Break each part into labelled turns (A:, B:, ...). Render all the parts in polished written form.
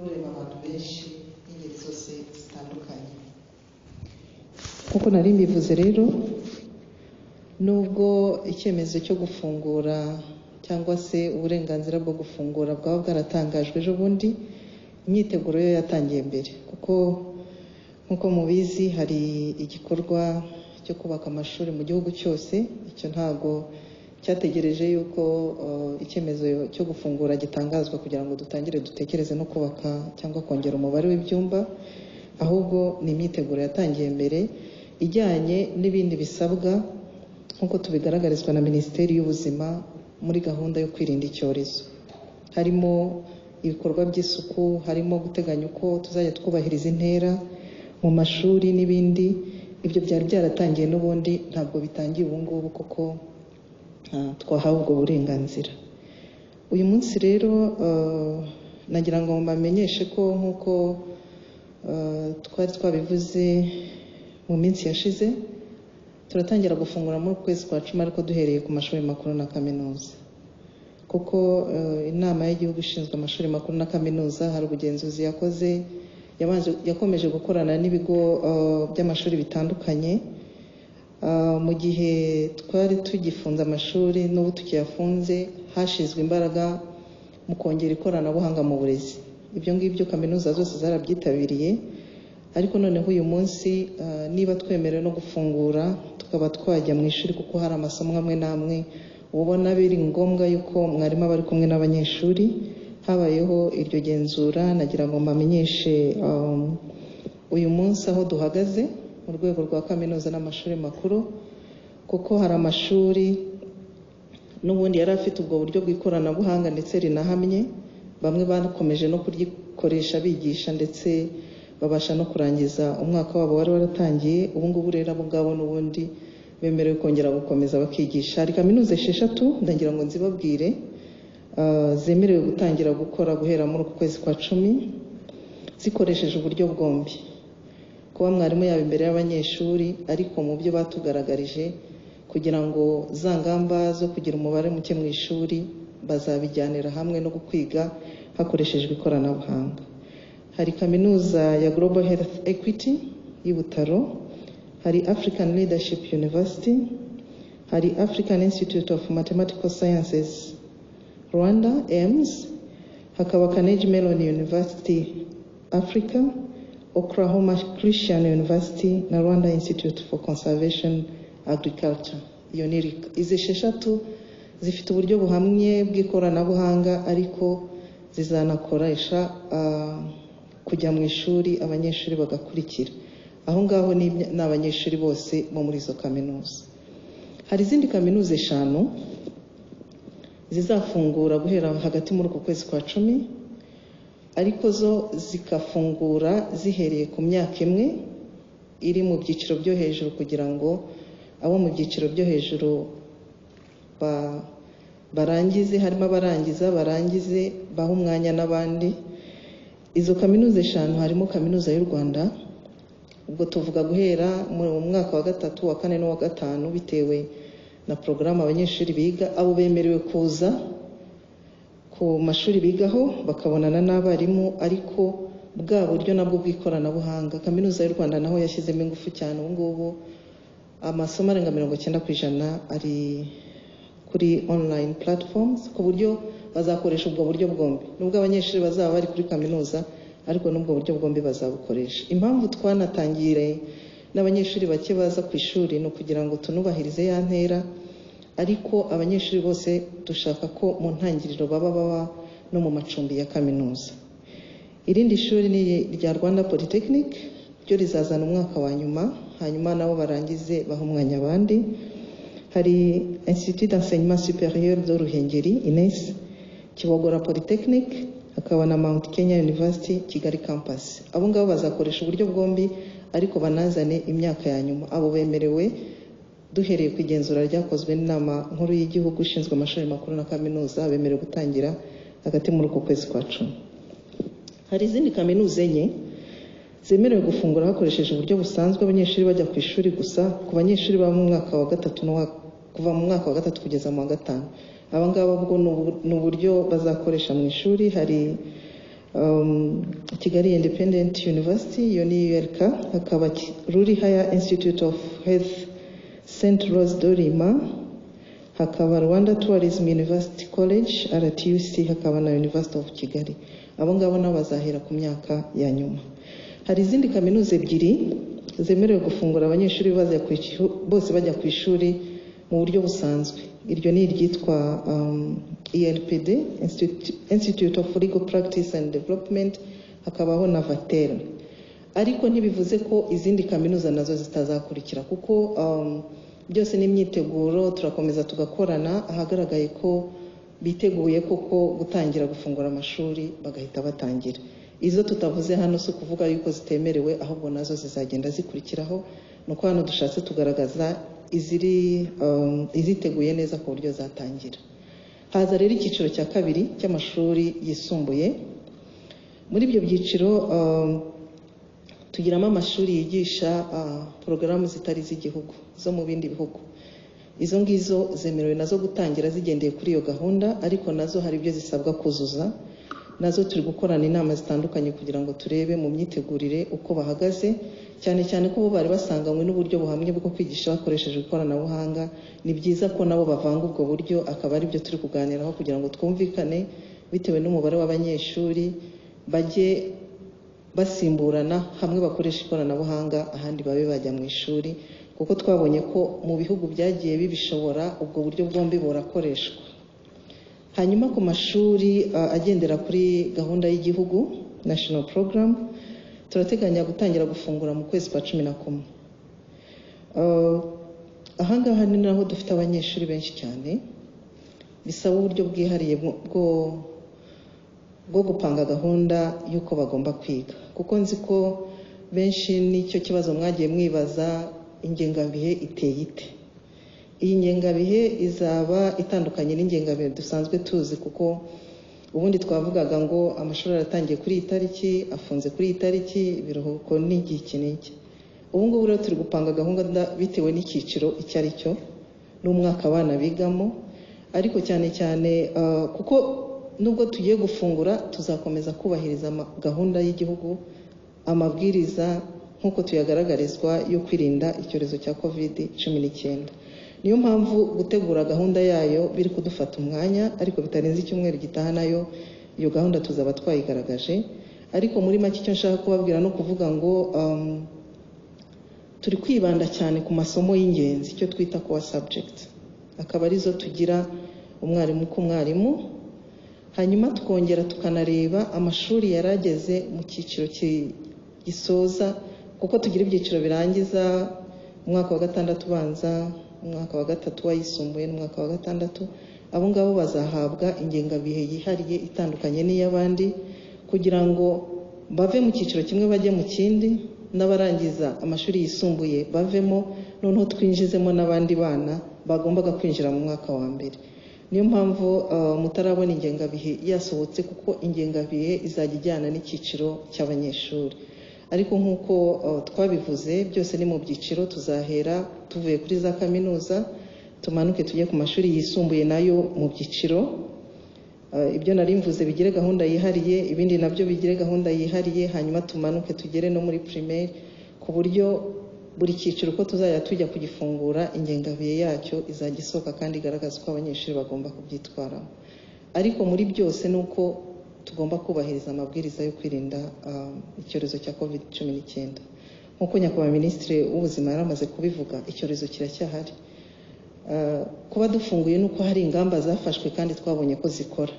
A: rureba abantu benshi n'ingeri zose zitandukanye. Nk'uko nari mbivuze rero, nubwo icyemezo cyo gufungura cyangwa se uburenganzira bwo gufungura bwaba bwaratangajwe ejo bundi, imyiteguro yo yatangiye mbere, kuko nk'uko mubizi hari igikorwa cyo kubaka amashuri mu gihugu cyose. Icyo ntago cyategereje yuko icyemezo cyo gufungura gitangazwa kugira ngo dutangire dutekereze no kubaka cyangwa kongera umubare w'ibyumba, ahubwo ni imyiteguro yatangiye mbere ijyanye n'ibindi bisabwa nk'uko tubigaragarizwa na Minisiteri y'Ubuzima muri gahunda yo kwirinda icyorezo. Harimo ibikorwa by'isuku, harimo guteganya uko tuzajya twubahiriza intera mu mashuri n'ibindi. Ibyo byari byaratangiye n'ubundi, ntabwo bitangiye ubu ngubu kuko twahawe ubwo burenganzira. Uyu munsi rero nagira ngo mbamenyeshe ko nk'uko twari twabivuze mu minsi yashize, turatangira gufungura muri ukwezi kwa 10 ariko duhereye ku mashuri makuru na kaminuza, kuko inama y'igihugu ishinzwe amashuri makuru na kaminuza hari ubugenzuzi yakomeje gukorana n'ibigo by'amashuri bitandukanye. Mu gihe twari tugifunze amashuri n'ubu tukiyafunze, hashizwe imbaraga mu kongera ikoranabuhanga mu burezi. Ibyo ngibyo kaminuza zose zarabyitabiriye, ariko noneho uyu munsi niba twemerewe no gufungura tukaba twajya mu ishuri, kuko hari amasomo amwe n'amwe ubona biri ngombwa yuko mwarimu aba ari kumwe n'abanyeshuri. Habayeho iryo genzura, nagira ngo mbamenyeshe uyu munsi aho duhagaze mu rwego rwa kaminuza n'amashuri makuru, kuko hari amashuri n'ubundi yari afite ubwo buryo bw'ikoranabuhanga ndetse rinahamye. Bamwe bakomeje no kurikoresha bigisha ndetse babasha no kurangiza umwaka wabo wari waratangiye. Ubu ngubu rero abo ngabo n'ubundi bemerewe kongera gukomeza bakigisha. Hari kaminuza 6 ndagira ngo nzibabwire zemerewe gutangira gukora guhera muri uku kwezi kwa 10 zikoresheje uburyo bwombi, kuba mwarimu yaba imbere y'abanyeshuri, ariko mu byo batugaragarije kugira ngo za ngamba zo kugira umubare muke mu ishuri bazabijyanira hamwe no kwiga hakoreshejwe ikoranabuhanga. Hari kaminuza ya Global Health Equity y'i Butaro, hari African Leadership University, hari African Institute of Mathematical Sciences Rwanda AIMS, hakaba Carnegie Mellon University Africa, Oklahoma Christian University na Rwanda Institute for Conservation Agriculture. Iyo ni izi 6 zifite uburyo buhamye bw'ikoranabuhanga, ariko zizanakoresha kujya mu ishuri abanyeshuri bagakurikira. Aho ngaho ni abanyeshuri bose bo muri izo kaminuza. Hari izindi kaminuza 5 zizafungura guhera hagati muri uku kwezi kwa 10, ariko zo zikafungura zihereye ku myaka imwe iri mu byiciro byo hejuru, kugira ngo abo mu byiciro byo hejuru barangize, harimo abarangiza barangize baha umwanya n'abandi. Izo kaminuza 5 harimo kaminuza y'u Rwanda, ubwo tuvuga guhera mu mwaka wa 3, wa 4 n'uwa 5 bitewe na porogaramu abanyeshuri biga. Abo bemerewe kuza ku mashuri bigaho bakabonana n'abarimu, ariko bwa buryo nabwo bw'ikoranabuhanga. Kaminuza y'u Rwanda naho yashyizemo ingufu cyane. Ubu ngubu amasomo arenga 90% ari kuri online platforms, ku buryo bazakoresha ubwo buryo bwombi. Nubwo abanyeshuri bazaba bari kuri kaminuza, ariko n'ubwo buryo bwombi bazabukoresha. Impamvu twanatangire n'abanyeshuri bake baza ku ishuri ni ukugira ngo tunubahirize ya ntera, ariko abanyeshuri bose dushaka ko mu ntangiriro baba no mu macumbi ya kaminuza. Irindi shuri ni rya Rwanda Polytechnic, ryo rizazana umwaka wa nyuma, hanyuma nabo barangize baha umwanya abandi. Hari Institut d'Enseignement Supérieur de Ruhengeri INES, Kibogora Polytechnic, hakaba na Mount Kenya University Kigali Campus. Abo ngabo bazakoresha uburyo bwombi, ariko banazane imyaka ya nyuma. Abo bemerewe duhereye ku igenzura ryakozwe n'inama nkuru y'igihugu ishinzwe amashuri makuru na kaminuza, bemerewe gutangira hagati muri uku kwezi kwa 10. Hari izindi kaminuza 4 zemerewe gufungura hakoresheje uburyo busanzwe, abanyeshuri bajya ku ishuri gusa. Ku banyeshuri ba mu mwaka wa 3 kuva mu mwaka wa 3 kugeza mu wa 5, aba ngaba ubwo n'uburyo bazakoresha mu ishuri. Hari Kigali Independent University, iyo ni ULK, hakaba Ruri Higher Institute of Health St. Rose Dorima, hakaba Rwanda Tourism University College RTUC, hakaba na University of Kigali. Abo ngabo nabo bazahera ku myaka ya nyuma. Hari izindi kaminuza ebyiri zemerewe gufungura abanyeshuri bose bajya ku ishuri mu buryo busanzwe. Iryo ni iryitwa ELPD, Institute of Legal Practice and Development, hakabaho na VATEL. Ariko ntibivuze ko izindi kaminuza nazo zitazakurikira, kuko byose n'imyiteguro turakomeza tugakorana, ahagaragaye ko biteguye koko gutangira gufungura amashuri bagahita batangira. Izo tutavuze hano si kuvuga yuko zitemerewe, ahubwo nazo zizagenda zikurikiraho. Nuko hano dushatse tugaragaza iziteguye neza ku buryo zatangira. Haza rero icyiciro cya kabiri cy'amashuri yisumbuye. Muri ibyo byiciro tugiramo amashuri yigisha porogaramu zitari z'igihugu zo mu bindi bihugu. Izo ngizo zemerewe nazo gutangira zigendeye kuri iyo gahunda, ariko nazo hari ibyo zisabwa kuzuza. Nazo turi gukorana inama zitandukanye kugira ngo turebe mu myitegurire uko bahagaze, cyane cyane ko bo bari basanganywe n'uburyo buhamye bwo kwigisha bakoresheje ikoranabuhanga. Ni byiza ko nabo bavanga ubwo buryo, akaba ari byo turi kuganiraho kugira ngo twumvikane bitewe n'umubare w'abanyeshuri bajye basimburana, hamwe bakoresha ikoranabuhanga ahandi babe bajya mu ishuri, kuko twabonye ko mu bihugu byagiye bibishobora ubwo buryo bwombi burakoreshwa. Hanyuma ku mashuri agendera kuri gahunda y'igihugu National Program, turateganya gutangira gufungura mu kwezi kwa 11. Ahangaha ni naho dufite abanyeshuri benshi cyane, bisaba uburyo bwihariye bwo gupanga gahunda y'uko bagomba kwiga, kuko nzi ko benshi n'icyo kibazo mwagiye mwibaza, ingengabihe iteye ite. Iyi ngengabihe izaba itandukanye n'ingengabihe dusanzwe tuzi, kuko ubundi twavugaga ngo amashuri aratangiye kuri iyi tariki, afunze kuri iyi tariki, ibiruhuko n'igihe iki n'iki. Ubu ngubu rero turi gupanga gahunda bitewe n'icyiciro icyo ari cyo n'umwaka abana bigamo, ariko cyane cyane kuko nubwo tugiye gufungura tuzakomeza kubahiriza gahunda y'igihugu, amabwiriza nk'uko tuyagaragarizwa yo kwirinda icyorezo cya COVID-19. Niyo mpamvu gutegura gahunda yayo biri kudufata umwanya, ariko bitarenze icyumweru gitaha nayo iyo gahunda tuzaba twayigaragaje. Ariko muri make icyo nshaka kubabwira no kuvuga ngo turi kwibanda cyane ku masomo y'ingenzi, icyo twita core subject, akaba arizo tugira umwarimu ku mwarimu. Hanyuma tukongera tukanareba amashuri yarageze mu cyiciro gisoza, kuko tugira ibyiciro birangiza umwaka wa 6 ubanza, umwaka wa 3 wayisumbuye n'umwaka wa 6. Abo ngabo bazahabwa ingengabihe yihariye itandukanye n'iy'abandi, kugira ngo bave mu cyiciro kimwe bajye mu kindi, n'abarangiza amashuri yisumbuye bavemo, noneho twinjizemo n'abandi bana bagombaga kwinjira mu mwaka wa mbere. Niyo mpamvu mutarabona ingengabihe yasohotse, kuko ingengabihe izajya ijyana n'icyiciro cy'abanyeshuri. Ariko nk'uko twabivuze, byose ni mu byiciro. Tuzahera tuvuye kuri za kaminuza tumanuke tujye ku mashuri yisumbuye nayo mu byiciro. Ibyo nari mvuze bigire gahunda yihariye, ibindi nabyo bigire gahunda yihariye, hanyuma tumanuke tugere no muri primaire, ku buryo buri cyiciro uko tuzajya tujya kugifungura ingengabihe yacyo izajya isohoka kandi igaragaza uko abanyeshuri bagomba kubyitwaramo. Ariko muri byose nuko tugomba kubahiriza amabwiriza yo kwirinda icyorezo cya COVID-19. Nk'uko nyakubahwa Minisitiri w'Ubuzima yaramaze kubivuga, icyorezo kiracyahari. Kuba dufunguye nuko hari ingamba zafashwe kandi twabonye ko zikora.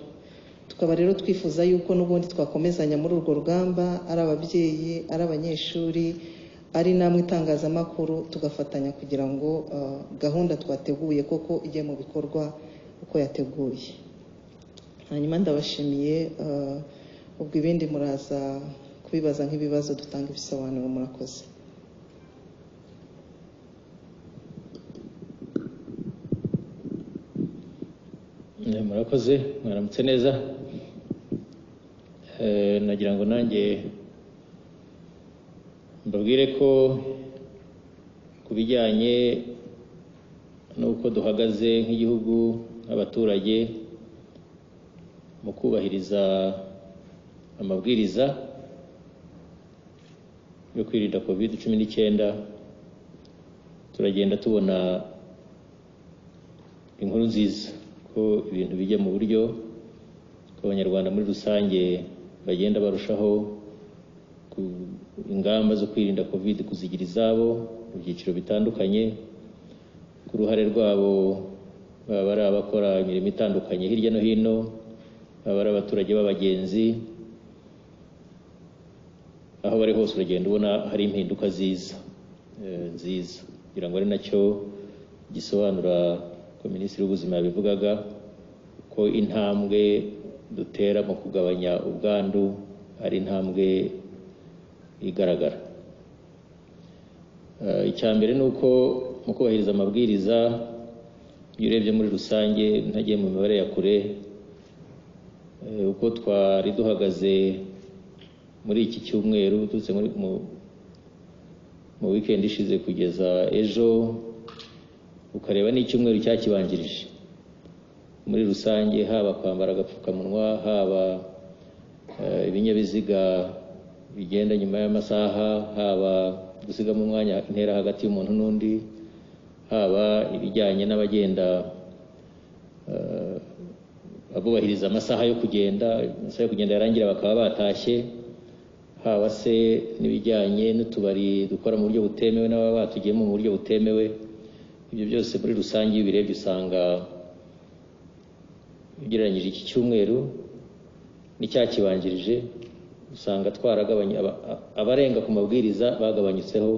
A: Tukaba rero twifuza yuko n'ubundi twakomezanya muri urwo rugamba, ari ababyeyi, ari abanyeshuri, ari namwe itangazamakuru, tugafatanya kugira ngo gahunda twateguye koko ijye mu bikorwa uko yateguye. Hanyuma ndabashimiye, ubwo ibindi muraza kubibaza nk'ibibazo dutanga ibisobanuro. Murakoze.
B: Murakoze, mwaramutse neza. Nagira ngo nanjye mbabwire ko ku bijyanye n'uko duhagaze nk'igihugu, abaturage mu kubahiriza amabwiriza yo kwirinda COVID-19 turagenda tubona inkuru nziza ko ibintu bijya mu buryo ko abanyarwanda muri rusange bagenda barushaho ingamba zo kwirinda COVID kuzigira izabo mu byiciro bitandukanye ku ruhare rwabo baba ari abakora imirimo itandukanye hirya no hino baba ari abaturage b'abagenzi aho bari hose uragenda ubona hari impinduka nziza kugira ngo ari nacyo gisobanura ko Minisitiri w'Ubuzima yabivugaga ko intambwe dutera mu kugabanya ubwandu ari intambwe igaragara. Icya mbere ni uko mu kubahiriza amabwiriza iyo urebye muri rusange ntagiye mu mibare ya kure uko twari duhagaze muri iki cyumweru tutse mu weekend ishize kugeza ejo ukareba n'icyumweru cyakibanjirije muri rusange haba kwambara agapfukamunwa haba ibinyabiziga bigenda nyuma y'amasaha haba gusigamo umwanya intera hagati y'umuntu n'undi haba ibijyanye n'abagenda abubahiriza amasaha yo kugenda yarangira bakaba batashye haba se n'ibijyanye n'utubari dukora mu buryo butemewe n'ababa batugiyemo mu buryo butemewe ibyo byose muri rusange iyo ubirebye usanga ugereranyije iki cyumweru n'icyakibanjirije usanga twaragabanya abarenga ku mabwiriza bagabanyutseho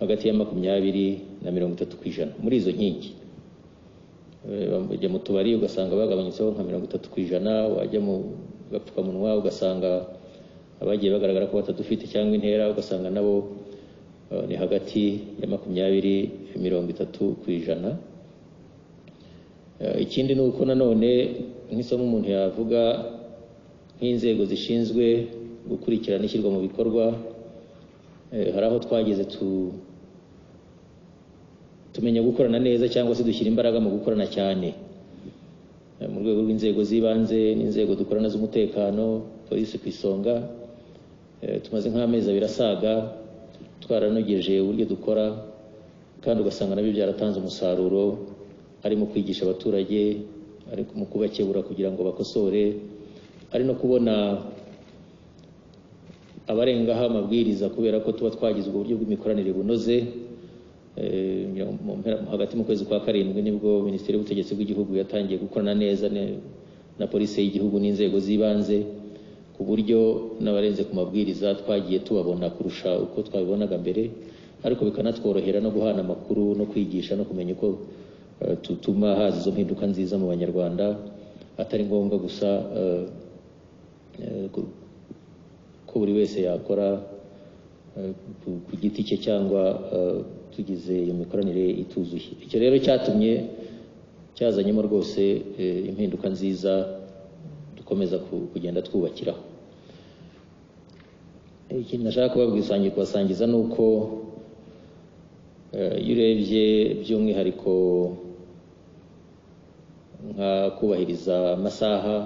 B: hagati ya 20 na 30% muri izo nkingi bajya mu tubari ugasanga bagabanyutseho nka 30%, wajya mu gapfukamunwa ugasanga abagiye bagaragara ko batadufite cyangwa intera ugasanga nabo ni hagati ya 20 na 30%. Ikindi ni uko nanone nk'isomo umuntu yavuga nk'inzego zishinzwe gukurikirana ishyirwa mu bikorwa hari aho twageze tumenya gukorana neza cyangwa se dushyira imbaraga mu gukorana cyane mu rwego rw'inzego z'ibanze n'inzego dukorana z'umutekano polisi ku isonga tumaze nk'amezi 2 asaga twaranogeje uburyo dukora kandi ugasanga nabyo byaratanze umusaruro ari mu kwigisha abaturage ari mu kubakebura kugira ngo bakosore ari no kubona abarengaho amabwiriza kubera ko tuba twagize uburyo bw'imikoranire bunoze hagati mu kwezi kwa 7 nibwo Minisiteri y'Ubutegetsi bw'Igihugu yatangiye gukorana neza na polisi y'igihugu n'inzego z'ibanze ku buryo n'abarenze ku mabwiriza twagiye tubabona kurusha uko twabibonaga mbere ariko bikanatworohera no guhana amakuru no kwigisha no kumenya uko tutuma haza izo mpinduka nziza mu banyarwanda atari ngombwa gusa ko buri wese yakora ku giti cye cyangwa tugize iyo mikoranire ituzuye. Icyo rero cyazanyemo rwose impinduka nziza dukomeza kugenda twubakiraho. Ikintu nashaka kubasangiza ni uko iyo urebye by'umwihariko nka kubahiriza amasaha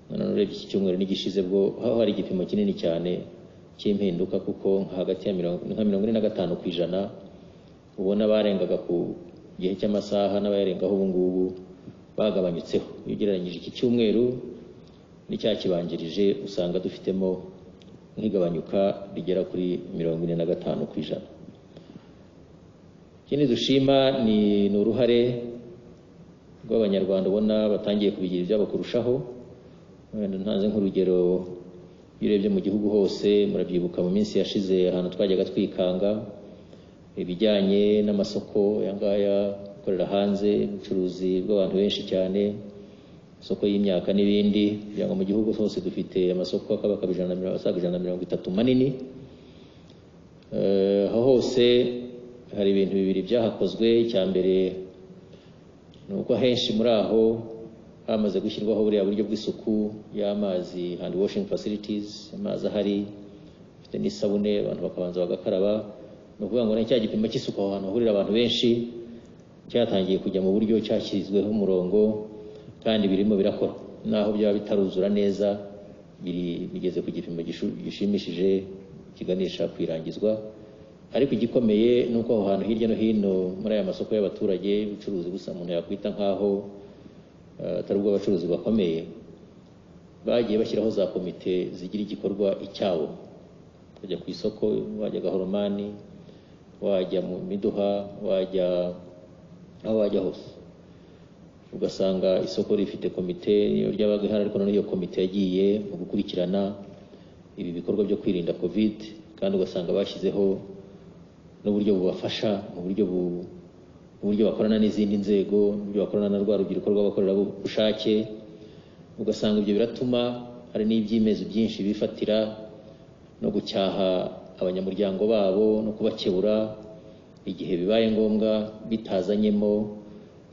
B: nanone urebye iki cyumweru n'igishize bwo aho hari igipimo kinini cyane cy'impinduka kuko hagati ya 45% ubona barengaga ku gihe cy'amasaha n'abayarengaho ubu ngubu bagabanyutseho. Iyo ugereranyije iki cyumweru n'icyakibanjirije usanga dufitemo nk'igabanyuka rigera kuri 45%. Ikindi dushima ni uruhare rw'abanyarwanda ubona batangiye kubigira ibyabo kurushaho. Ntanze nk'urugero iyo urebye mu gihugu hose murabyibuka mu minsi yashize ahantu twajyaga twikanga ibijyanye n'amasoko yangaya gukorera hanze ubucuruzi bw'abantu benshi cyane isoko y'imyaka n'ibindi kugira ngo mu gihugu hose dufite amasoko akabaka 130 manini. Aho hose hari ibintu bibiri byahakozwe. Icya mbere ni uko henshi muri aho hamaze gushyirwaho buriya buryo bw'isuku y'amazi hand washing facilities, amazi ahari afite n'isabune abantu bakabanza bagakaraba. Ni ukuvuga ngo cya gipimo cy'isuku aho hantu hahurira abantu benshi cyatangiye kujya mu buryo cyashyizweho umurongo kandi birimo birakora naho byaba bitaruzura neza bigeze ku gipimo gishimishije kiganisha kwirangizwa. Ariko igikomeye nuko aho hantu hirya no hino muri aya masoko y'abaturage ubucuruzi gusa umuntu yakwita nkaho atari ubw'abacuruzi bakomeye, bagiye bashyiraho za komite zigira igikorwa icyabo. Kujya ku isoko, wajya Gahoromani, wajya mu Miduha, wajya aho wajya hose, ugasanga isoko rifite komite ryabaga ihari, ariko none iyo komite yagiye mu gukurikirana ibi bikorwa byo kwirinda covid, kandi ugasanga bashyizeho n'uburyo bubafasha mu buryo bakorana n'izindi nzego, uburyo bakorana na rwa rubyiruko rw'abakorerabushake. Ugasanga ibyo biratuma hari n'ibyemezo byinshi bifatira no gucyaha abanyamuryango babo no kubakebura igihe bibaye ngombwa bitazanyemo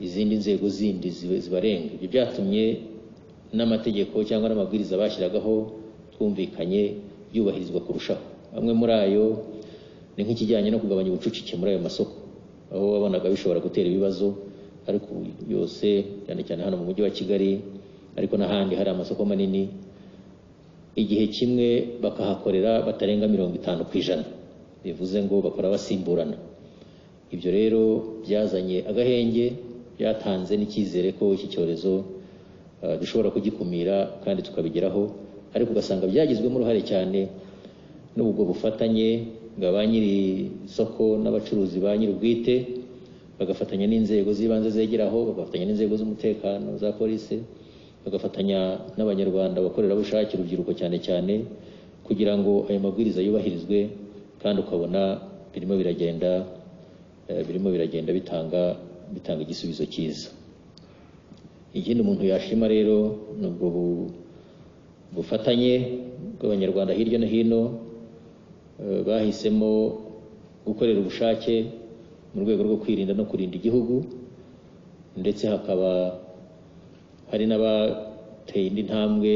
B: izindi nzego zindi zibarenga. Ibyo byatumye n'amategeko cyangwa n'amabwiriza bashyiragaho twumvikanye byubahirizwa kurushaho. Amwe muri ayo ni nk'ikijyanye no kugabanya ubucucike muri ayo masoko, aho wabonaga bishobora gutera ibibazo, ariko yose cyane cyane hano mu mujyi wa Kigali, ariko n'ahandi hari amasoko manini, igihe kimwe bakahakorera batarenga 50%, bivuze ngo bakora basimburana. Ibyo rero byazanye agahenge, byatanze n'icyizere ko iki cyorezo dushobora kugikumira kandi tukabigeraho. Ariko ugasanga byagizwemo uruhare cyane n'ubwo bufatanye bwa ba nyiri isoko n'abacuruzi ba nyiri ubwite, bagafatanya n'inzego z'ibanze zegeraho, bagafatanya n'inzego z'umutekano za polisi, bagafatanya n'abanyarwanda bakorerabushake, urubyiruko cyane cyane, kugira ngo ayo mabwiriza yubahirizwe, kandi ukabona birimo biragenda bitanga igisubizo cyiza. Ikindi umuntu yashima rero ni ubwo bufatanye bw'abanyarwanda hirya no hino bahisemo gukorera ubushake mu rwego rwo kwirinda no kurinda igihugu, ndetse hakaba hari n'abateye indi ntambwe,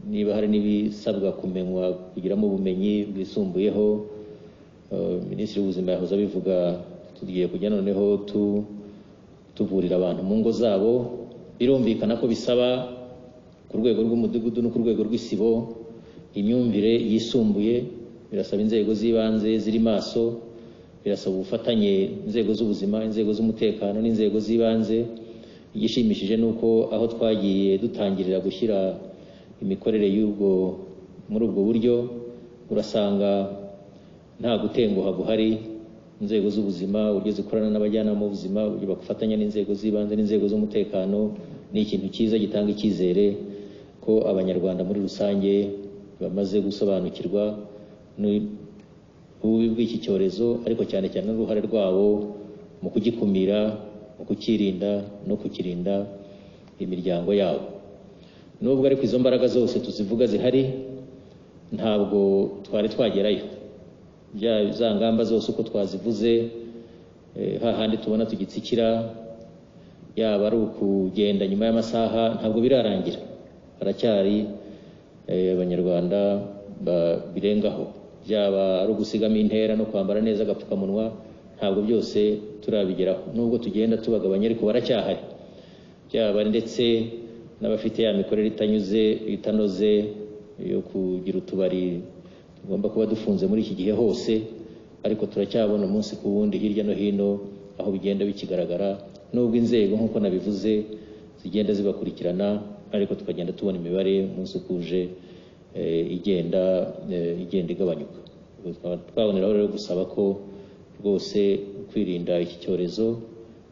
B: niba hari n'ibisabwa kumenywa kugiramo ubumenyi bwisumbuyeho. Minisitiri w'Ubuzima yahoze abivuga, tugiye kujya noneho tuvurira abantu mu ngo zabo. Birumvikana ko bisaba ku rwego rw'umudugudu no ku rwego rw'isibo imyumvire yisumbuye, birasaba inzego z'ibanze ziri maso, birasaba ubufatanye inzego z'ubuzima, inzego z'umutekano n'inzego z'ibanze. Igishimishije nuko aho twagiye dutangirira gushyira imikorere muri ubwo buryo, urasanga nta gutenguha guhari. Inzego z'ubuzima uburyo zikorana n'abajyanama b'ubuzima, uburyo bafatanya n'inzego z'ibanze n'inzego z'umutekano, ni ikintu cyiza gitanga icyizere ko abanyarwanda muri rusange bamaze gusobanukirwa n'ububi bw'iki cyorezo, ariko cyane cyane n'uruhare rwabo mu kugikumira, mu kukirinda no kukirinda imiryango yabo. Nubwo ariko izo mbaraga zose tuzivuga zihari, ntabwo twari twagerayo. Za ngamba zose uko twazivuze, hahandi tubona tugitsikira, yaba ari ukugenda nyuma y'amasaha, ntabwo birarangira. Haracyari abanyarwanda birengaho, byaba ari ugusigamo intera no kwambara neza agapfukamunwa, ntabwo byose turabigeraho. Nubwo tugenda tubagabanya, ariko baracyahari. Byaba ndetse n'abafite ya mikorere itanoze yo kugira utubari tugomba kuba dufunze muri iki gihe hose, ariko turacyabona umunsi ku wundi hirya no hino aho bigenda bikigaragara. Nubwo inzego nk'uko nabivuze zigenda zibakurikirana, ariko tukagenda tubona imibare umunsi ukuje igenda igabanyuka. Twaboneraho rero gusaba ko rwose kwirinda iki cyorezo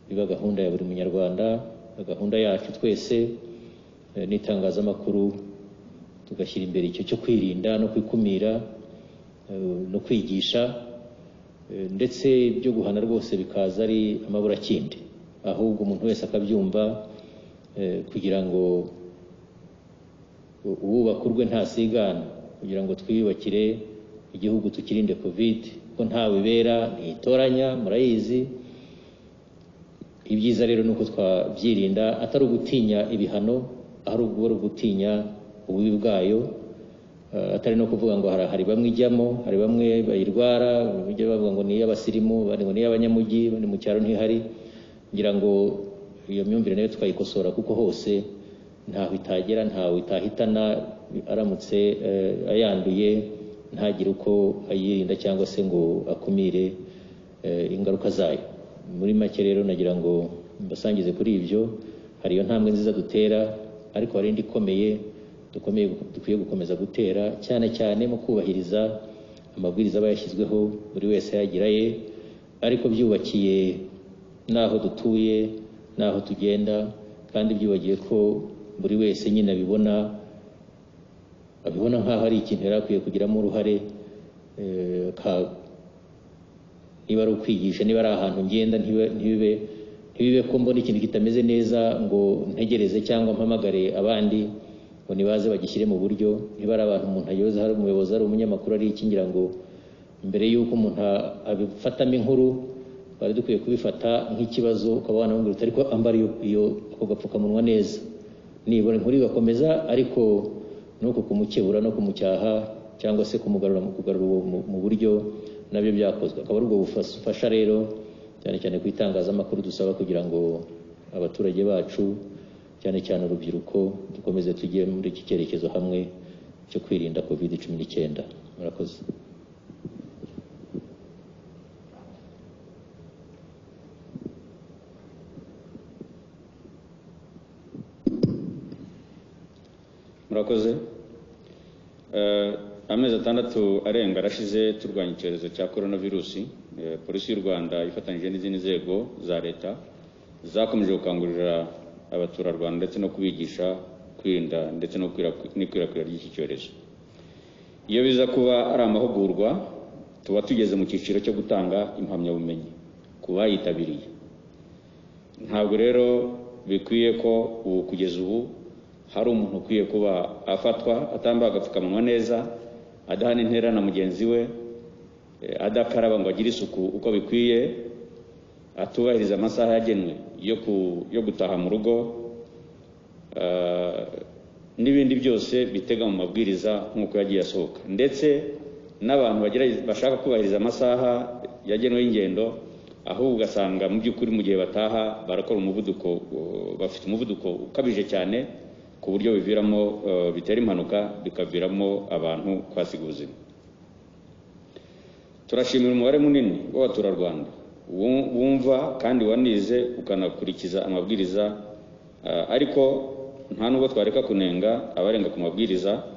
B: biba gahunda ya buri munyarwanda, gahunda yacu twese n'itangazamakuru, tugashyira imbere icyo cyo kwirinda no kwikumira no kwigisha, ndetse ibyo guhana rwose bikaza ari amaburakindi, ahubwo umuntu wese akabyumva, kugira ngo uwubaka urwe ntasigana, kugira ngo twiyubakire igihugu tukirinde covid, ko ntawe bera ntitoranya, murayizi. Ibyiza rero nuko twabyirinda, atari ugutinya ibihano, ahubwo ari ugutinya ububi bwayo, atari no kuvuga ngo hari bamwe ijyamo, hari bamwe bayirwara, bijya bavuga ngo ni iy'abasirimu, bandi ngo ni iy'abanyamujyi, bandi mu cyaro ntihari. Ngira ngo iyo myumvire nayo twayikosora, kuko hose ntaho itagera, ntawe itahitana aramutse ayanduye ntagire uko ayirinda cyangwa se ngo akumire ingaruka zayo. Muri make rero nagira ngo mbasangize kuri ibyo, hari iyo ntambwe nziza dutera, ariko hari indi ikomeye dukwiye gukomeza gutera, cyane cyane mu kubahiriza amabwiriza aba yashyizweho, buri wese yagira ye, ariko byubakiye n'aho dutuye n'aho tugenda, kandi byubakiye ko buri wese nyine abibona nk'aho ari ikintu yari akwiye kugiramo uruhare, niba ari ukwigisha, niba ari ahantu ngenda, ntibibe ko mbona ikintu kitameze neza ngo ntegereze cyangwa mpamagare abandi ngo nibaze bagishyire mu buryo. Niba ari abantu umuntu ayoza, hari umuyobozi, hari umunyamakuru, ari ikingira ngo mbere y'uko umuntu abifatamo inkuru, bari dukwiye kubifata nk'ikibazo, ukaba wanamubwira uti ariko ambara ako gapfukamunwa neza, nibura inkuru igakomeza, ariko nuko kumukebura no kumucyaha cyangwa se kugarura mu buryo nabyo byakozwe. Akaba ari ubwo bufasha rero cyane cyane ku itangazamakuru dusaba kugira ngo abaturage bacu cyane cyane urubyiruko dukomeze tujye muri iki cyerekezo hamwe cyo kwirinda COVID-19. Murakoze.
C: Murakoze. Amezi 6 arenga arashize turwanya icyorezo cya coronavirus. Polisi y'u Rwanda ifatanyije n'izindi nzego za leta zakomeje gukangurira abaturarwanda ndetse no kubigisha kwirinda ndetse no kwirakwira ry'iki cyorezo. Iyo biza kuba ari amahugurwa, tuba tugeze mu cyiciro cyo gutanga impamyabumenyi ku bayitabiriye. Ntabwo rero bikwiye ko kugeza ubu hari umuntu ukwiye kuba afatwa atambaye agapfukamunwa neza, adahana intera na mugenzi we, adakaraba ngo agire isuku uko bikwiye, atubahiriza amasaha yagenwe yo gutaha mu rugo, n'ibindi byose bitega mu mabwiriza nk'uko yagiye asohoka. Ndetse n'abantu bashaka kubahiriza amasaha yagenwe y'ingendo, ahubwo ugasanga mu by'ukuri mu gihe bataha barakora bafite umuvuduko ukabije cyane, ku buryo bitera impanuka, bikaviramo abantu kwasiga ubuzima. Turashimira umubare munini w'abaturarwanda wumva kandi wanize ukanakurikiza amabwiriza, ariko nta nubwo twareka kunenga abarenga ku mabwiriza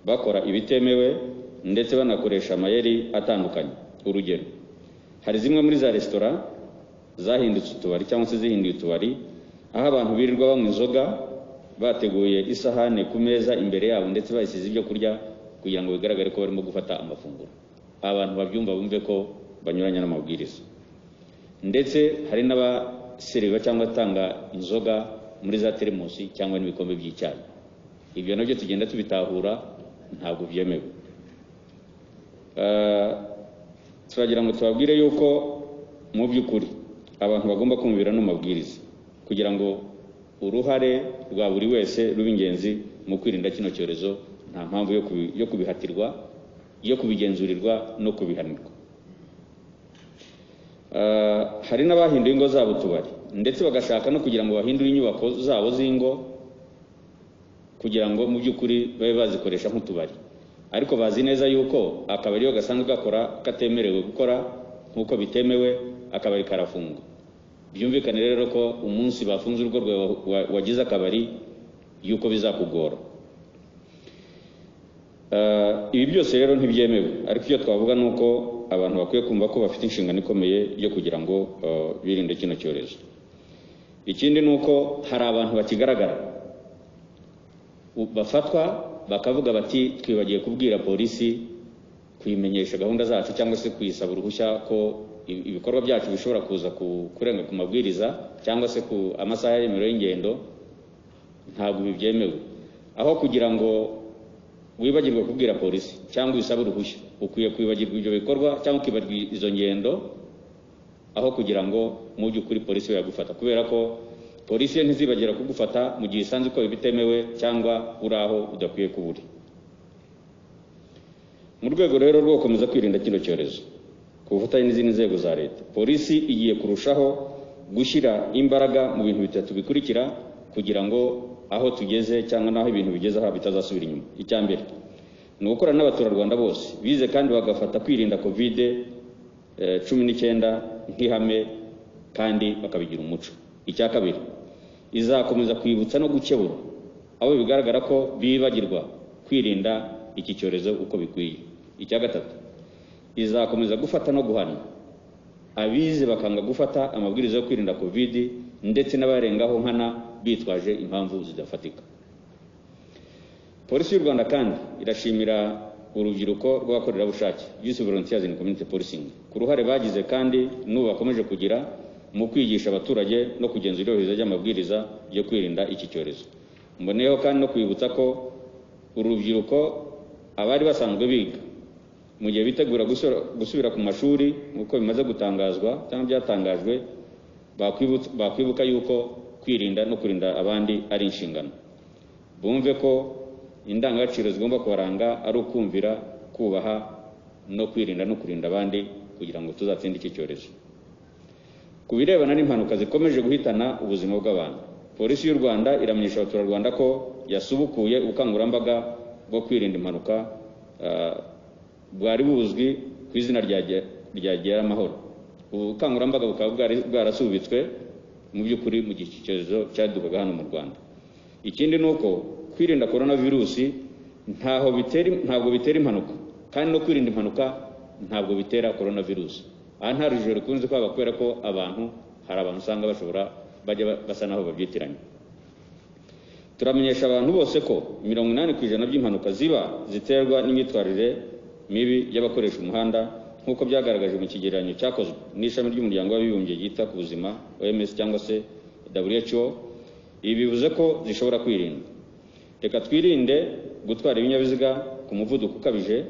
C: bakora ibitemewe ndetse banakoresha amayeri atandukanye. Urugero, hari zimwe muri za resitora zahindutse utubari cyangwa se zihinduye utubari, aho abantu birirwa banywa inzoga, bateguye isahane ku meza imbere yabo ndetse bayisize ibyo kurya kugira ngo bigaragare ko barimo gufata amafunguro. Abantu babyumva bumve ko banyuranya n'amabwiriza. Ndetse hari n'abaseriva cyangwa atanga inzoga muri za teremusi cyangwa n'ibikombe by'icyayi. Ibyo nabyo tugenda tubitahura, ntabwo byemewe. Turagira ngo tubabwire yuko mu by'ukuri abantu bagomba kumvira n'amabwiriza kugira ngo uruhare rwa buri wese ruba ingenzi mu kwirinda kino cyorezo. Nta mpamvu yo kubihatirwa, yo kubigenzurirwa no kubihanirwa. Hari n'abahinduye ingo zabo utubari, ndetse bagashaka no kugira ngo bahindure inyubako zabo z'ingo kugira ngo mu by'ukuri babe bazikoresha nk'utubari, ariko bazi neza yuko akabari yo gasanzwe gakora katemerewe gukora nk'uko bitemewe, akabari karafungwa. Byumvikane rero ko umunsi bafunze urugo rwawe wagize akabari yuko bizakugora. Ibi byose rero ntibyemewe, ariko icyo twavuga ni uko abantu bakwiye kumva ko bafite inshingano ikomeye yo kugira ngo birinde kino cyorezo. Ikindi ni uko hari abantu bakigaragara bafatwa bakavuga bati twibagiye kubwira polisi kuyimenyesha gahunda zacu cyangwa se kuyisaba uruhushya ko ibikorwa byacu bishobora kuza kurenga ku mabwiriza cyangwa se ku amasaha yemerewe y'ingendo. Ntabwo ibi byemewe. Aho kugira ngo wibagirwe kubwira polisi cyangwa usabe uruhushya, ukwiye kwibagirwa ibyo bikorwa cyangwa ukibagirwa izo ngendo, aho kugira ngo mu by'ukuri polisi yagufata, kubera ko polisi ntizibagira kugufata mu gihe isanzwe ko bitemewe cyangwa uri aho udakwiye kuburi. Mu rwego rero rwo gukomeza kwirinda kino cyorezo ku bufatanye n'izindi nzego za leta, polisi igiye kurushaho gushyira imbaraga mu bintu bitatu bikurikira kugira ngo aho tugeze cyangwa naho ibintu bigeze aho bitazasubira inyuma. Icya mbere ni ugukorana n'abaturarwanda bose bize kandi bagafata kwirinda COVID-19 nk'ihame kandi bakabigira umuco. Icya kabiri izakomeza kwibutsa no gukebura abo bigaragara ko bibagirwa kwirinda iki cyorezo uko bikwiye. Icya gatatu izakomeza gufata no guhana abize bakanga gufata amabwiriza yo kwirinda COVID ndetse n'abarengaho nkana bitwaje impamvu zidafatika. Polisi y'u Rwanda kandi irashimira urubyiruko rw'abakorerabushake Youth Volunteers in Community Policing ku ruhare bagize kandi n'ubu bakomeje kugira mu kwigisha abaturage no kugenzura iyohereza ry'amabwiriza yo kwirinda iki cyorezo. Mboneyeho kandi no kwibutsa ko urubyiruko abari basanzwe biga mu gihe bitegura gusubira ku mashuri nk'uko bimaze gutangazwa cyangwa byatangajwe bakwibuka yuko kwirinda no kurinda abandi ari inshingano. Bumve ko indangagaciro zigomba kubaranga ari ukumvira, kubaha no kwirinda no kurinda abandi kugira ngo tuzatsinde iki cyorezo. Ku birebana n'impanuka zikomeje guhitana ubuzima bw'abantu, Polisi y'u Rwanda iramenyesha abaturarwanda ko yasubukuye ubukangurambaga bwo kwirinda impanuka bwari buzwi ku izina rya Gera Amahoro. Ubu bukangurambaga bukaba bwarasubitswe mu by'ukuri mu gihe icyorezo cyadukaga hano mu Rwanda. Ikindi ni uko kwirinda coronavirusi ntabwo bitera impanuka kandi no kwirinda impanuka ntabwo bitera coronavirusi. Aha nta rujijo rukunze kwaba kubera ko hari abantu usanga bajya basa naho babyitiranya. Turamenyesha abantu bose ko 80% by'impanuka ziterwa n'imyitwarire mibi y'abakoresha umuhanda nk'uko byagaragaje mu kigereranyo cyakozwe n'ishami ry'umuryango w'abibumbye ryita ku buzima OMS cyangwa se WHO. Ibi bivuze ko zishobora kwirinda. Reka twirinde gutwara ibinyabiziga ku muvuduko ukabije,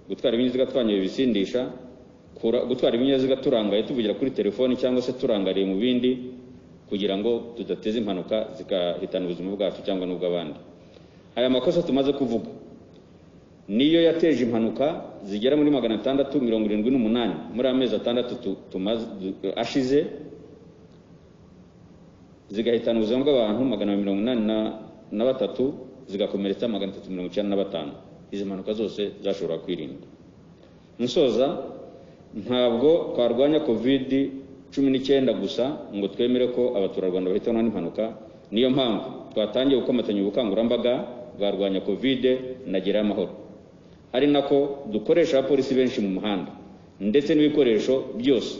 C: gutwara ibinyabiziga twanyoye ibisindisha, gutwara ibinyabiziga turangaye tuvugira kuri telefoni cyangwa se turangariye mu bindi kugira ngo tudateza impanuka zigahitana ubuzima bwacu cyangwa n'ubw'abandi. Aya makosa tumaze kuvuga niyo yateje impanuka zigera muri 678 muri amezi 6 ashize, zigahitana ubuzima bw'abantu 883, zigakomeretsa 395. Izi mpanuka zose zashobora kwirindwa. Nsoza, ntabwo twarwanya COVID-19 gusa ngo twemere ko abaturarwanda bahitanwa n'impanuka. Niyo mpamvu twatangiye gukomatanya ubukangurambaga bwarwanya COVID na Gera Amahoro, ari nako dukoresha abapolisi benshi mu muhanda ndetse n'ibikoresho byose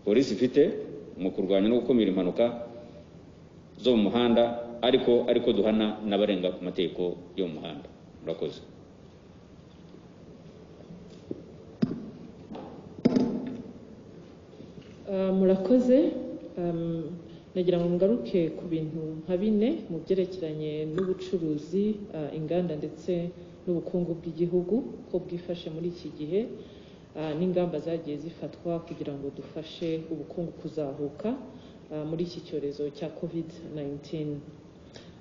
C: polisi ifite mu kurwanya no gukumira impanuka zo mu muhanda, ariko duhana n'abarenga ku mategeko yo mu muhanda. Murakoze.
D: Murakoze. Nagira ngo ngaruke ku bintu nka bine mu byerekeranye n'ubucuruzi, inganda ndetse n'ubukungu bw'igihugu ko bwifashe muri iki gihe n'ingamba zagiye zifatwa kugira ngo dufashe ubukungu kuzahuka muri iki cyorezo cya COVID-19.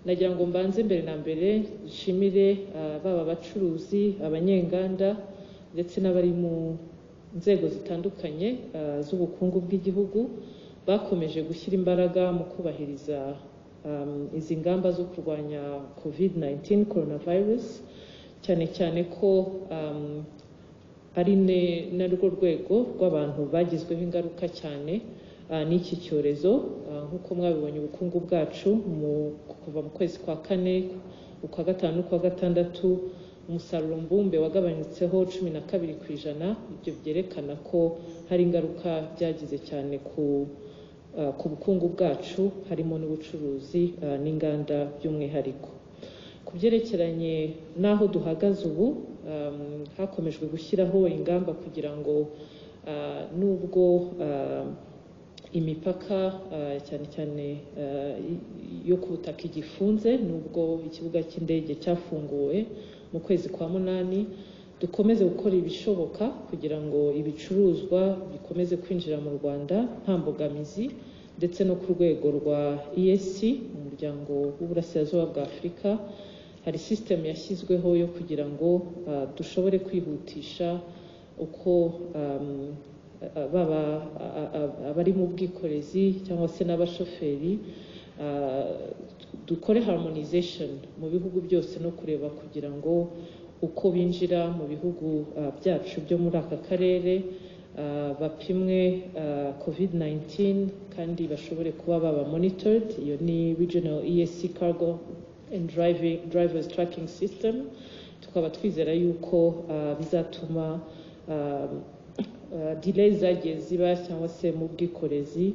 D: Nagira ngo mbanze mbere na mbere nshimire baba abacuruzi, abanyenganda ndetse n'abari mu nzego zitandukanye z'ubukungu bw'igihugu bakomeje gushyira imbaraga mu kubahiriza izi ngamba zo kurwanya COVID-19 coronavirus, cyane cyane ko ari narwo rwego rw'abantu bagizweho ingaruka cyane n'iki cyorezo. Nk'uko mwabibonye ubukungu bwacu kuva mu kwezi kwa 4, ukwa 5 n'ukwa 6 umusaruro mbumbe wagabanyutseho 12%. Ibyo byerekana ko hari ingaruka byagize cyane ku bukungu bwacu, harimo n'ubucuruzi n'inganda by'umwihariko. Ku byerekeranye n'aho duhagaze ubu, hakomejwe gushyiraho ingamba kugira ngo nubwo imipaka cyane cyane yo ku butaka igifunze, nubwo ikibuga cy'indege cyafunguwe mu kwezi kwa 8, dukomeze gukora ibishoboka kugira ngo ibicuruzwa bikomeze kwinjira mu Rwanda nta mbogamizi, ndetse no ku rwego rwa EAC, umuryango w'uburasirazuba bwa Afurika, hari system yashyizweho yo kugira ngo dushobore kwihutisha uko abari mu bwikorezi cyangwa se n'abashoferi dukore harmonization mu bihugu byose no kureba kugira ngo uko binjira mu bihugu byacu byo muri aka karere bapimwe COVID-19 kandi bashobore kuba baba monitored. Iyo ni Regional EAC Cargo and Drivers Tracking System. Tukaba twizera yuko bizatuma delays zagiye ziba cyangwa se mu bwikorezi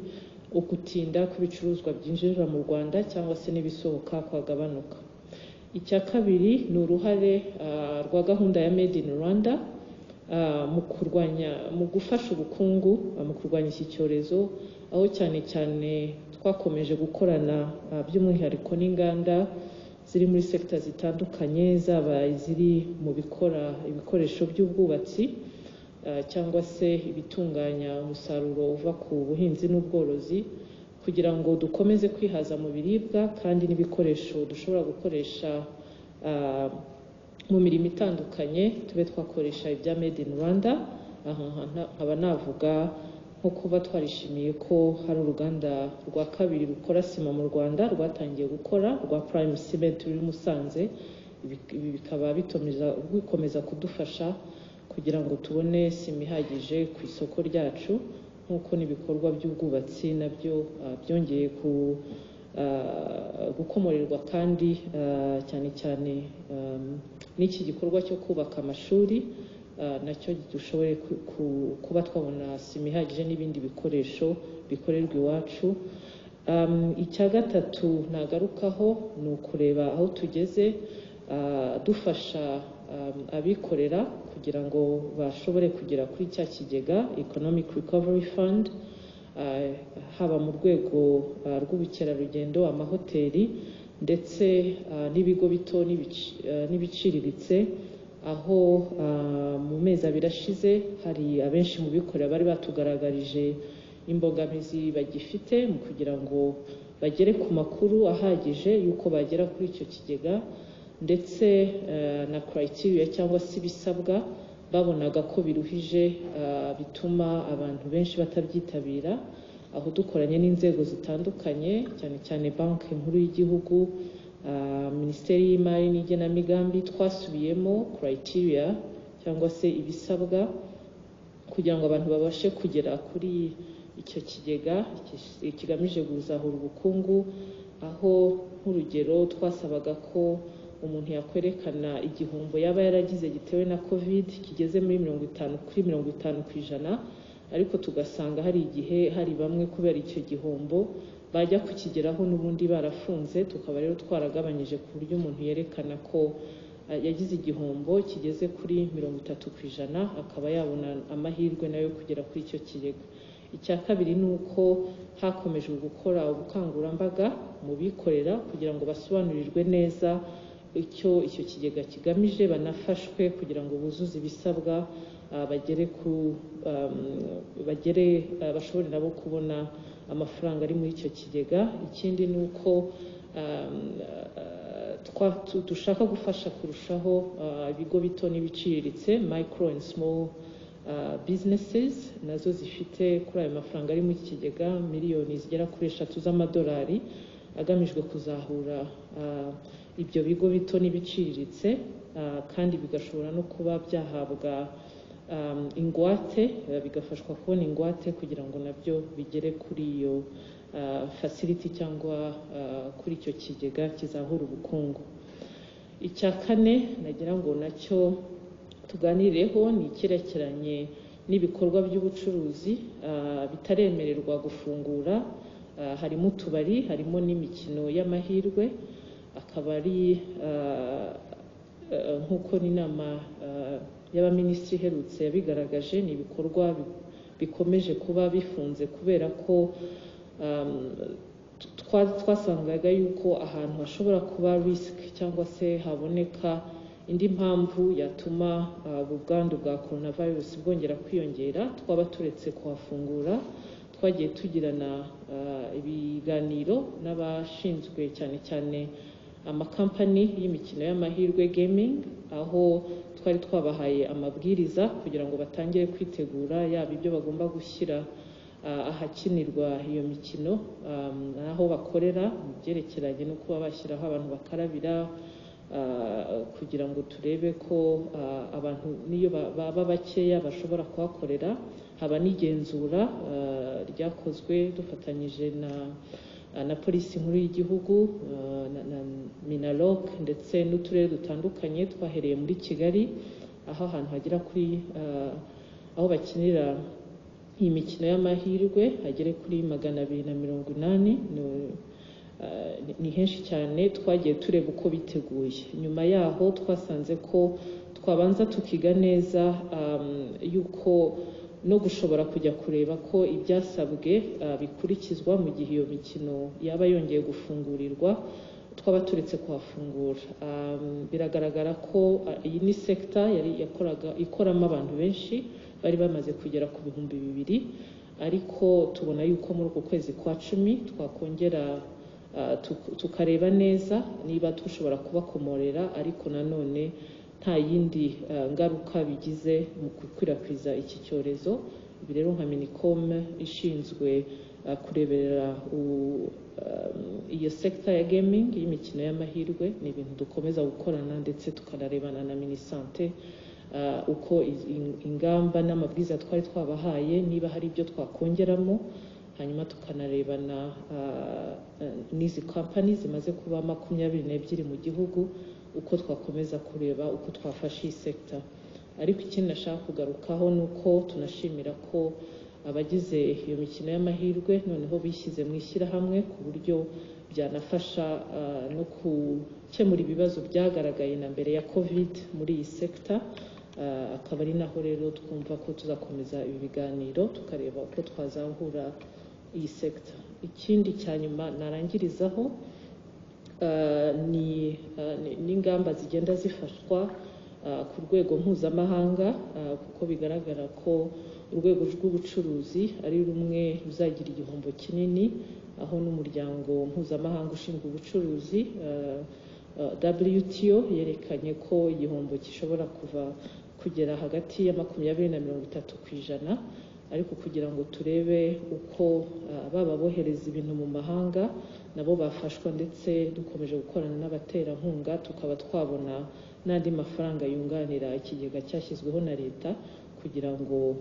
D: ukutinda kw'ibicuruzwa byinjira mu Rwanda cyangwa se n'ibisohoka kwagabanuka. Icya kabiri ni uruhare rwa gahunda ya Made in Rwanda mu gufasha ubukungu mu kurwanya iki cyorezo, aho cyane cyane twakomeje gukorana by'umwihariko n'inganda ziri muri sekta zitandukanye, zaba iziri mu bikora ibikoresho by'ubwubatsi cyangwa se ibitunganya umusaruro uva ku buhinzi n'ubworozi, kugira ngo dukomeze kwihaza mu biribwa kandi n'ibikoresho dushobora gukoresha mu mirimo itandukanye tube twakoresha ibya Made in Rwanda. Nkaba navuga nko kuba twarishimiye ko hari uruganda rwa kabiri rukora sima mu Rwanda rwatangiye gukora, rwa Prime Cement ruri Musanze. Ibi bikaba bikomeza kudufasha kugira ngo tubone sima ihagije ku isoko ryacu, nk'uko n'ibikorwa by'ubwubatsi nabyo byongeye gukomorerwa kandi cyane cyane n'iki gikorwa cyo kubaka amashuri nacyo dushoboye kuba twabona sima ihagije n'ibindi bikoresho bikorerwa iwacu. Icya gatatu nagarukaho ni ukureba aho tugeze dufasha abikorera kugira ngo bashobore kugera kuri cya kigega Economic Recovery Fund, haba mu rwego rw'ubukerarugendo, amahoteli ndetse n'ibigo bito n'ibiciriritse, aho mu mezi abiri ashize hari abenshi mu bikorera bari batugaragarije imbogamizi bagifite mu kugira ngo bagere ku makuru ahagije y'uko bagera kuri icyo kigega, ndetse na criteria cyangwa se ibisabwa babonaga ko biruhije bituma abantu benshi batabyitabira. Aho dukoranye n'inzego zitandukanye cyane cyane Banki Nkuru y'Igihugu, Minisiteri y'Imari n'Igenamigambi, twasubiyemo criteria cyangwa se ibisabwa kugira ngo abantu babashe kugera kuri icyo kigega kigamije kuzahura ubukungu, aho nk'urugero twasabaga ko umuntu yakwerekana igihombo yaba yaragize gitewe na COVID kigeze muri 50%, ariko tugasanga hari igihe hari bamwe kubera icyo gihombo bajya kukigeraho n'ubundi barafunze. Tukaba rero twaragabanyije ku buryo umuntu yerekana ko yagize igihombo kigeze kuri 30%, akaba yabona amahirwe nayo kugera kuri icyo kigega. Icya kabiri ni uko hakomejwe gukora ubukangurambaga mu bikorera kugira ngo basobanurirwe neza icyo kigega kigamije, banafashwe kugira ngo buzuze ibisabwa bashobore nabo kubona amafaranga ari muri icyo kigega. Ikindi ni uko dushaka gufasha kurushaho ibigo bito n'ibiciriritse, micro and small businesses, nazo zifite kuri ayo mafaranga ari mu kigega miliyoni zigera kuri 3 z'amadolari, agamijwe kuzahura ibyo bigo bito n'ibiciriritse, kandi bigashobora no kuba byahabwa ingwate, bigafashwa kubona ingwate kugira ngo nabyo bigere kuri iyo facility cyangwa kuri icyo kigega kizahura ubukungu. Icya kane nagira ngo nacyo tuganireho ni icyerekeranye n'ibikorwa by'ubucuruzi bitaremererwa gufungura, harimo utubari, harimo n'imikino y'amahirwe. Akaba ari nk'uko n'inama y'abaminisitiri iherutse yabigaragaje, ni ibikorwa bikomeje kuba bifunze kubera ko twasangaga yuko ahantu hashobora kuba risk cyangwa se haboneka indi mpamvu yatuma ubwandu bwa coronavirus bwongera kwiyongera, twaba turetse kuhafungura. Twagiye tugirana ibiganiro n'abashinzwe cyane cyane amakampani y'imikino y'amahirwe gaming, aho twari twabahaye amabwiriza kugira ngo batangire kwitegura, yaba ibyo bagomba gushyira ahakinirwa iyo mikino aho bakorera mu byerekeranye no kuba bashyiraho abantu bakarabira kugira ngo turebe ko abantu niyo baba bakeya bashobora kuhakorera. Haba n'igenzura ryakozwe dufatanyije na polisi nkuru y'igihugu na Minaloc ndetse n'uturere dutandukanye. Twahereye muri Kigali aho ahantu hagera kuri aho bakinira iyi mikino y'amahirwe hagere kuri 280. Ni henshi cyane. Twagiye tureba uko biteguye. Nyuma yaho twasanze ko twabanza tukiga neza yuko no gushobora kujya kureba ko ibyasabwe bikurikizwa mu gihe iyo mikino yaba yongeye gufungurirwa, twaba turetse kuhafungura. Biragaragara ko iyi ni sekta yari ikoramo abantu benshi bari bamaze kugera ku 2,000, ariko tubona yuko muri uko kwezi kwa 10 twakongera tukareba neza niba dushobora kubakomorera, ariko nanone nta yindi ngaruka bigize mu gukwirakwiza iki cyorezo. Ibi rero nka Minicom ishinzwe kureberera iyo sekta ya gaming y'imikino y'amahirwe, ni ibintu dukomeza gukorana ndetse tukanarebana na Minisante uko ingamba n'amabwiriza twari twabahaye niba hari ibyo twakongeramo, hanyuma tukanarebana n'izi company zimaze kuba 22 mu gihugu uko twakomeza kureba uko twafashe iyi sekta. Ariko ikindi nashaka kugarukaho nuko tunashimira ko abagize iyo mikino y'amahirwe noneho bishyize mu ishyirahamwe ku buryo byanafasha no gukemura ibibazo byagaragaye na mbere ya COVID muri iyi sekta. Akaba ari naho rero twumva ko tuzakomeza ibi biganiro tukareba uko twazahura iyi sekta. Ikindi cya nyuma narangirizaho ni ingamba zigenda zifashwa ku rwego mpuzamahanga, kuko bigaragara ko urwego rw'ubucuruzi ari rumwe ruzagira igihombo kinini, aho n'umuryango mpuzamahanga ushinzwe ubucuruzi WTO yerekanye ko igihombo gishobora kugera hagati ya 20 na 30%. Ariko kugira ngo turebe uko baba bohereza ibintu mu mahanga nabo bafashwa, ndetse dukomeje gukorana n'abaterankunga tukaba twabona n'andi mafaranga yunganira ikigega cyashyizweho na leta kugira ngo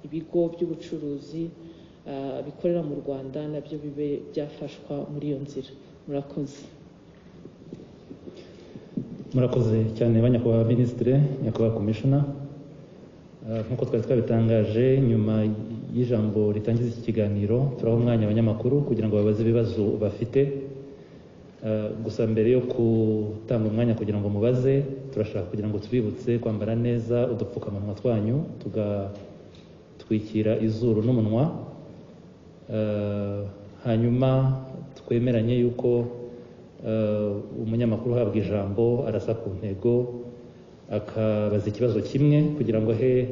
D: ibigo by'ubucuruzi bikorera mu Rwanda nabyo bibe byafashwa muri iyo nzira. Murakoze.
E: Murakoze cyane banyakubahwa Minisitiri, nyakubahwa Commissioner. Nk'uko twari twabitangaje, nyuma y'ijambo ritangiza iki kiganiro turaha umwanya abanyamakuru kugira ngo babaze ibibazo bafite. Gusa mbere yo gutanga umwanya kugira ngo mubaze, turashaka kugira ngo tubibutse kwambara neza udupfukamunwa twanyu, tugatwikira izuru n'umunwa. Hanyuma twemeranye yuko umunyamakuru uhabwa ijambo arasa ku ntego, akabaza ikibazo kimwe kugira ngo ahe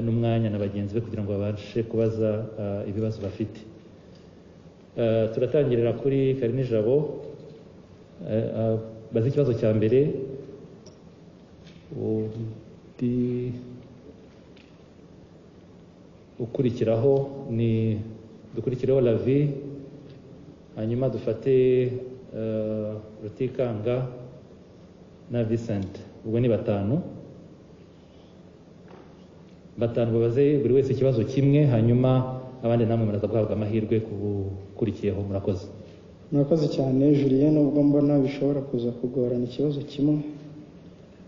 E: n'umwanya na bagenzi be kugira ngo babashe kubaza ibibazo bafite. Turatangirira kuri Karini Jabo baza ikibazo cya mbere. Ukurikiraho ni dukurikireho Lavi, hanyuma dufate Rutikanga na Vincent. Ubwo ni batanu babaze buri wese ikibazo kimwe, hanyuma abandi namwe muraza guhabwa amahirwe kubukurikiyeho. Murakoze.
F: Murakoze cyane Julien, nubwo mbona bishobora kuza kugorana ikibazo kimwe.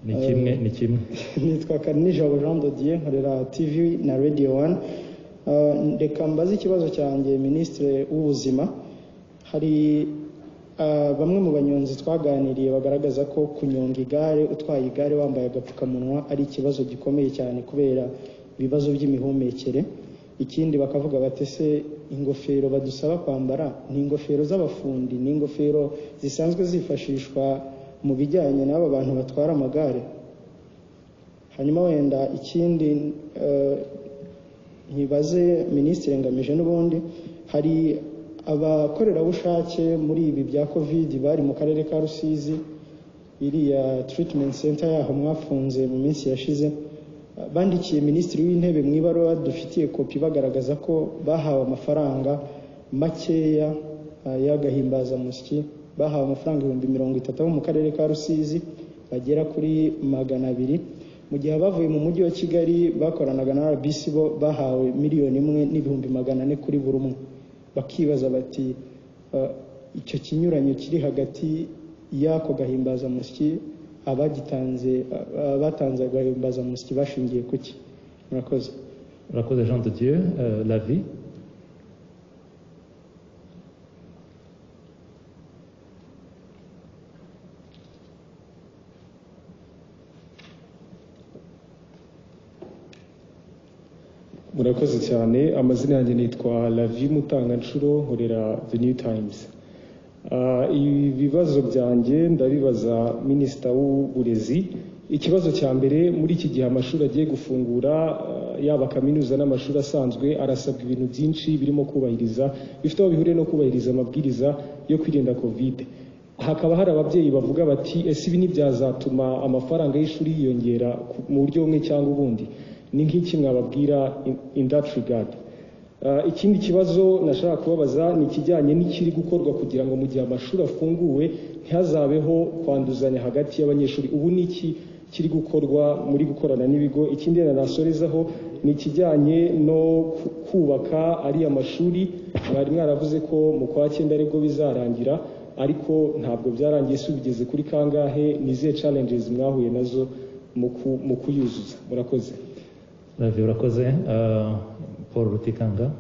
E: Ni kimwe.
F: Nitwa Karini Jabo Jean Dodier, nkorera TV na Radio 1. Reka mbaze ikibazo cyanjye Minisitiri w'Ubuzima. Hari bamwe mu banyonzi twaganiriye bagaragaza ko kunyonga igare, utwaye igare wambaye agapfukamunwa ari ikibazo gikomeye cyane kubera ibibazo by'imihumekere. Ikindi bakavuga bati se ingofero badusaba kwambara ni ingofero z'abafundi, ni ingofero zisanzwe zifashishwa mu bijyanye n'aba bantu batwara amagare. Hanyuma wenda ikindi ntibaze Minisitiri ngamije n'ubundi, hari abakorerabushake muri ibi bya COVID bari mu karere ka Rusizi, iriya treatment center yaho mwafunze mu minsi yashize. bandikiye minisitiri w'intebe mu ibaruwa dufitiye kopi bagaragaza ko bahawe amafaranga makeya y'agahimbazamusyi, bahawe amafaranga 30,000 abo mu karere ka Rusizi bagera kuri 200, mu gihe abavuye mu mujyi wa Kigali bakoranaga na RBC bo bahawe 1,400,000 kuri buri umwe. Bakibaza bati icyo kinyuranyo kiri hagati y'ako gahimbazamusyi abatanze agahimbazamusyi bashingiye kuki? Murakoze.
E: Murakoze Jean de Dieu. L'avis.
G: Murakoze cyane. Amazina yanjye nitwa Lavi Mutanganshuro, nkorera The New Times. Ibibazo byanjye ndabibaza minisita w'uburezi. Ikibazo cya mbere, muri iki gihe amashuri agiye gufungura, yaba kaminuza n'amashuri asanzwe, arasabwa ibintu byinshi birimo kubahiriza, bifite aho bihuriye no kubahiriza amabwiriza yo kwirinda covid. Hakaba hari ababyeyi bavuga bati ese ibi ntibyazatuma amafaranga y'ishuri yiyongera mu buryo bumwe cyangwa ubundi? Ni nk'iki mwababwira in that regard? Ikindi kibazo nashaka kubabaza ni ikijyanye n'ikiri gukorwa kugira ngo mu gihe amashuri afunguwe ntihazabeho kwanduzanya hagati y'abanyeshuri. Ubu ni iki kiri gukorwa muri gukorana n'ibigo? Ikindi nasorezaho ni ikijyanye no kubaka ari amashuri. Mwari mwaravuze ko mu kwa 9 aribwo bizarangira, ariko ntabwo byarangiye. Se bigeze kuri kangahe? Nize challenges mwahuye nazo mu kuyuzuza? Murakoze.
E: Urakoze. Paul Rutikanga.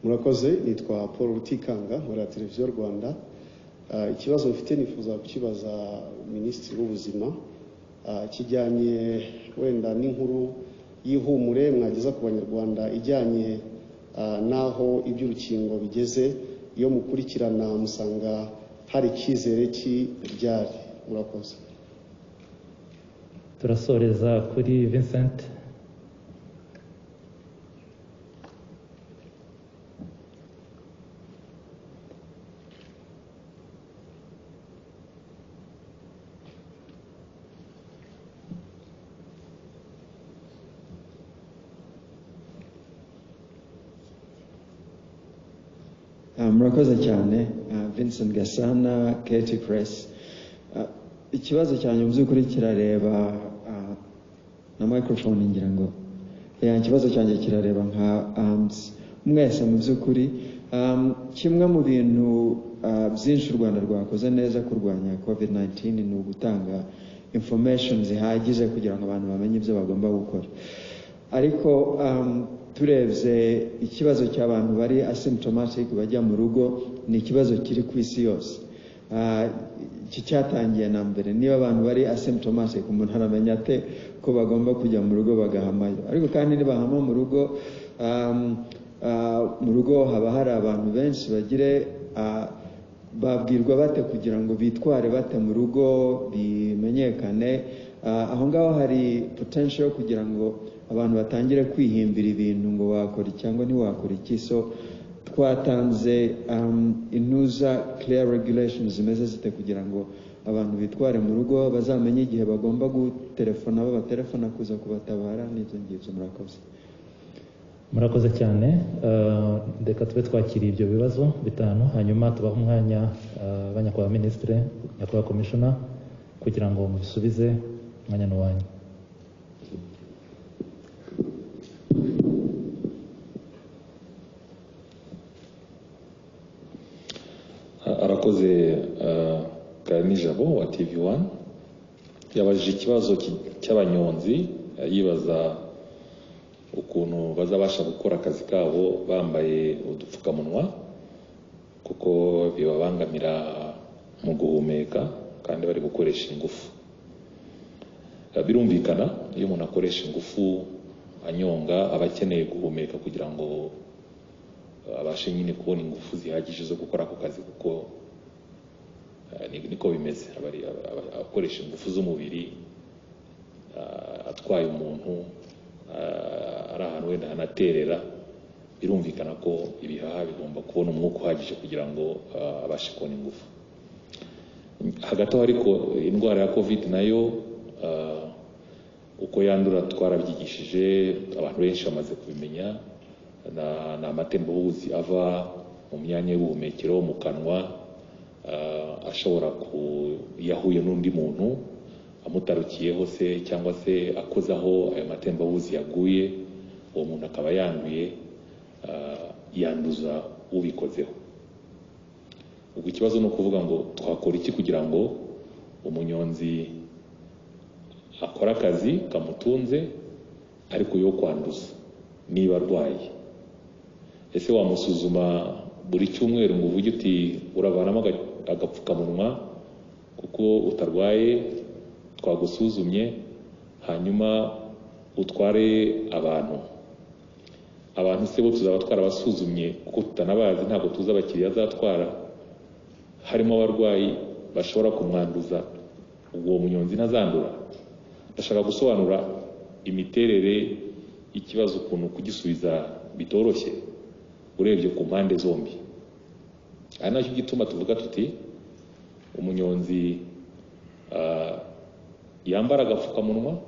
H: Murakoze. Nitwa Paul Rutikanga, nkora Televiziyo Rwanda. Ikibazo mfite nifuza kukibaza Minisitiri w'Ubuzima, kijyanye wenda n'inkuru y'ihumure mwageza ku Banyarwanda ijyanye naho iby'urukingo bigeze. Iyo mukurikirana musanga hari icyizere ryari? Murakoze.
E: Turasoreza kuri Vincent.
I: Murakoze cyane. Vincent Gasana, Katy Press. Ikibazo cyanyu mu by'ukuri kirareba na microphone ngira ngo ikibazo cyanjye kirareba nka mwese mu by'ukuri. Kimwe mu bintu byinshi u Rwanda rwakoze neza kurwanya COVID-19 ni ugutanga information zihagije kugira ngo abantu bamenye ibyo bagomba gukora. Ariko turebye ikibazo cy'abantu bari asymptomatic bajya mu rugo ni ikibazo kiri ku isi yose. Iki cyatangiye na mbere. Niba abantu bari asymptomatic, umuntu aramenya ate ko bagomba kujya mu rugo bagahamayo? Ariko kandi nibahama mu rugo haba hari abantu benshi bagire babwirwa bate kugira ngo bitware bate mu rugo bimenyekane. Aho ngaho hari potential kugira ngo abantu batangire kwihimbira ibintu ngo wakora cyangwa ntiwakora iki. So twatanze intuza clear regulations zimeze zite kugira ngo abantu bitware mu rugo, bazamenye igihe bagomba gutelefona, babatelefona kuza kubatabara n'ibyo ngibyo. Murakoze.
E: Murakoze cyane. Reka tube twakiriye ibyo bibazo bitanu, hanyuma tubaha umwanya abanyakubahwa Minisitiri, nyakubahwa Commissioner, kugira ngo mubisubize. Umwanya n'uwanyu.
J: Arakoze Karinijabo wa TV1 yabajije ikibazo cy'abanyonzi, yibaza ukuntu bazabasha gukora akazi kabo bambaye udupfukamunwa kuko bibabangamira mu guhumeka kandi bari gukoresha ingufu. Birumvikana iyo umuntu akoresha ingufu anyonga aba akeneye guhumeka kugira ngo abashe nyine kubona ingufu zihagije zo gukora ako kazi, kuko niko bimeze. Akoresha ingufu z'umubiri atwaye umuntu ari ahantu wenda hanaterera, birumvikana ko ibihaha bigomba kubona umwuka uhagije kugira ngo abashe kubona ingufu. hagati aho ariko indwara ya covid nayo uko yandura twarabyigishije, abantu benshi bamaze kubimenya. Ni amatembabuzi ava mu myanya y'ubuhumekero, mu kanwa, ashobora yahuye n'undi muntu amutarukiyeho se cyangwa se akozaho ayo matembabuzi yaguye, uwo muntu akaba yanduye, yanduza ubikozeho. ubwo ikibazo ni ukuvuga ngo twakora iki kugira ngo umunyonzi akora akazi kamutunze ariko yo kwanduza niba arwaye. Ese wamusuzuma buri cyumweru ngo uvuge uti uravanamo agapfukamunwa kuko utarwaye, twagusuzumye, hanyuma utware abantu se bo tuzaba twarabasuzumye kuko tutanabazi, ntabwo tuzi abakiriya azatwara, harimo abarwayi bashobora kumwanduza, uwo munyonzi ntazandura. Ndashaka gusobanura imiterere y'ikibazo ukuntu kugisubiza bitoroshye urebye ku mpande zombi. Ari nacyo gituma tuvuga tuti umunyonzi yambara agapfukamunwa,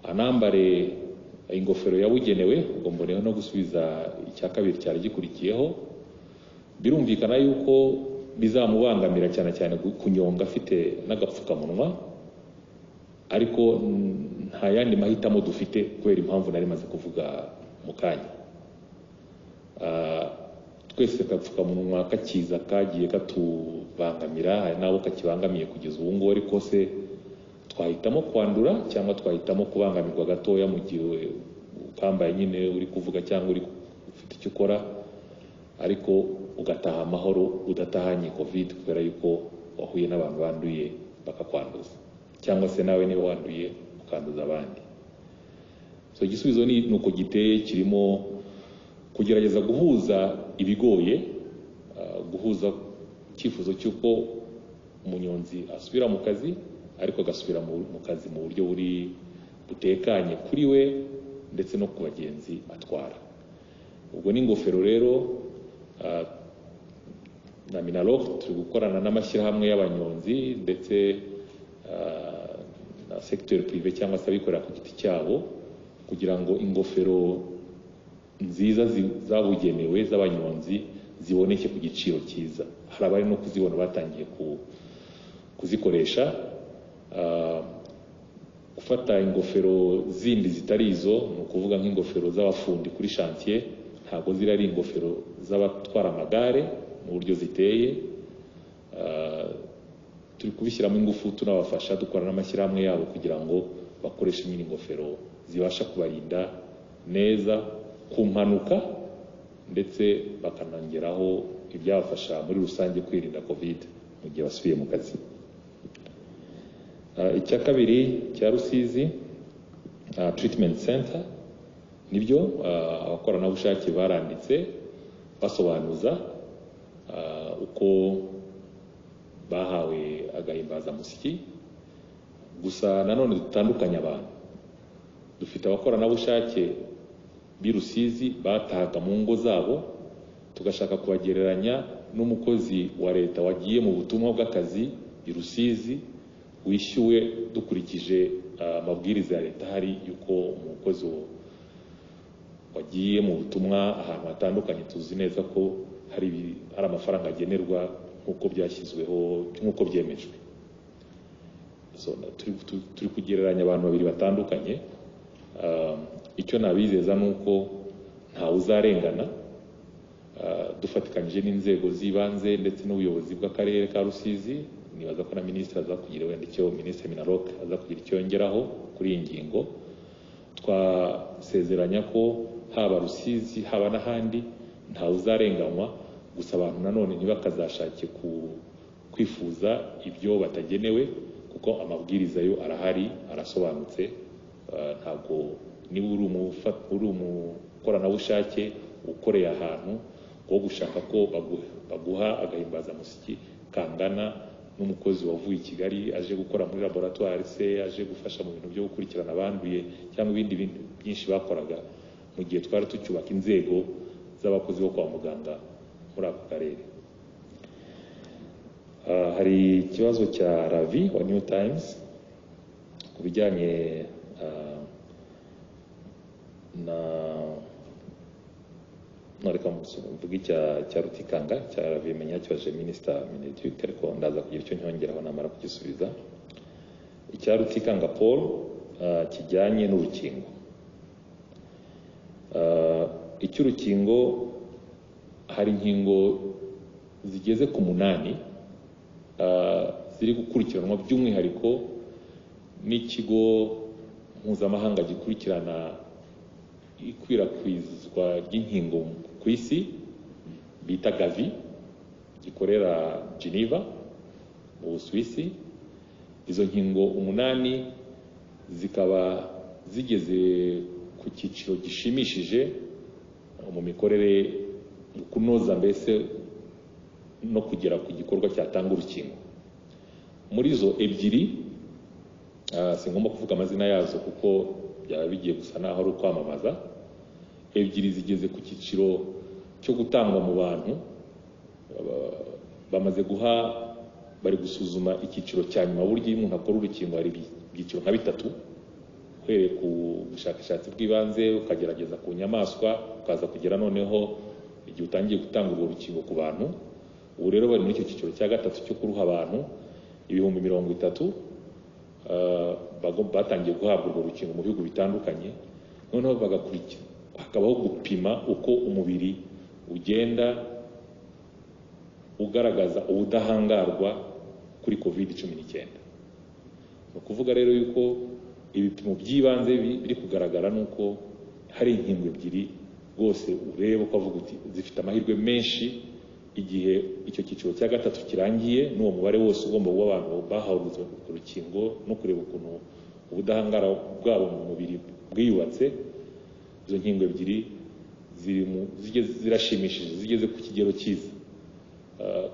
J: anambare ingofero yabugenewe, ubwo mboneyeho no gusubiza icya kabiri cyari gikurikiyeho. Birumvikana yuko bizamubangamira cyane cyane kunyonga afite n'agapfukamunwa, ariko nta yandi mahitamo dufite kubera impamvu nari maze kuvuga mu kanya. Twese agapfukamunwa kakiza kagiye katubangamira, hari n'abo kakibangamiye kugeza ubu ngubu, ariko se twahitamo kwandura cyangwa twahitamo kubangamirwa gatoya mu gihe ukambaye nyine uri kuvuga cyangwa uri ufite icyo ukora, ariko ugataha amahoro udatahanye covid kubera yuko wahuye n'abantu banduye bakakwanduza, cyangwa se nawe niba wanduye ukanduza abandi. So igisubizo ni uko giteye, kirimo kugerageza guhuza ibigoye, guhuza icyifuzo cy'uko umunyonzi asubira mu kazi, ariko agasubira mu kazi mu buryo butekanye kuri we ndetse no ku bagenzi atwara. Ubwo n'ingofero rero na Minaloc turi gukorana n'amashyirahamwe y'abanyonzi ndetse na secteur privé cyangwa se abikorera ku giti cyabo, kugira ngo ingofero nziza zabugenewe z'abanyonzi ziboneke ku giciro cyiza. Hari abari no kuzibona batangiye kuzikoresha. Gufata ingofero zindi zitari izo, ni ukuvuga nk'ingofero z'abafundi kuri chantier, ntabwo ziri ari ingofero z'abatwara amagare mu buryo ziteye. Turi kubishyiramo ingufu, tunabafasha dukora n'amashyirahamwe yabo kugira ngo bakoreshe nyine ingofero zibasha kubarinda neza ku mpanuka, ndetse bakanongeraho ibyabafasha muri rusange kwirinda covid mu gihe basubiye mu kazi. Icya kabiri cya Rusizi treatment center, nibyo abakoranabushake baranditse basobanuza uko bahawe agahimbazamusyi. Gusa nanone dutandukanye abantu. Dufite abakoranabushake b'i Rusizi batahaga mu ngo zabo, tugashaka kubagereranya n'umukozi wa leta wagiye mu butumwa bw'akazi i Rusizi, wishyuwe dukurikije amabwiriza ya leta hari yuko umukozi wagiye mu butumwa ahantu hatandukanye tuzi neza ko hari amafaranga agenerwa nk'uko byashyizweho, nk'uko byemejwe. So turi kugereranya abantu babiri batandukanye. Icyo nabizeza ni uko ntawe uzarengana. Dufatikanyije n'inzego z'ibanze ndetse n'ubuyobozi bw'akarere ka Rusizi, nibaza ko na minisitiri aza kugira wenda icyo, minisitiri Minaloc aza kugira icyo yongeraho kuri iyi ngingo. Twasezeranya ko haba Rusizi haba n'ahandi ntawe uzarenganywa, gusa abantu nanone ntibakazashake kwifuza ibyo batagenewe, kuko amabwiriza yo arahari, arasobanutse. Ntabwo niba uri umukoranabushake ukoreye ahantu wo gushaka ko baguha agahimbazamusyi kangana n'umukozi wavuye i Kigali aje gukora muri laboratoire se, aje gufasha mu bintu byo gukurikirana abanduye cyangwa ibindi bintu byinshi bakoraga mu gihe twari tucyubaka inzego z'abakozi bo kwa muganga muri ako karere. hari ikibazo cya Ravi wa New Times ku bijyanye reka mvuge cya Rutikanga cya Ravi Menya kibaje Minister Mineduc, ariko ndaza kugira icyo nyongeraho namara kugisubiza. Icya Rutikanga Paul kijyanye n'urukingo. Icy'urukingo hari inkingo zigeze ku 8 ziri gukurikiranwa by'umwihariko n'ikigo mpuzamahanga gikurikirana ikwirakwizwa ry'inkingo ku isi bita Gavi, gikorera Geneva mu Busuwisi. Izo nkingo 8 zikaba zigeze ku cyiciro gishimishije mu mikorere kunoza mbese no kugera ku gikorwa cyatanga urukingo. Muri zo 2 singomba kuvuga amazina yazo kuko byaba bigiye gusa naho ari ukwamamaza. 2 zigeze ku cyiciro cyo gutangwa mu bantu, bamaze bari gusuzuma icyiciro cya nyuma. Buryo umuntu akora urukingo hari ibyiciro nka 3, uhereye ku bushakashatsi bw'ibanze ukagerageza ku nyamaswa ukaza kugera noneho igihe utangiye gutanga urwo rukingo ku bantu. Ubu rero bari muri icyo cyiciro cya 3 cyo kuruha abantu 30,000 batangiye guhabwa urwo rukingo mu bihugu bitandukanye. Noneho bagakurikira hakabaho gupima uko umubiri ugenda ugaragaza ubudahangarwa kuri COVID-19. Ni ukuvuga rero yuko ibipimo by'ibanze biri kugaragara nuko hari inkingo 2 rwose ureba ko avuga uti zifite amahirwe menshi igihe icyo cyiciro cya 3 kirangiye, n'uwo mubare wose ugomba kuba abantu bahawe urukingo no kureba ukuntu ubudahangarwa bwabo mu mubiri bwiyubatse. Izo nkingo 2 zirashimishije, zigeze ku kigero cyiza,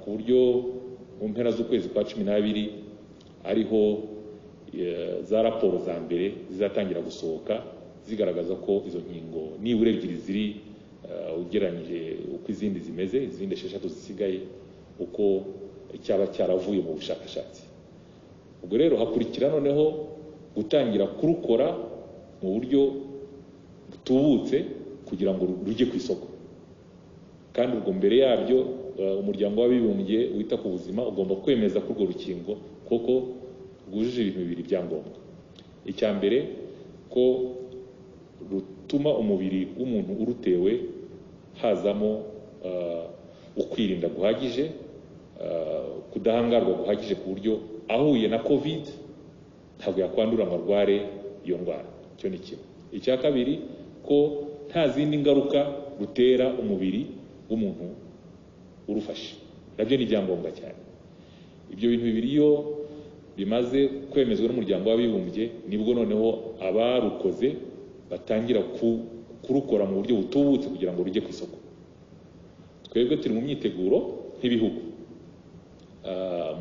J: ku buryo mu mpera z'ukwezi kwa 12 ariho za raporo za mbere zizatangira gusohoka zigaragaza ko izo nkingo nibura 2 ziri ugereranyije uko izindi zimeze, izindi 6 zisigaye uko cyaba cyaravuye mu bushakashatsi. Ubwo rero hakurikira noneho gutangira kurukora mu buryo butubutse kugira ngo rujye ku isoko. Kandi ubwo mbere yabyo umuryango w'abibumbye wita ku buzima ugomba kwemeza ko urwo rukingo koko rwujuje ibintu 2 byangombwa. Icya mbere ko rutuma umubiri w'umuntu urutewe hazamo ukwirinda guhagije, kudahangarwa guhagije ku buryo ahuye na COVID ntabwo yakwandura ngo arware iyo ndwara. Icyo ni kimwe. Icya kabiri ko nta zindi ngaruka rutera umubiri w'umuntu urufashe. Nabyo ni ibyangombwa cyane. Ibyo bintu 2 iyo bimaze kwemezwa n'umuryango w'abibumbye nibwo noneho abarukoze batangira kurukora mu buryo butubutse kugira ngo rujye ku isoko. Twebwe turi mu myiteguro nk'ibihugu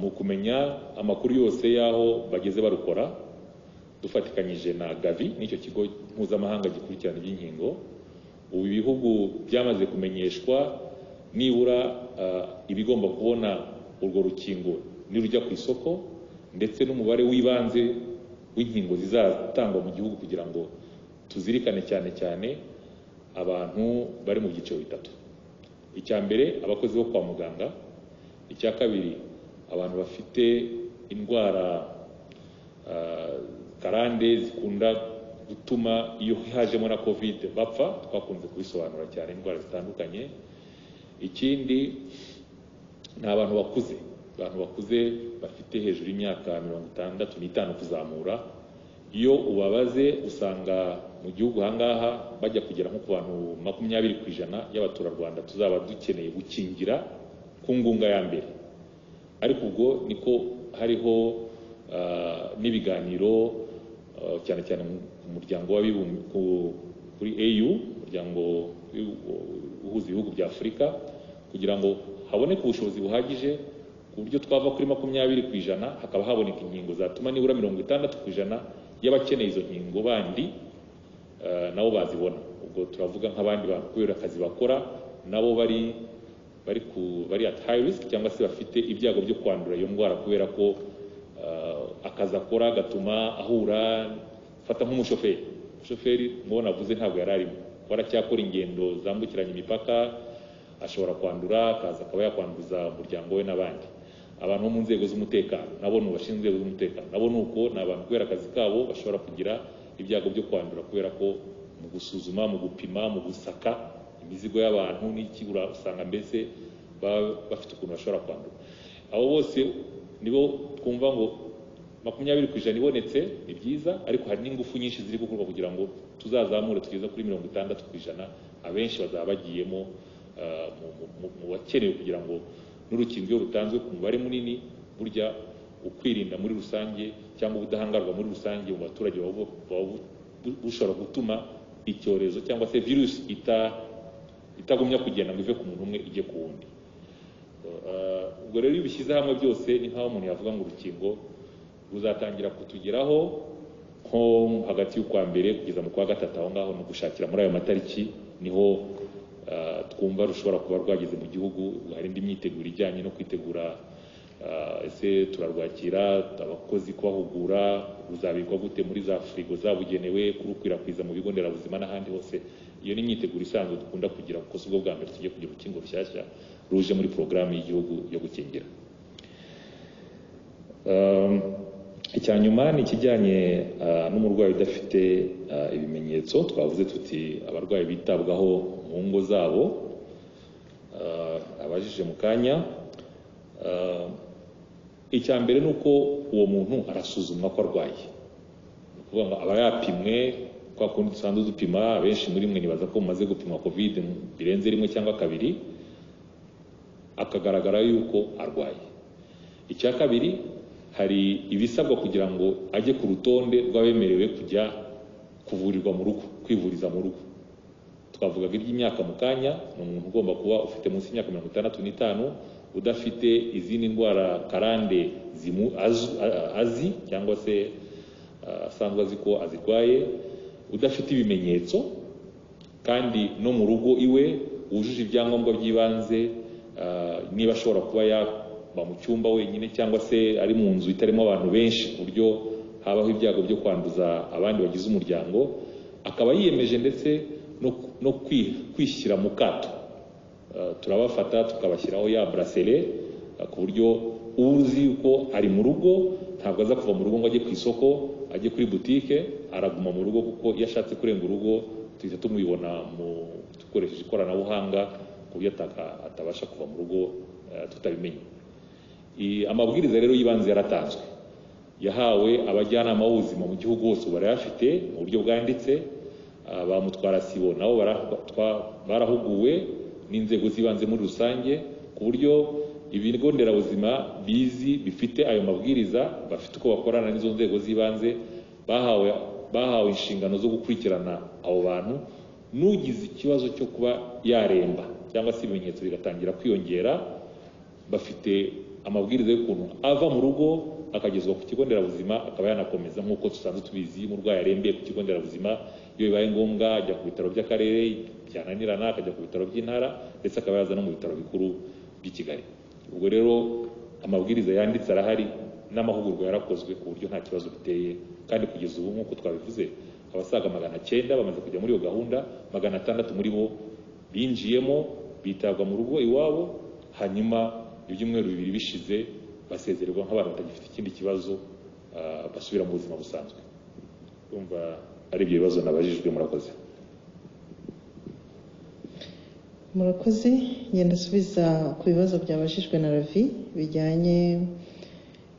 J: mu kumenya amakuru yose y'aho bageze barukora, dufatikanyije na Gavi n'icyo kigo mpuzamahanga gikurikirana iby'inkingo. Ubu ibihugu byamaze kumenyeshwa nibura ibigomba kubona urwo rukingo nirujya ku isoko, ndetse n'umubare w'ibanze w'inkingo zizatangwa mu gihugu kugira ngo tuzirikane cyane cyane abantu bari mu byiciro 3. Icya mbere abakozi bo kwa muganga, icya kabiri abantu bafite indwara karande zikunda gutuma iyo hajemo na COVID bapfa, twakunze kubisobanura cyane indwara zitandukanye. Ikindi ni abantu bakuze bafite hejuru y'imyaka 65 kuzamura. Iyo ubabaze usanga mu gihugu hangaha bajya kugera nko ku bantu 20% y'abaturarwanda tuzaba dukeneye gukingira ku ngunga ya mbere. Ariko ubwo niko hariho n'ibiganiro cyane cyane mu muryango w'abibumbye kuri AU, umuryango uhuza ibihugu bya Afurika, kugira ngo haboneke ubushobozi buhagije ku buryo twava kuri 20% hakaba haboneka inkingo zatuma nibura 60% y'abakeneye izo nkingo bandi nabo bazibona. Ubwo turavuga nk'abandi bantu kubera akazi bakora nabo bari bari at high risk cyangwa se bafite ibyago byo kwandura iyo ndwara kubera ko akazi akora gatuma ahura fata nk'umushoferi mubona avuze ntabwo yari arimo waracyakora ingendo zambukiranya imipaka ashobora kwandura akaza akaba yakwanduza umuryango we n'abandi abantu bo mu nzego z'umutekano nabo bashinzwe inzego z'umutekano nabo nuko ni abantu kubera akazi kabo bashobora kugira ibyago byo kwandura kubera ko mu gusuzuma mu gupima mu gusaka imizigo y'abantu n'iki usanga mbese bafite ukuntu bashobora kwandura abo bose nibo twumva ngo 20% ibonetse ni byiza ariko hari n'ingufu nyinshi ziri gukorwa kugira ngo tuzazamure tugeze kuri 60% abenshi bazaba bagiyemo mu bakenewe kugira ngo n'urukingo rutanzwe ku mubare munini burya ukwirinda muri rusange cyangwa ubudahangarwa muri rusange mu baturage bushobora gutuma icyorezo cyangwa se virus itagumya kugenda ngo ive ku muntu umwe ijye ku wundi. Ubwo rero iyo bishyize hamwe byose ni nk'aho umuntu yavuga ngo urukingo ruzatangira kutugeraho nko hagati y'ukwa mbere kugeza mu kwa gatatu aho ngaho no gushakira muri ayo matariki niho twumva rushobora kuba rwageze mu gihugu. Hari indi myiteguro ijyanye no kwitegura ese turarwakira abakozi kubahugura ruzabikwa gute muri za frigo zabugenewe kurukwirakwiza mu bigo nderabuzima n'ahandi hose. Iyo ni imyiteguro isanzwe dukunda kugira kuko si ubwo bwa mbere tugiye kugira urukingo rushyashya ruje muri porogaramu y'igihugu yo gukingira. Icya nyuma ni ikijyanye n'umurwayi udafite ibimenyetso. Twavuze tuti abarwayi bitabwaho mu ngo zabo. Abajije mu kanya icya mbere ni uko uwo muntu arasuzumwa ko arwaye, ni ukuvuga ngo aba yapimwe kwa kundi dusanzwe dupima. Abenshi muri mwe nibaza ko mumaze gupimwa covid birenze rimwe cyangwa kabiri akagaragara yuko arwaye. Icya kabiri hari ibisabwa kugira ngo ajye ku rutonde rw'abemerewe kujya kuvurirwa mu rugo, kwivuriza mu rugo. Twavugaga iby'imyaka mu kanya, ni umuntu ugomba kuba ufite munsi y'imyaka 65 udafite izindi ndwara karande azi cyangwa se asanzwe azi ko azirwaye, udafite ibimenyetso kandi no mu rugo iwe wujuje ibyangombwa by'ibanze. Niba ashobora kuba yaba mu cyumba wenyine cyangwa se ari mu nzu itarimo abantu benshi ku buryo habaho ibyago byo kwanduza abandi bagize umuryango, akaba yiyemeje ndetse no kwishyira mu kato. Turabafata tukabashyiraho ya bracelet ku buryo uzi yuko ari mu rugo ntabwo aza kuva mu rugo ngo ajye ku isoko ajye kuri butike, araguma mu rugo kuko iyo ashatse kurenga urugo tuhita tumubibona dukoresheje ikoranabuhanga ku buryo atabasha kuva mu rugo tutabimenye. Amabwiriza rero y'ibanze yaratanzwe, yahawe abajyanama b'ubuzima mu gihugu hose barayafite mu buryo bwanditse. Ba mutwara sibo nabo barahuguwe n'inzego z'ibanze muri rusange ku buryo ibigo nderabuzima bizi bifite ayo mabwiriza, bafite uko bakorana n'izo nzego z'ibanze, bahawe inshingano zo gukurikirana abo bantu. N'ugize ikibazo cyo kuba yaremba cyangwa se ibimenyetso bigatangira kwiyongera, bafite amabwiriza y'ukuntu ava mu rugo akagezwa ku kigo nderabuzima akaba yanakomeza nk'uko dusanzwe tubizi. Umurwayi arembeye ku kigo nderabuzima, iyo bibaye ngombwa ajya ku bitaro by'akarere, byananirana akajya ku bitaro by'intara ndetse akaba yaza no mu bitaro bikuru by'i Kigali. Ubwo rero amabwiriza yanditse arahari n'amahugurwa yarakozwe ku buryo nta kibazo biteye, kandi kugeza ubu nk'uko twabivuze abasaga 900 bamaze kujya muri iyo gahunda. 600 muri bo binjiyemo bitabwa mu rugo iwabo, hanyuma ibyumweru 2 bishize basezererwa nk'abantu batagifite ikindi kibazo, basubira mu buzima busanzwe. Urumva ari ibyo bibazo nabajijwe.
A: Murakoze. Ngenda subiza ku bibazo byabajijwe na Ravi bijyanye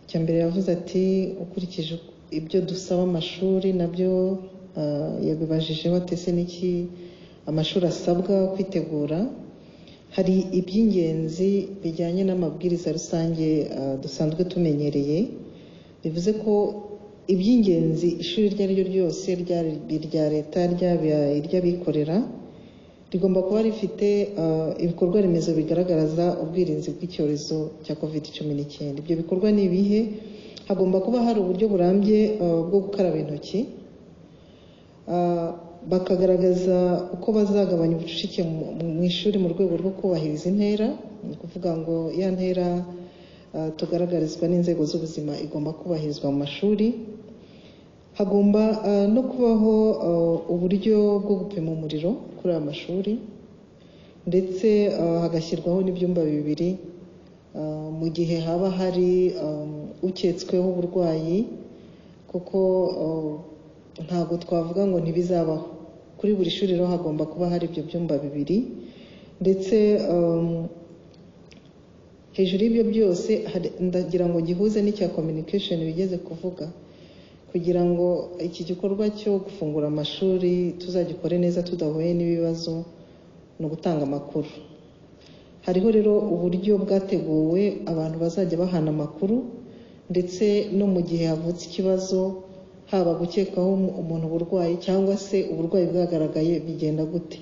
A: icya mbere yavuze ati ukurikije ibyo dusaba amashuri nabyo yabibajijeho atese n'iki amashuri asabwa kwitegura. Hari iby'ingenzi bijyanye n'amabwiriza rusange dusanzwe tumenyereye, bivuze ko iby'ingenzi ishuri iryo ari ryo ryose rya leta iry'abikorera rigomba kuba rifite ibikorwa remezo bigaragaza ubwirinzi bw'icyorezo cya COVID-19. Ibyo bikorwa ni ibihe? Hagomba kuba hari uburyo burambye bwo gukaraba intoki. bakagaragaza uko bazagabanya ubucucike mu ishuri mu rwego rwo kubahiriza intera. Ni ukuvuga ngo ya ntera tugaragarizwa n'inzego z'ubuzima igomba kubahirizwa mu mashuri. Hagomba no kubaho uburyo bwo gupima umuriro kuri aya mashuri, ndetse hagashyirwaho n'ibyumba bibiri mu gihe haba hari uketsweho uburwayi, kuko ntabwo twavuga ngo ntibizabaho. Kuri buri shuri rero hagomba kuba hari ibyo byumba bibiri, ndetse hejuru y'ibyo byose ndagira ngo gihuze n'icya communication bigeze kuvuga, kugira ngo iki gikorwa cyo gufungura amashuri tuzagikore neza tudahuye n'ibibazo, ni ugutanga amakuru. Hariho rero uburyo bwateguwe abantu bazajya bahana amakuru, ndetse no mu gihe havutse ikibazo, haba gukekaho umuntu uburwayi cyangwa se uburwayi bwagaragaye, bigenda gute,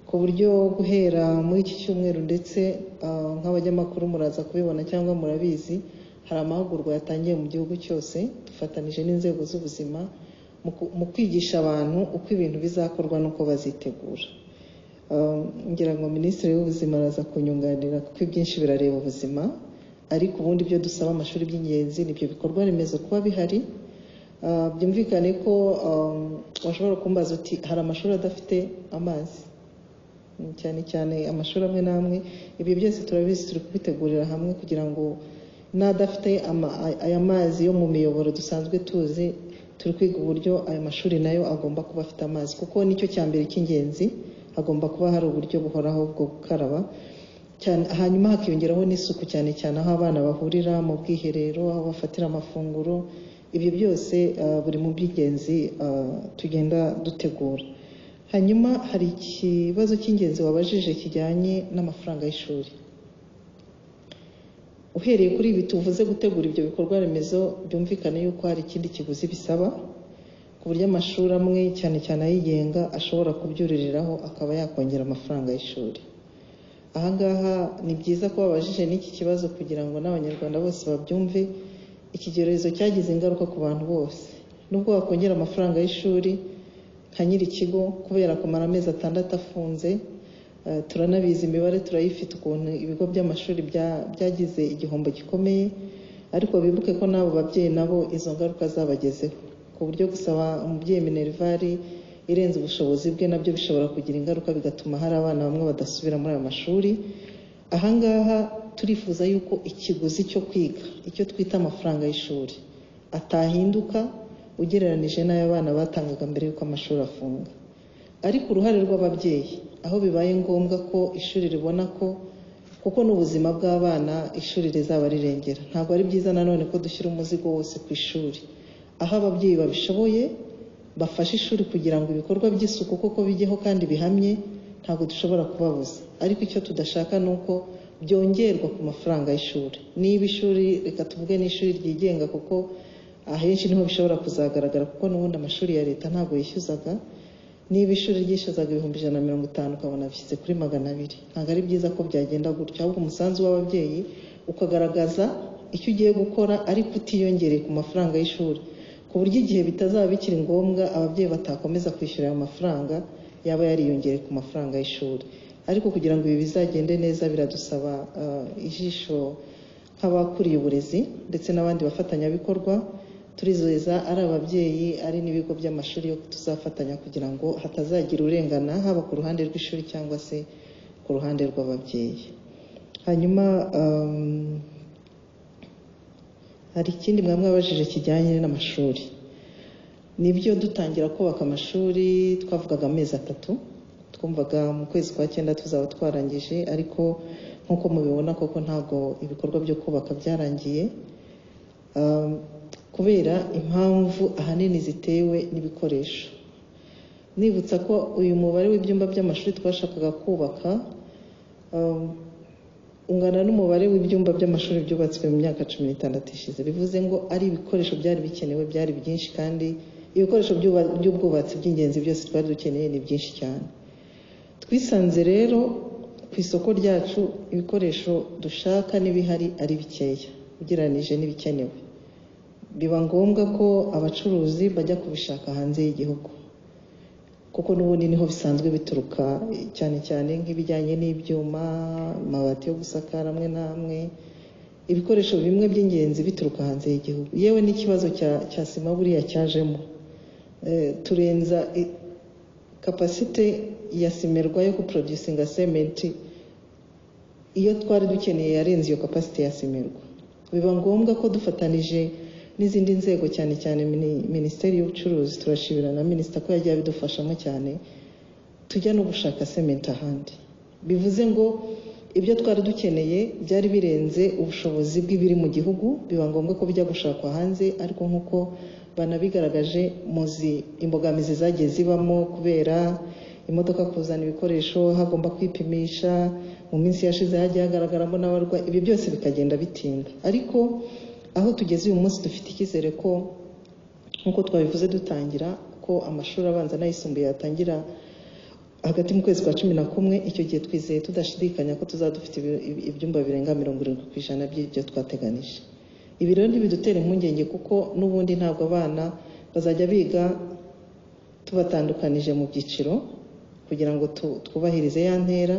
A: ku buryo guhera muri iki cyumweru ndetse nk'abanyamakuru muraza kubibona cyangwa murabizi, hari amahugurwa yatangiye mu gihugu cyose dufatanije n'inzego z'ubuzima mu kwigisha abantu uko ibintu bizakorwa n'uko bazitegura. Ngira ngo Minisitiri w'Ubuzima araza kunyunganira kuko ibyinshi birareba ubuzima, ariko ubundi ibyo dusaba amashuri by'ingenzi nibyo bikorwa remezo kuba bihari. Byumvikane ko washobora kumbaza uti hari amashuri adafite amazi, cyane cyane amashuri amwe n'amwe. Ibi byose turabizi, turi kubitegurira hamwe kugira ngo n'adafite aya mazi yo mu miyoboro dusanzwe tuzi, turi kwiga uburyo aya mashuri nayo agomba kuba afite amazi, kuko nicyo cya mbere cy'ingenzi. Hagomba kuba hari uburyo buhoraho bwo gukaraba, hanyuma hakiyongeraho n'isuku, cyane cyane aho abana bahurira, mu bwiherero, aho bafatira amafunguro. Ibyo byose buri mu by'ingenzi tugenda dutegura. Hanyuma hari ikibazo cy'ingenzi wabajije kijyanye n'amafaranga y'ishuri. Uhereye kuri ibi tuvuze gutegura ibyo bikorwa remezo, byumvikane yuko hari ikindi kiguzi bisaba, ku buryo amashuri amwe cyane cyane ayigenga ashobora kubyuririraho akaba yakongera amafaranga y'ishuri. Ahangaha ni byiza ko babajije n'iki kibazo kugira ngo n'abanyarwanda bose babyumve. Iki cyorezo cyagize ingaruka ku bantu bose, nubwo wakongera amafaranga y'ishuri nka nyiri ikigo kubera kumara amezi 6 afunze. Turanabizi imibare turayifite ukuntu ibigo by'amashuri byagize igihombo gikomeye, ariko bibuke ko n'abo babyeyi nabo izo ngaruka zabagezeho, ku buryo gusaba umubyeyi minervari irenze ubushobozi bwe nabyo bishobora kugira ingaruka, bigatuma hari abana bamwe badasubira muri ayo mashuri. Ahangaha turifuza yuko ikiguzi cyo kwiga, icyo twita amafaranga y'ishuri, atahinduka ugereranije n'ayo abana batangaga mbere y'uko amashuri afunga. Ariko uruhare rw'ababyeyi, aho bibaye ngombwa ko ishuri ribona ko kuko n'ubuzima bw'abana ishuri rizaba rirengera, ntabwo ari byiza nanone ko dushyira umuzigo wose ku ishuri. Aho ababyeyi babishoboye bafashe ishuri kugira ngo ibikorwa by'isuku koko bijyeho kandi bihamye, ntabwo dushobora kubabuza. Ariko icyo tudashaka ni uko byongerwa ku mafaranga y'ishuri. Niba ishuri, reka tuvuge n'ishuri ryigenga, kuko ahenshi niho bishobora kuzagaragara, kuko n'ubundi amashuri ya leta ntabwo yishyuzaga. Niba ishuri ryishyuzaga 150 ukabona bishyize kuri 200, ntabwo ari byiza ko byagenda gutyo. Ahubwo umusanzu w'ababyeyi ukagaragaza icyo ugiye gukora, ariko utiyongereye ku mafaranga y'ishuri, ku buryo igihe bitazaba bikiri ngombwa ababyeyi batakomeza kwishyura ayo mafaranga, yaba yariyongereye ku mafaranga y'ishuri. Ariko kugira ngo ibi bizagende neza biradusaba ijisho nk'abakuriye uburezi ndetse n'abandi bafatanyabikorwa. Turizeza ari ababyeyi ari n'ibigo by'amashuri yo tuzafatanya kugira ngo hatazagira urengana, haba ku ruhande rw'ishuri cyangwa se ku ruhande rw'ababyeyi. Hanyuma hari ikindi mwabajije kijyanye n'amashuri. Nibyo dutangira kubaka amashuri twavugaga amezi 3, twumvaga mu kwezi kwa 9 tuzaba twarangije, ariko nk'uko mubibona koko ntabwo ibikorwa byo kubaka byarangiye, kubera impamvu ahanini zitewe n'ibikoresho. Nibutsa ko uyu mubare w'ibyumba by'amashuri twashakaga kubaka ungana n'umubare w'ibyumba by'amashuri byubatswe mu myaka 16 ishize. Bivuze ngo ari ibikoresho byari bikenewe byari byinshi, kandi ibikoresho by'ubwubatsi by'ingenzi byose twari dukeneye ni byinshi cyane. Twisanze rero ku isoko ryacu ibikoresho dushaka n'ibihari ari bikeya ugereranije n'ibikenewe. Biba ngombwa ko abacuruzi bajya kubishaka hanze y'igihugu. kuko n'ubundi niho bisanzwe bituruka cyane cyane nk'ibijyanye n'ibyuma, amabati yo gusakara amwe n'amwe, ibikoresho bimwe by'ingenzi bituruka hanze y'igihugu. Yewe n'ikibazo cya sima buriya cyajemo, turenza kapasite ya Simerwa yo kuproducinga cement, iyo twari dukeneye yarenze iyo kapasite ya Simerwa. Biba ngombwa ko dufatanije n'izindi nzego cyane cyane Minisiteri y'Ubucuruzi, turashibira na Minisita ko yagiye bidufashamo cyane, tujya no gushaka cement ahandi. Bivuze ngo ibyo twari dukeneye byari birenze ubushobozi bw'ibiri mu gihugu, biba ngombwa ko bijya gushakwa hanze. Ariko nk'uko banabigaragaje, muzi imbogamizi zagiye zibamo kubera imodoka kuzana ibikoresho, hagomba kwipimisha, mu minsi yashize hagiye hagaragaramo n'abarwayi, ibi byose bikagenda bitinda. Ariko aho tugeze uyu munsi dufite icyizere ko nk'uko twabivuze dutangira, ko amashuri abanza n'ayisumbuye yatangira hagati mu kwezi kwa 11. Icyo gihe twizeye tudashidikanya ko tuzadufite ibyumba birenga 70% by'ibyo twateganije. Ibi rero ntibidutera impungenge kuko n'ubundi ntabwo abana bazajya biga tubatandukanije mu byiciro, kugira ngo twubahirize ya ntera.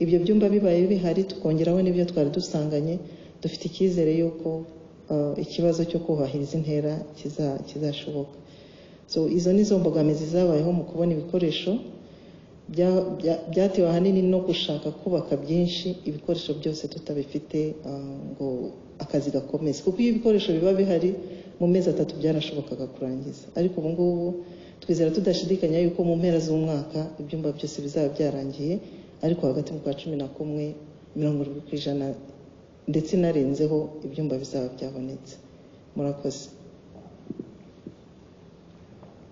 A: Ibyo byumba bibaye bihari tukongeraho n'ibyo twari dusanganye, dufite icyizere yuko ikibazo cyo kubahiriza intera kizashoboka. So izo nizo mbogamizi zabayeho mu kubona ibikoresho, byatewe ahanini no gushaka kubaka byinshi, ibikoresho byose tutabifite ngo akazi gakomeze, kuko iyo ibikoresho biba bihari mu mezi 3 byanashobokaga kurangiza. Ariko ubu ngubu twizera tudashidikanya yuko mu mpera z'umwaka ibyumba byose bizaba byarangiye, ariko hagati mu kwa 11 70% ndetse narenzeho ibyumba bizaba byabonetse. Murakoze.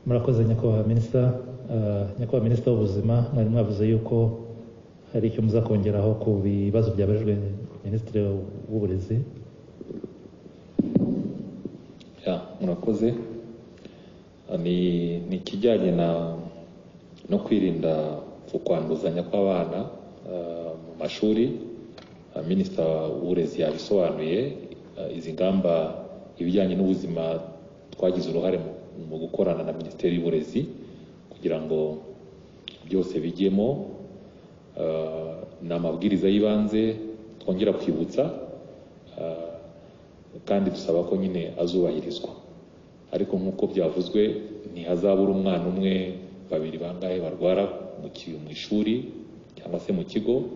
E: Murakoze nyakubahwa Minisita. Nyakubahwa Minisita w'Ubuzima, mwari mwavuze yuko hari icyo muzakongeraho ku bibazo byabajijwe Minisitiri w'Uburezi.
J: Murakoze. Ni ikijyanye no kwirinda kwanduzanya kw'abana mu mashuri. Minisita w'Uburezi yabisobanuye izi ngamba, ibijyanye n'ubuzima twagize uruhare mu gukorana na Minisiteri y'Uburezi kugira ngo byose bijyemo. Ni amabwiriza y'ibanze twongera kwibutsa, kandi dusaba ko nyine azubahirizwa. Ariko nk'uko byavuzwe, ntihazabura umwana umwe, 2 bangahe barwara mu ishuri cyangwa se mu kigo.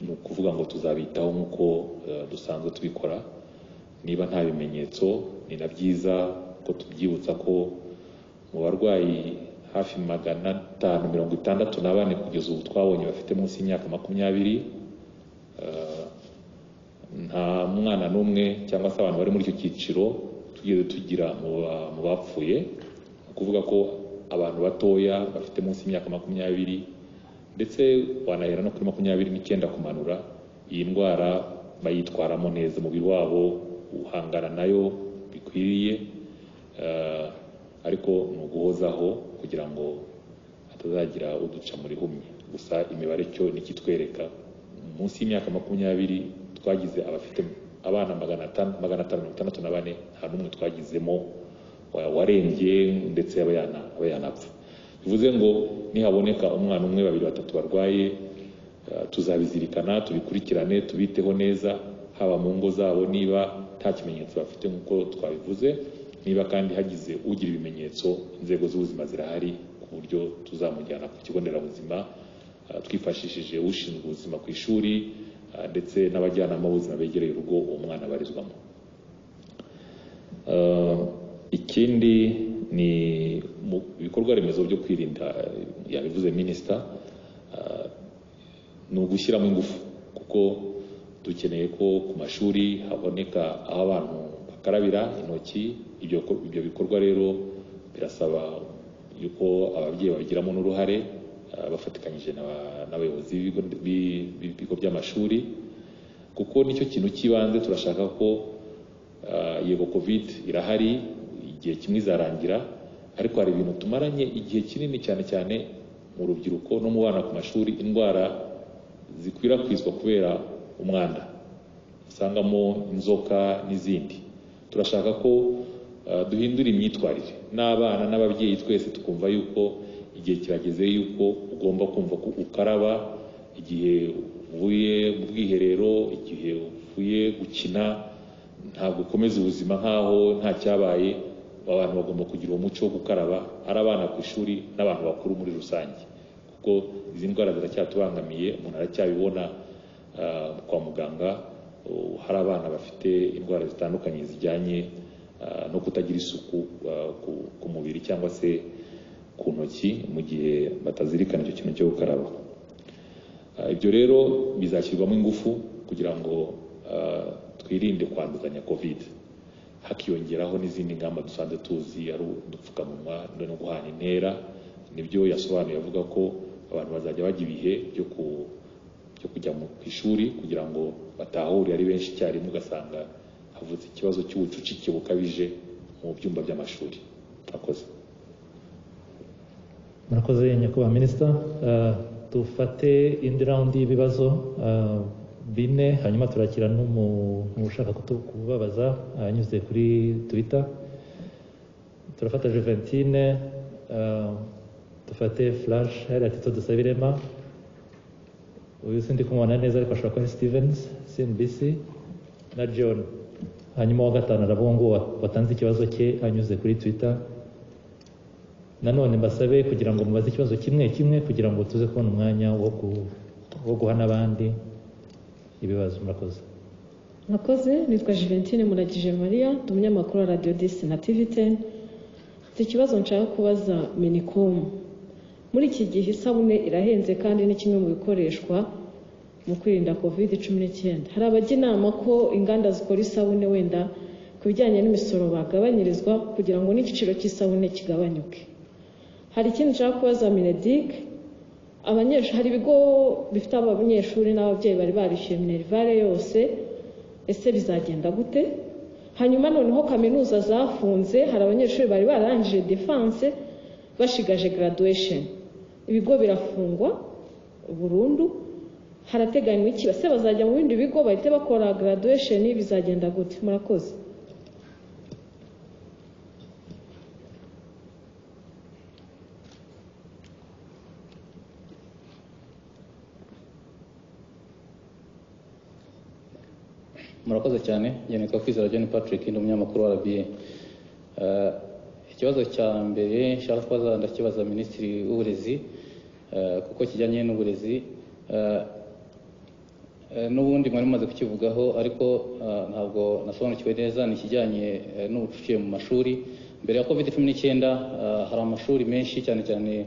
J: Ni ukuvuga ngo tuzabitaho nk'uko dusanzwe tubikora. Niba nta bimenyetso, ni na byiza ko tubyibutsa ko mu barwayi hafi 564 kugeza ubu twabonye bafite munsi y'imyaka 20, nta mwana n'umwe cyangwa se abantu bari muri icyo cyiciro tugeze tugira mu bapfuye. Ni ukuvuga ko abantu batoya bafite munsi y'imyaka 20 ndetse wanahera no kuri 29 kumanura, iyi ndwara bayitwaramo neza, umubiri wabo uhangana nayo bikwiriye. Ariko ni uguhozaho kugira ngo hatazagira uduca muri humye. Gusa imibare cyo nikitwereka, munsi y'imyaka 20 twagize abafite abana 564, nta n'umwe twagizemo warembye ndetse aba yanapfa. Bivuze ngo nihaboneka umwana umwe, 2, 3 barwaye, tuzabizirikana, tubikurikirane, tubiteho neza, haba mu ngo zabo niba nta kimenyetso bafite nk'uko twabivuze. Niba kandi hagize ugira ibimenyetso, inzego z'ubuzima zirahari ku buryo tuzamujyana ku kigo nderabuzima, twifashishije ushinzwe ubuzima ku ishuri ndetse n'abajyanama b'ubuzima begereye urugo uwo mwana abarizwamo. Ikindi ni mu bikorwa remezo byo kwirinda, yabivuze Minisita, ni ugushyiramo ingufu, kuko dukeneye ko ku mashuri haboneka aho abantu bakarabira intoki. Ibyo bikorwa rero birasaba yuko ababyeyi babigiramo n'uruhare, bafatikanyije n'abayobozi b'ibigo by'amashuri, kuko nicyo kintu cy'ibanze. Turashaka ko yego COVID irahari, igihe kimwe izarangira, ariko hari ibintu tumaranye igihe kinini cyane cyane mu rubyiruko no mu bana ku mashuri, indwara zikwirakwizwa kubera umwanda, usangamo inzoka n'izindi. Turashaka ko duhindura imyitwarire n'abana n'ababyeyi twese tukumva yuko igihe kirageze yuko ugomba kumva ko ukaraba igihe uvuye mu bwiherero, igihe uvuye gukina, ntabwo ukomeza ubuzima nk'aho nta cyabaye. Abantu bagomba kugira umuco wo gukaraba, ari abana ku ishuri n'abantu bakuru muri rusange, kuko izi ndwara ziracyatubangamiye. Umuntu aracyabibona kwa muganga, hari abana bafite indwara zitandukanye zijyanye no kutagira isuku ku mubiri cyangwa se ku ntoki mu gihe batazirikana icyo kintu cyo gukaraba. Ibyo rero bizashyirwamo ingufu kugira ngo twirinde kwanduzanya covid, hakiyongeraho n'izindi ngamba dusanzwe tuzi, ari udupfukamunwa no guhana intera. Nibyo yasobanuye avuga ko abantu bazajya bajya ibihe byo kujya ku ishuri kugira ngo batahure ari benshi icyarimwe, ugasanga havutse ikibazo cy'ubucucike bukabije mu byumba by'amashuri.
E: Murakoze nyakubahwa minisita. Dufate indi raundi y'ibibazo bine, hanyuma turakira n'umuntu ushaka kubabaza anyuze kuri Twitter. Turafata Juventine, dufate Flash hariya Tito Dusabirema, uyu sindi kumubona neza ariko ashobora kuba ari Stevens CNBC, na John. Hanyuma wa gatanu aravuga ngo watanze ikibazo cye anyuze kuri Twitter. Nanone mbasabe kugira ngo mubaze ikibazo kimwe kimwe kugira ngo tuze kubona umwanya wo guha n'abandi ibibazo.
D: Murakoze. Nitwa Juventine Muragije Maria, ndi umunyamakuru wa Radio 10 na TV10. Iki kibazo nshaka kubaza Minicom. Muri iki gihe isabune irahenze kandi ni kimwe mu bikoreshwa mu kwirinda COVID-19. Hari abajya inama ko inganda zikora isabune wenda ku bijyanye n'imisoro bagabanyirizwa kugira ngo n'igiciro cy'isabune kigabanyuke. Hari ikindi nshaka kubaza Mineduc. Hari ibigo bifite abanyeshuri n'ababyeyi bari barishyuye minerivare yose, ese bizagenda gute? Hanyuma noneho kaminuza zafunze, hari abanyeshuri bari barangije defense bashigaje graduation, ibigo birafungwa burundu. Harateganywa iki? Base bazajya mu bindi bigo bahite bakora graduation, bizagenda gute? Murakoze.
K: Murakoze cyane. Nitwa Kwizera John Patrick, ndi umunyamakuru wa RBA. Ikibazo cya mbere nshaka kubaza ndakibaza Minisitiri w'Uburezi kuko kijyanye n'uburezi. N'ubundi mwari mumaze kukivugaho ariko ntabwo nasobanukiwe neza, ni ikijyanye n'ubucucike mu mashuri. Mbere ya COVID-19 hari amashuri menshi cyane cyane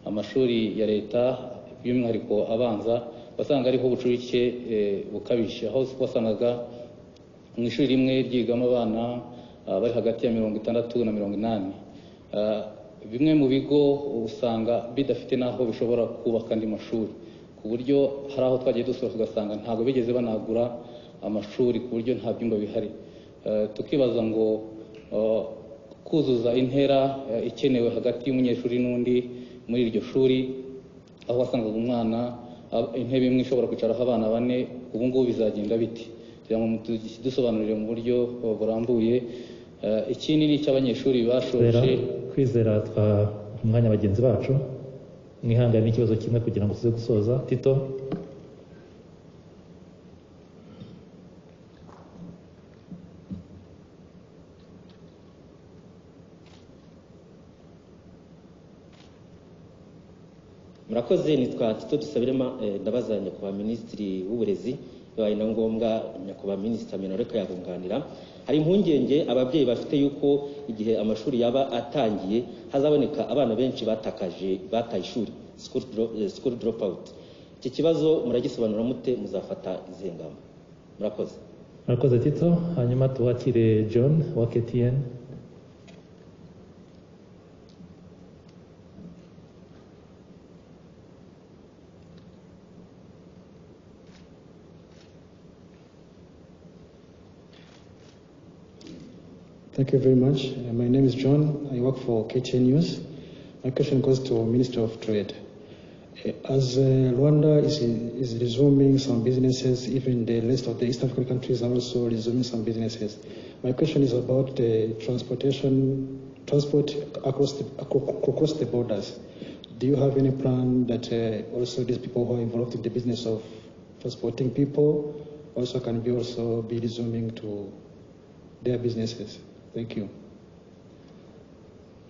K: amashuri ya leta by'umwihariko abanza wasanga ariho ubucucike bukabije, aho wasangaga mu ishuri rimwe ryigamo abana bari hagati ya 60 na 80. Bimwe mu bigo usanga bidafite naho bishobora kubaka andi mashuri, ku buryo hari aho twagiye dusura tugasanga ntabwo bigeze banagura amashuri, ku buryo nta byumba bihari. Tukibaza ngo kuzuza intera ikenewe hagati y'umunyeshuri n'undi muri iryo shuri, aho wasangaga umwana intebe imwe ishobora kwicaraho abana 4, ubu ngubu bizagenda biti? Kugira ngo dusobanurire mu buryo burambuye. Ikindi ni cy'abanyeshuri bashoje
E: Kwizera twa umwanya bagenzi bacu, mwihangane n'ikibazo kimwe kugira ngo tuze gusoza. Tito.
L: Murakoze. Nitwa Tito Dusabirema, ndabaza nyakubahwa Minisitiri w'Uburezi, bibaye na ngombwa nyakubahwa Minisitiri Amenoreka yabunganira. Hari impungenge ababyeyi bafite yuko igihe amashuri yaba atangiye hazaboneka abana benshi bataye ishuri, school dropout. Iki kibazo muragisobanura mute, muzafata izihe ngamba? Murakoze.
E: Murakoze Tito. Hanyuma tuwakire John wa KTN.
M: Thank you very much. My name is John. I work for KTN News. My question goes to Minister of Trade. As Rwanda is resuming some businesses, even the rest of the East African countries are also resuming some businesses. My question is about transport across the borders. Do you have any plan that also these people who are involved in the business of transporting people also can be resuming to their businesses? Thank you.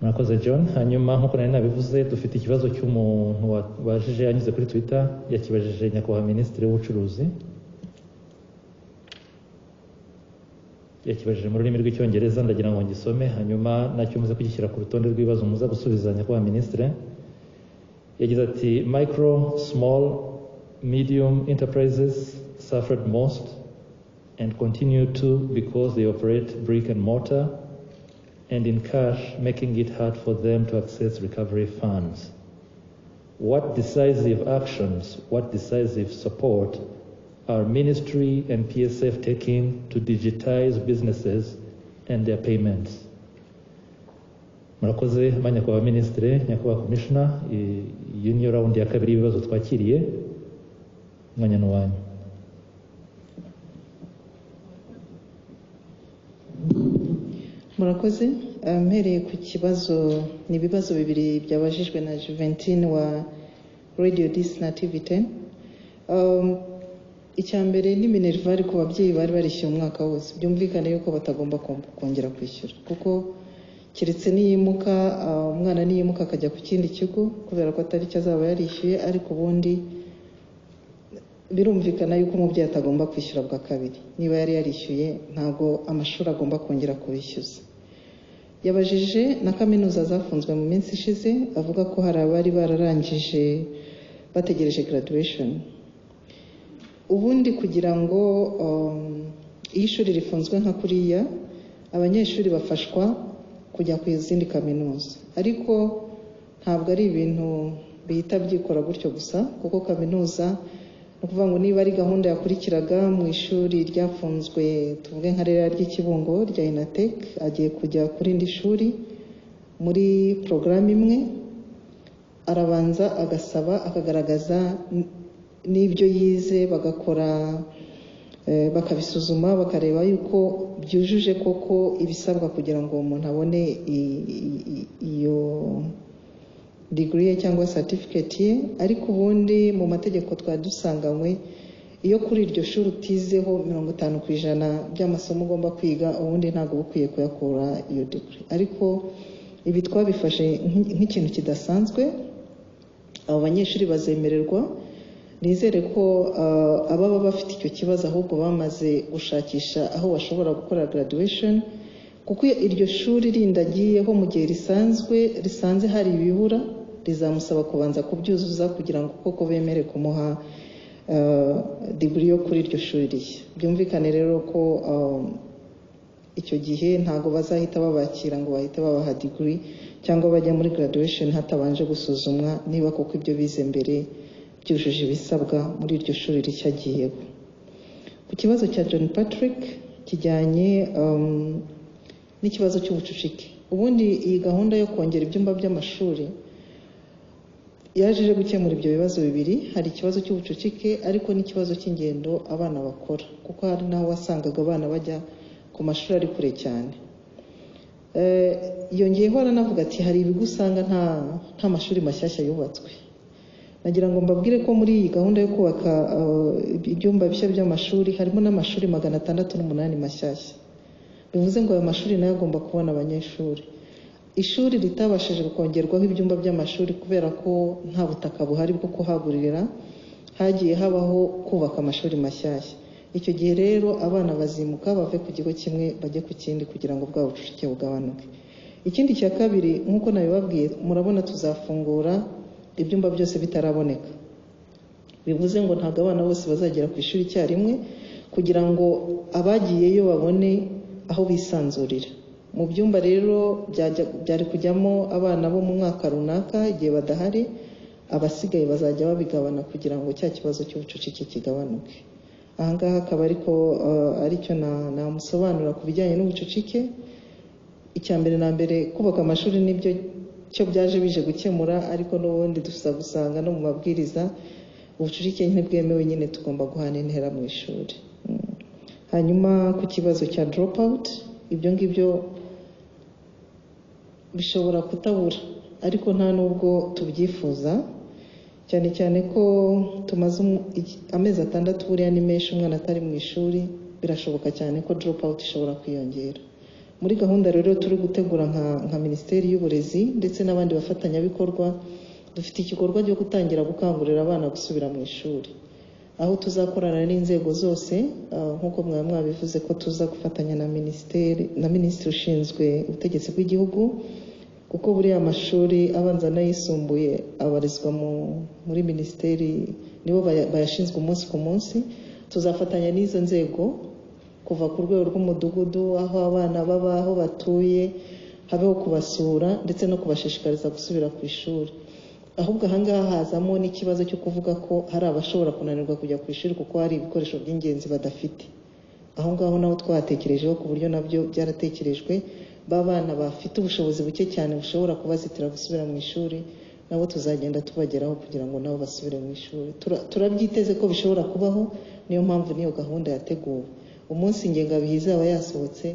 E: Murakoze John. Hanyuma nk'uko nari nabivuze dufite ikibazo cy'umuntu wabajije anyuze kuri Twitter, yakibajije nyakubahwa Minisitiri w'Ubucuruzi. Yakibajije mu rurimi rw'Icyongereza, ndagira ngo ngisome hanyuma nacyo muze kugishyira ku rutonde rw'ibibazo muza gusubiza nyakubahwa Minisitiri. Yagize ati micro, small, medium enterprises suffered most and continue to because they operate brick and mortar and in cash, making it hard for them to access recovery funds. What decisive actions, what decisive support are Ministry and PSF taking to digitize businesses and their payments? Murakoze nyakubahwa Minisitiri, nyakubahwa Commissioner, iyi niyo round ya kabiri y'ibibazo twakiriye. Mwanya n'uwanyu.
A: Murakoze. Mpereye ku kibazo, ni ibibazo bibiri byabajijwe na Juventine wa Radio Dis na TV10. Icya mbere ni minervari ku babyeyi bari barishyuye umwaka wose. Byumvikane yuko batagomba kongera kwishyura kuko kiretse niyimuka umwana niyimuka akajya ku kindi kigo kubera ko atari cyo azaba yarishyuye, ariko ubundi birumvikana yuko umubyeyi atagomba kwishyura bwa kabiri. Niba yari yarishyuye ntabwo amashuri agomba kongera kubishyuza. Yabajije na kaminuza zafunzwe mu minsi ishize, avuga ko hari abari bararangije bategereje graduation. Ubundi kugira ngo iyo ishuri rifunzwe nka kuriya, abanyeshuri bafashwa kujya ku izindi kaminuza, ariko ntabwo ari ibintu bihita byikora gutyo gusa, kuko kaminuza ni ukuvuga ngo niba ari gahunda yakurikiraga mu ishuri ryafunzwe, tuvuge nka rero ry'Ikibungo rya Inatek, agiye kujya kuri indi shuri muri porogaramu imwe, arabanza agasaba akagaragaza n'ibyo yize, bagakora bakabisuzuma bakareba yuko byujuje koko ibisabwa kugira ngo umuntu abone iyo degree cyangwa certificate ye. Ariko ubundi mu mategeko twadusanganywe, iyo kuri iryo shuri utizeho 50% by'amasomo ugomba kwiga, ubundi ntabwo ukwiye kuyakura iyo degree. Ariko ibi twabifashe nk'ikintu kidasanzwe, abo banyeshuri bazemererwa. Nizere ko ababa bafite icyo kibazo ahubwo bamaze gushakisha aho bashobora gukora graduation, kuko iryo shuri rindagiyeho mu gihe risanze hari ibibura, rizamusaba kubanza kubyuzuza kugira ngo koko bemere kumuha degree yo kuri iryo shuri rishya. Byumvikane rero ko icyo gihe ntago bazahita babakira ngo bahite babaha degree cyangwa bajya muri graduation hatabanje gusuzumwa niba koko ibyo bize mbere byujuje ibisabwa muri iryo shuri rishya agiyeho. Ku kibazo cya John Patrick kijyanye n'ikibazo cy'ubucucike, ubundi iyi gahunda yo kongera ibyumba by'amashuri yaje gukemura ibyo bibazo bibiri. Hari ikibazo cy'ubucucike ariko n'ikibazo cy'ingendo abana bakora, kuko hari naho wasangaga abana bajya ku mashuri ari kure cyane. Yongeyeho aranavuga ati hari ibigo usanga nta mashuri mashyashya yubatswe. Nagira ngo mbabwire ko muri iyi gahunda yo kubaka ibyumba bishya by'amashuri harimo n'amashuri 608 mashyashya. Bivuze ngo ayo mashuri nayo agomba kubona abanyeshuri. Ishuri ritabashije kongerwaho ibyumba by'amashuri kubera ko nta butaka buhari bwo kuhagurira, hagiye habaho kubaka amashuri mashyashya. Icyo gihe rero abana bazimuka bave ku kigo kimwe bajye ku kindi kugira ngo bwa bucucike bugabanuke. Ikindi cya kabiri, nk'uko nabibabwiye, murabona tuzafungura ibyumba byose bitaraboneka. Bivuze ngo ntabwo abana bose bazagera ku ishuri icyarimwe, kugira ngo abagiyeyo babone aho bisanzurira. Mu byumba rero byari kujyamo abana bo mu mwaka runaka, igihe badahari abasigaye bazajya babigabana kugira ngo cya kibazo cy'ubucucike kigabanuke. Ahangaha akaba aricyo namusobanura ku bijyanye n'ubucucike. Icya mbere na mbere, kubaka amashuri nibyo cyo byaje bije gukemura, ariko n'ubundi dusa gusanga no mu mabwiriza ubucucike ntibwemewe, nyine tugomba guhana intera mu ishuri. Hanyuma ku kibazo cya drop out, ibyo ngibyo bishobora kutabura, ariko nta nubwo tubyifuza, cyane cyane ko tumaze amezi 6 buriya ni menshi umwana atari mu ishuri, birashoboka cyane ko drop out ishobora kwiyongera. Muri gahunda rero turi gutegura nka Minisiteri y'Uburezi ndetse n'abandi bafatanyabikorwa, dufite igikorwa cyo gutangira gukangurira abana gusubira mu ishuri, aho tuzakorana n'inzego zose nk'uko mwabivuze ko tuza gufatanya na Minisitiri ushinzwe ubutegetsi bw'igihugu, kuko buriya amashuri abanza n'ayisumbuye abarizwa muri Minisiteri, nibo bayashinzwe umunsi ku munsi. Tuzafatanya n'izo nzego kuva ku rwego rw'umudugudu, aho abana baba, aho batuye, habeho kubasura ndetse no kubashishikariza gusubira ku ishuri. Ahubwo ahangaha hazamo n'ikibazo cyo kuvuga ko hari abashobora kunanirwa kujya ku ishuri kuko hari ibikoresho by'ingenzi badafite. Aho ngaho naho twatekerejeho ku buryo nabyo byaratekerejwe, b'abana bafite ubushobozi buke cyane bushobora kubazitira gusubira mu ishuri, nabo tuzagenda tubageraho kugira ngo nabo basubire mu ishuri. Turabyiteze ko bishobora kubaho, niyo mpamvu niyo gahunda yateguwe. Umunsi ngengabihe izaba yasohotse,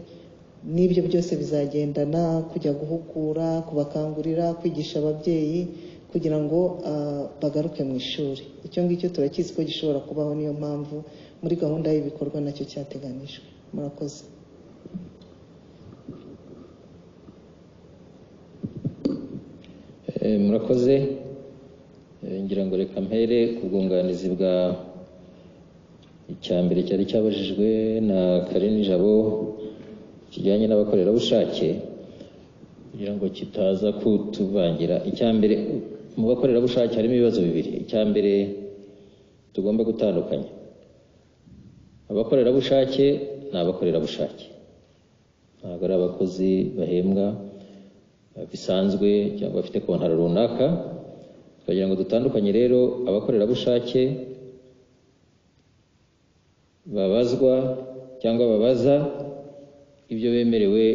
A: n'ibyo byose bizagendana, kujya guhugura, kubakangurira, kwigisha ababyeyi kugira ngo bagaruke mu ishuri. Icyo ngicyo turakizi ko gishobora kubaho, niyo mpamvu muri gahunda y'ibikorwa nacyo cyateganijwe. Murakoze.
B: Murakoze. Ngira ngo reka mpere ku bwunganizi bwa icyambere cyari cyabajijwe na Karine Jabo kijyanye n'abakorerabushake, kugira ngo kitaza kutuvangira. Icyambere, mu bakorerabushake harimo ibibazo bibiri. Icyambere tugomba gutandukanya, abakorerabushake ni abakorerabushake, ntabwo ari abakozi bahembwa bisanzwe cyangwa bafite kontara runaka. Twagira ngo dutandukanye rero abakorerabushake babazwa cyangwa babaza ibyo bemerewe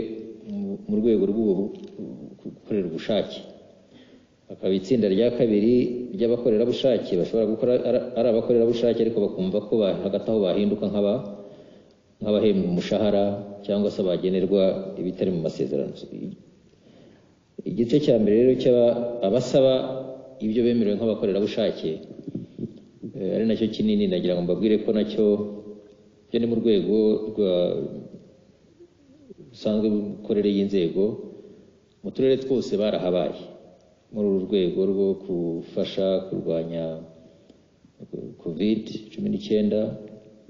B: mu rwego rwo gukorera ubushake. Hakaba itsinda rya kabiri ry'abakorerabushake bashobora gukora ari abakorerabushake ariko bakumva ko hagati aho bahinduka nk'abahembwa umushahara cyangwa se bagenerwa ibitari mu masezerano. Igice cya mbere rero abasaba ibyo bemerewe nk'abakorerabushake ari nacyo kinini, nagira ngo mbabwire ko nacyo byo ni mu rwego rusanzwe rw'imikorere y'inzego. Mu turere twose barahabaye muri uru rwego rwo gufasha kurwanya COVID-19.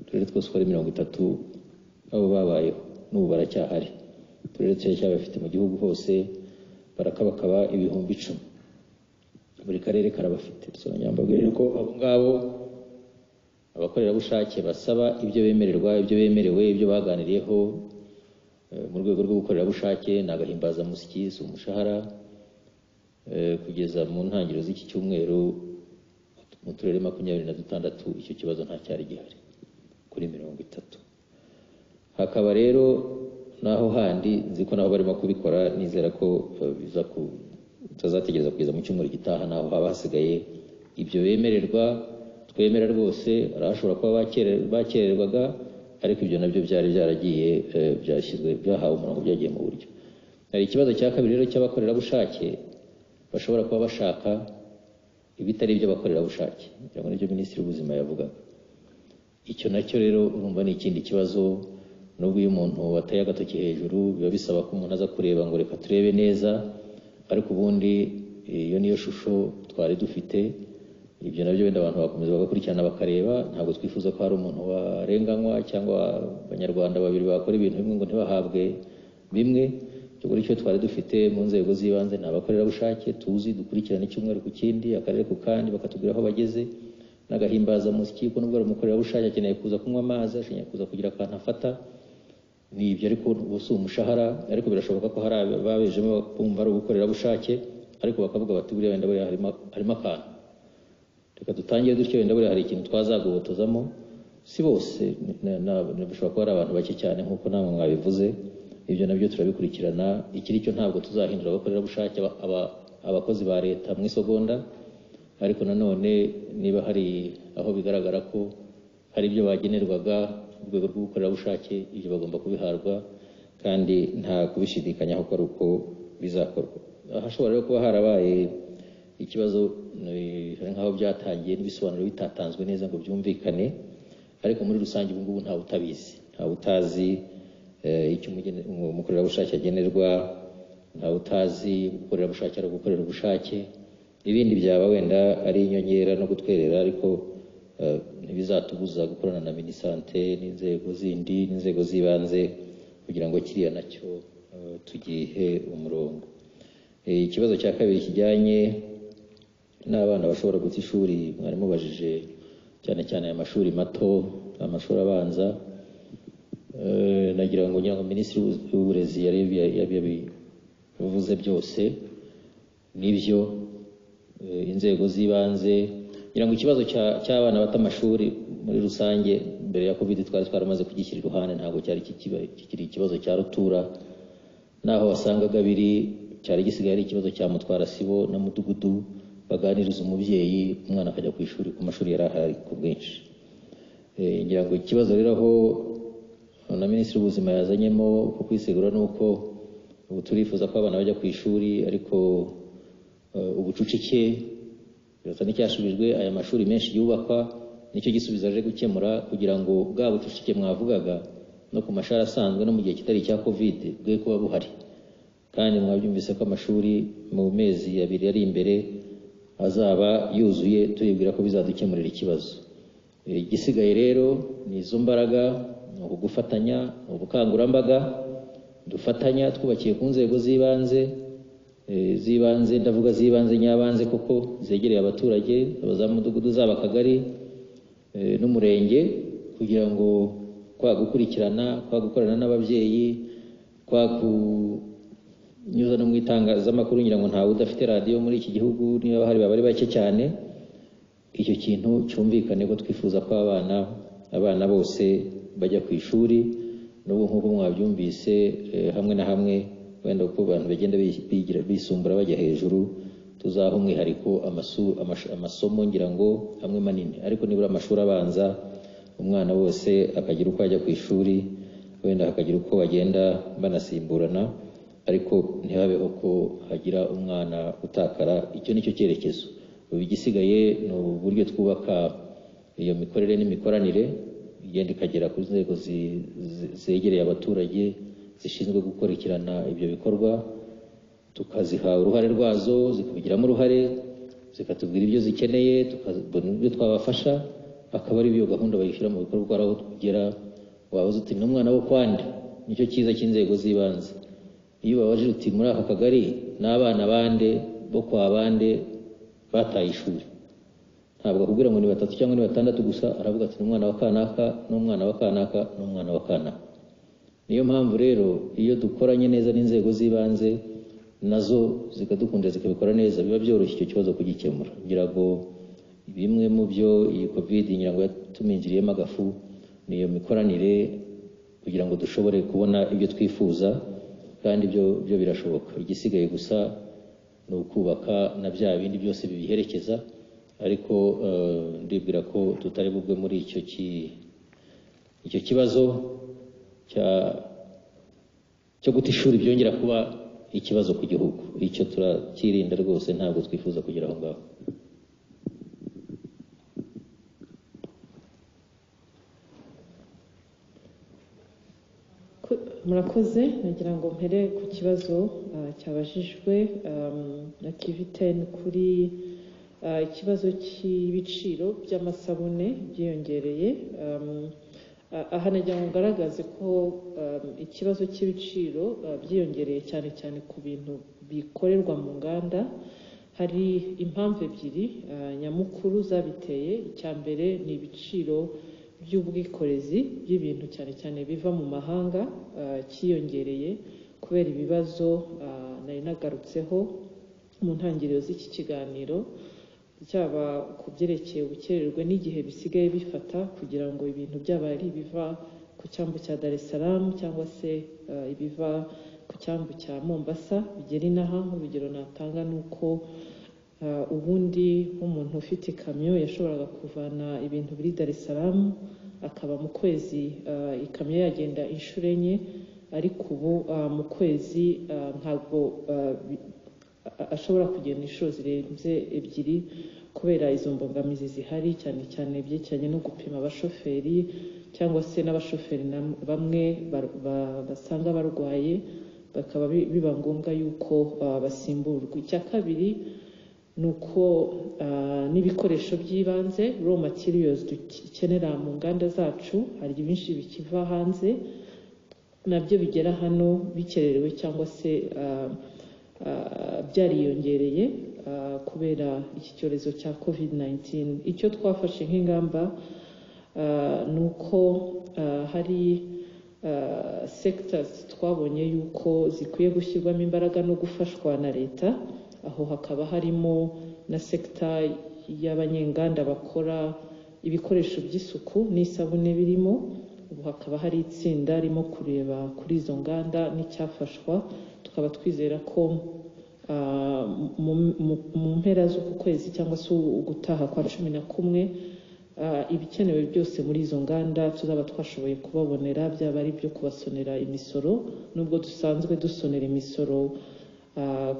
B: Uturere twose uko ari 30 abo babayeho, n'ubu baracyahari. Uturere turacyabafite mu gihugu hose, barakabakaba 10,000. Buri karere karabafite. Nyambabwire ko abo ngabo abakorerabushake basaba ibyo bemererwa, ibyo bemerewe, ibyo baganiriyeho mu rwego rwo gukorerabushake ni agahimbazamusyi, umushahara. Kugeza mu ntangiriro z'iki cyumweru mu turere 26 icyo kibazo nta cyari gihari kuri 30. Hakaba rero naho handi nzi ko naho barimo kubikora, nizera ko tutazategereza kugeza mu cyumweru gitaha naho haba hasigaye ibyo bemererwa. Twemera rwose arashobora kuba bakererwaga, ariko ibyo nabyo byari byaragiye byahawe umurongo, byagiye mu buryo. Hari ikibazo cya kabiri rero cy'abakorerabushake bashobora kuba bashaka ibitari iby'abakorerabushake, cyangwa n'ibyo Minisitiri w'Ubuzima yavugaga. Icyo nacyo rero urumva ni ikindi kibazo. Nubwo iyo umuntu wateye agatoki hejuru biba bisaba ko umuntu aza kureba ngo reka turebe neza, ariko ubundi iyo niyo shusho twari dufite. Ibyo nabyo wenda abantu bakomeza bagakurikirana bakareba. Ntabwo twifuza ko hari umuntu warenganywa cyangwa abanyarwanda babiri bakora ibintu bimwe ngo ntibahabwe bimwe. Icyo twari dufite mu nzego z'ibanze ni abakorerabushake tuzi, dukurikirana icyumweru ku kindi, akarere ku kandi, bakatubwira aho bageze. N'agahimbazamusyi ko nubwo ari umukorerabushake akeneye kuza kunywa amazi, akeneye kuza kugira akantu afata, ni ibyo ariko ubu si umushahara. Ariko birashoboka ko hari ababejemo bumva ari ubukorerabushake, ariko bakavuga bati buriya wenda buriya harimo akantu, reka dutangire dutyo, wenda buriya hari ikintu twazagobotozamo. Si bose, bishobora kuba ari abantu bake cyane nk'uko namwe mwabivuze. Ibyo nabyo turabikurikirana. Ikiri cyo ntabwo tuzahindura abakorerabushake abakozi ba leta mu isegonda, ariko nanone niba hari aho bigaragara ko hari ibyo bagenerwaga mu rwego rw'ubukorerabushake, ibyo bagomba kubiharwa kandi nta kubishidikanyaho ko ari uko bizakorwa. Hashobora rero kuba harabaye ikibazo nk'aho byatangiye n'ibisobanuro bitatanzwe neza ngo byumvikane, ariko muri rusange ubu ngubu ntawe utabizi, ntawe utazi icyo umukorerabushake agenerwa, ntawe utazi gukorerabushake ari ugukorera ubushake. Ibindi byaba wenda ari inyongera no gutwerera, ariko ntibizatubuza gukorana na minisante n'inzego zindi n'inzego z'ibanze kugira ngo kiriya nacyo tugihe umurongo. Ikibazo cya kabiri kijyanye n'abana bashobora guta ishuri, mwari mubajije cyane cyane aya mashuri mato, amashuri abanza. Nagira ngo Minisitiri w'Uburezi yabivuze byose nibyo. Inzego z'ibanze ngira ngo ikibazo cy'abana bata amashuri muri rusange mbere ya Covid twari twaramaze kugishyira iruhande, ntabwo cyari kikiri ikibazo cya rutura, naho wasangaga cyari gisigaye ari ikibazo cya mutwara sibo na mudugudu baganiriza umubyeyi, umwana akajya ku ishuri ku mashuri yari ahari ku bwinshi. Ngira ngo ikibazo rero aho na Minisitiri w'Ubuzima yazanyemo ku kwisegura nuko ubu turifuza ko abana bajya ku ishuri, ariko ubucucike birasa n'icyashubijwe. Aya mashuri menshi yubakwa, nicyo gisubizo aje gukemura kugira ngo bwa bucucike mwavugaga no ku mashuri asanzwe no mu gihe kitari icya Covid bwe kuba buhari. Kandi mwabyumvise ko amashuri mu mezi 2 ari imbere azaba yuzuye, turibwira ko bizadukemurira ikibazo. Igisigaye rero ni izo mbaraga, ni ugufatanya, ubukangurambaga dufatanya twubakiye ku nzego z'ibanze, ndavuga z'ibanze nyabanze kuko zegereye abaturage, za mudugudu, z'abakagari n'umurenge, kugira ngo kwa gukurikirana, kwa gukorana n'ababyeyi, kwa kunyuza no mu itangazamakuru. Ngira ngo ntawe udafite radiyo muri iki gihugu, niba bahari baba ari bake cyane. Icyo kintu cyumvikane ko twifuza ko abana bose bajya ku ishuri, n'ubu nk'uko mwabyumvise hamwe na hamwe wenda uko abantu bagenda bisumbura bajya hejuru, tuzaha umwihariko amasomo ngira ngo amwe manini, ariko nibura amashuri abanza umwana wose akagira uko ajya ku ishuri, wenda hakagira uko bagenda banasimburana, ariko ntihabe uko hagira umwana utakara. Icyo nicyo cyerekezo. Ubu igisigaye ni uburyo twubaka iyo mikorere n'imikoranire igenda ikagera ku nzego zegereye abaturage zishinzwe gukurikirana ibyo bikorwa, tukaziha uruhare rwazo, zikabigiramo uruhare, zikatubwira ibyo zikeneye, tukabona ibyo twabafasha, akaba ari byo gahunda bayishyira mu bikorwa. Aho tugera wabaza uti n'umwana wo kwande, nicyo cyiza cy'inzego z'ibanze. Iyo babajije uti muri aka kagari n'abana bande bo kwa bande bataye ishuri, ntabwo akubwira ngo ni 3 cyangwa ni 6 gusa, aravuga ati n'umwana wa kanaka n'umwana wa kanaka n'umwana wa kanaka. Niyo mpamvu rero iyo dukoranye neza n'inzego z'ibanze nazo zikadukundira zikabikora neza, biba byoroshye icyo kibazo kugikemura. Ngira ngo bimwe mu byo iyi Covid ngira ngo yatuminjiriyemo agafu niyo mikoranire, kugira ngo dushobore kubona ibyo twifuza, kandi byo birashoboka. Igisigaye gusa ni ukubaka na bya bindi byose bibiherekeza, ariko ndibwira ko tutari bugwe muri icyo kibazo cyo guta ishuri byongera kuba ikibazo ku gihugu. Icyo turakirinda rwose, ntabwo twifuza kugera aho ngaho.
D: Murakoze. Nagira ngo mpere ku kibazo cyabajijwe na Kiviten kuri ikibazo cy'ibiciro by'amasabune byiyongereye. Aha nagira ngo ngaragaze ko ikibazo cy'ibiciro byiyongereye cyane cyane ku bintu bikorerwa mu nganda. Hari impamvu ebyiri nyamukuru zabiteye. Icya mbere ni ibiciro by'ubwikorezi by'ibintu cyane cyane biva mu mahanga cyiyongereye kubera ibibazo nari nagarutseho mu ntangiriro z'iki kiganiro, cyaba ku byerekeye ubukererwe n'igihe bisigaye bifata kugira ngo ibintu byaba ari ibiva ku cyambu cya Dar es Salaam cyangwa se ibiva ku cyambu cya Mombasa bigera inaha. Urugero natanga ni uko ubundi nk'umuntu ufite ikamyo yashoboraga kuvana ibintu muri Dar es Salaam, akaba mu kwezi ikamyo yagenda inshuro enye, ariko ubu mu kwezi ntabwo ashobora kugenda inshuro zirenze ebyiri kubera izo mbogamizi zihari, cyane cyane byerekeranye no gupima abashoferi cyangwa se n'abashoferi bamwe basanga barwaye, bakaba biba ngombwa yuko basimburwa. Icya kabiri ni uko n'ibikoresho by'ibanze, raw materials dukenera mu nganda zacu, hari byinshi bikiva hanze nabyo bigera hano bikererewe cyangwa se byariyongereye kubera iki cyorezo cya COVID-19. Icyo twafashe nk'ingamba ni uko hari sectors twabonye yuko zikwiye gushyirwamo imbaraga no gufashwa na leta. Aho hakaba harimo na sekta y'abanyenganda bakora ibikoresho by'isuku n'isabune birimo. Ubu hakaba hari itsinda ririmo kureba kuri izo nganda n'icyafashwa. Tukaba twizera ko mu mpera z'uku kwezi cyangwa se ugutaha kwa 11 ibikenewe byose muri izo nganda tuzaba twashoboye kubabonera, byaba ari byo kubasonera imisoro, nubwo dusanzwe dusonera imisoro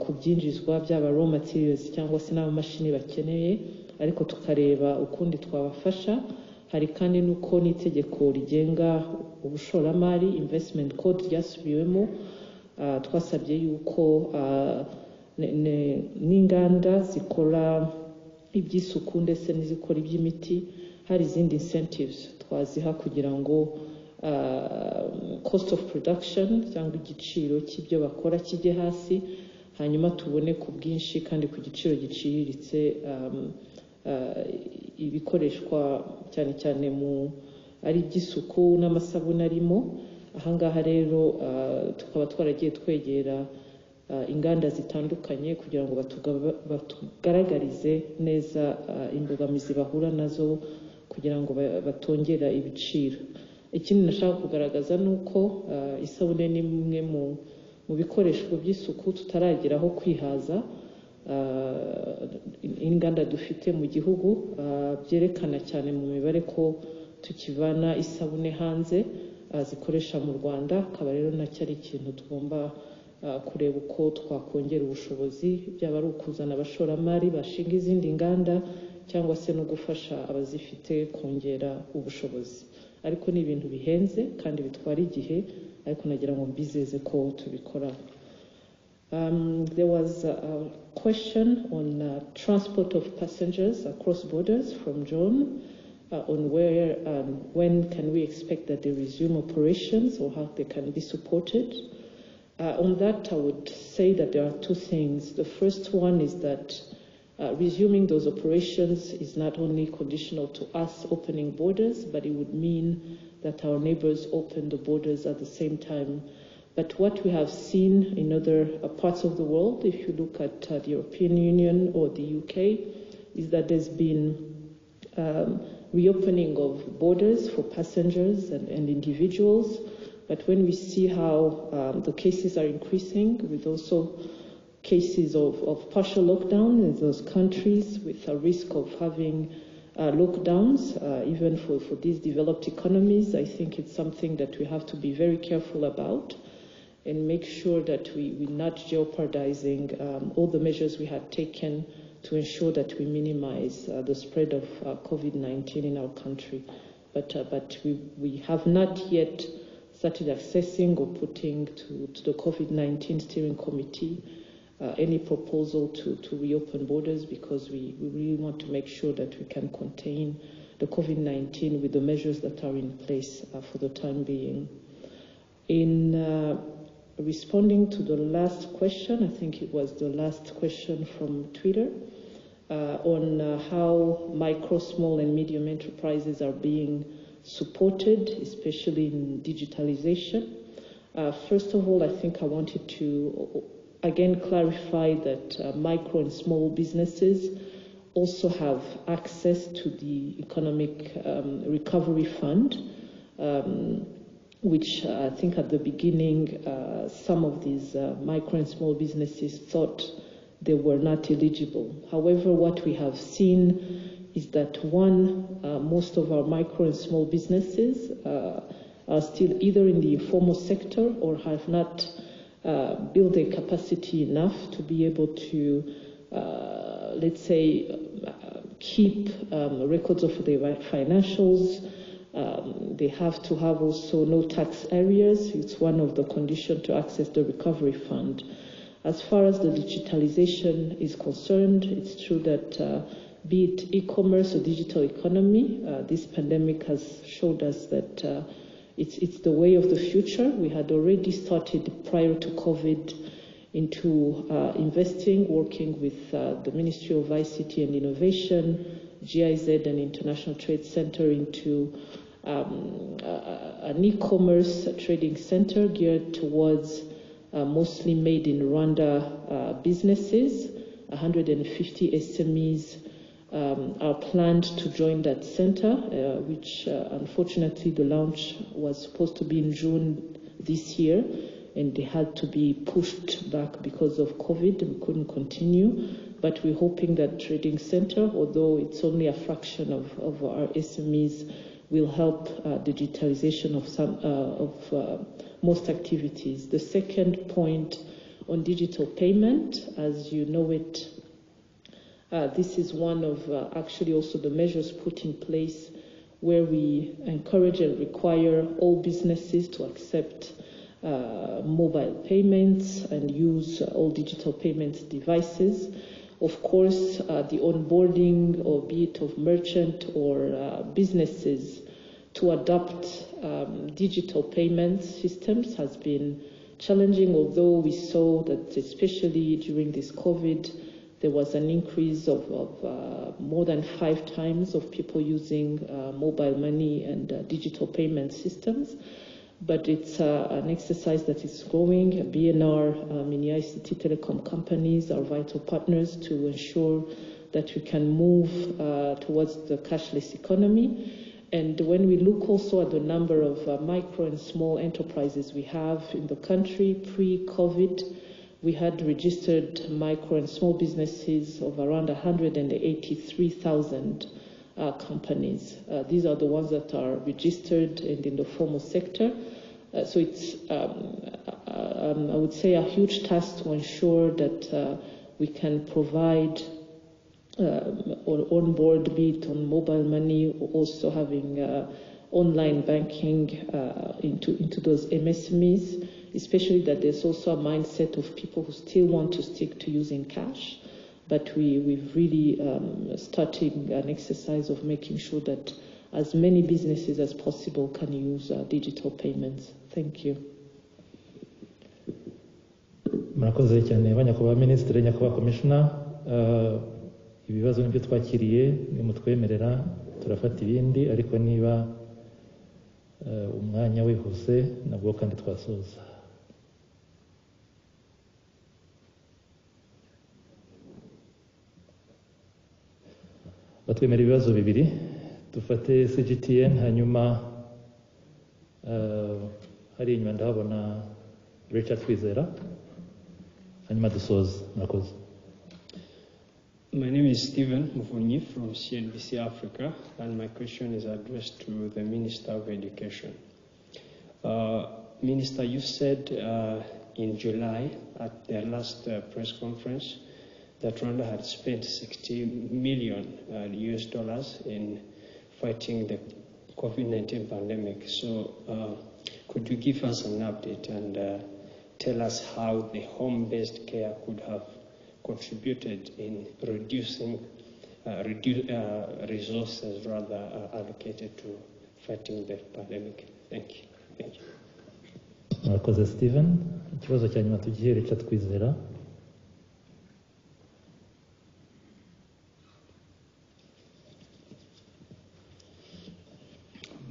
D: ku byinjizwa byaba raw materials cyangwa se n'amamashini bakeneye, ariko tukareba ukundi twabafasha. Hari kandi nuko n'itegeko rigenga ubushoramari investment code ryasubiwemo, twasabye yuko n'inganda zikora iby'isuku ndetse n'izikora iby'imiti hari izindi incentives twaziha kugira ngo cost of production cyangwa igiciro cy'ibyo bakora kijye hasi, hanyuma tubone ku bwinshi kandi ku giciro giciriritse ibikoreshwa cyane cyane ari iby'isuku n'amasabune arimo. Ahangaha rero tukaba twaragiye twegera inganda zitandukanye kugira ngo batugaragarize neza imbogamizi bahura nazo kugira ngo batongera ibiciro. Ikindi nashaka kugaragaza ni uko isabune ni imwe mu bikoresho by'isuku tutarageraho kwihaza. Inganda dufite mu gihugu byerekana cyane mu mibare ko tukivana isabune hanze zikoresha mu Rwanda. Akaba rero nacyo ari ikintu tugomba kureba uko twakongera ubushobozi, byaba ari ukuzana abashoramari bashinga izindi nganda cyangwa se no gufasha abazifite kongera ubushobozi. Ariko ni ibintu bihenze kandi bitwara igihe, ariko nagira ngo mbizeze ko tubikora. There was a question on transport of passengers across borders from John on where and when can we expect that they resume operations or how they can be supported. On that, I would say that there are two things. The first one is that resuming those operations is not only conditional to us opening borders, but it would mean that our neighbors open the borders at the same time. But what we have seen in other parts of the world, if you look at the European Union or the UK, is that there's been reopening of borders for passengers and individuals. But when we see how the cases are increasing, with also cases of partial lockdown in those countries, with a risk of having lockdowns, even for these developed economies, I think it's something that we have to be very careful about and make sure that we're not jeopardizing all the measures we had taken to ensure that we minimize the spread of COVID-19 in our country. But we have not yet started accessing or putting to the COVID-19 steering committee any proposal to reopen borders, because we really want to make sure that we can contain the COVID-19 with the measures that are in place for the time being. In responding to the last question, I think it was the last question from Twitter, on how micro, small and medium enterprises are being supported, especially in digitalization. First of all, I think I wanted to again clarify that micro and small businesses also have access to the Economic Recovery Fund. which I think at the beginning some of these micro and small businesses thought they were not eligible. However, what we have seen is that most of our micro and small businesses are still either in the informal sector or have not built a capacity enough to be able to, let's say, keep records of their financials. They have to have also no tax areas. It's one of the conditions to access the recovery fund. As far as the digitalization is concerned, it's true that be it e-commerce or digital economy, this pandemic has showed us that it's the way of the future. We had already started prior to COVID into investing, working with the Ministry of ICT and Innovation, GIZ and International Trade Center into an e-commerce trading center geared towards mostly made in Rwanda businesses. 150 SMEs are planned to join that center, which unfortunately the launch was supposed to be in June this year, and they had to be pushed back because of COVID. We couldn't continue, but we're hoping that trading center, although it's only a fraction of our SMEs, will help digitalization of some of most activities. The second point on digital payment, as you know it, this is one of actually also the measures put in place where we encourage and require all businesses to accept mobile payments and use all digital payment devices. Of course, the onboarding, or be it of merchant or businesses, to adopt digital payment systems has been challenging, although we saw that especially during this COVID, there was an increase of more than 5 times of people using mobile money and digital payment systems. But it's an exercise that is growing. BNR, Mini ICT Telecom companies are vital partners to ensure that we can move towards the cashless economy. And when we look also at the number of micro and small enterprises we have in the country, pre-COVID, we had registered micro and small businesses of around 183,000 companies. These are the ones that are registered and in the formal sector. So it's, I would say, a huge task to ensure that we can provide or onboard, be it on mobile money, or also having online banking into those MSMEs, especially that there's also a mindset of people who still want to stick to using cash. But we've really started an exercise of making sure that as many businesses as possible can use digital payments. Thank you.
E: murakoze cyane banyakubahwa Minisitiri, nyakubahwa Commissioner. Ibibazo nibyo twakiriye, nimutwemerera turafata ibindi, ariko niba umwanya wihuse nabwo kandi twasoza. Batwemera ibibazo bibiri, dufate CGTN, hanyuma hari inyuma ndahabona Richard Kwizera, hanyuma dusoza. Murakoze.
N: My name is Stephen Muvunyi from CNBC Africa, and my question is addressed to the Minister of Education. Minister, you said in July at the last press conference that Rwanda had spent $60 million in fighting the COVID-19 pandemic. So could you give us an update and tell us how the home-based care could have contributed in reducing resources rather allocated to fighting the pandemic? Thank you. Thank you.
E: Murakoze Stephen. Ikibazo cya nyuma tugiye Richard Kwizera.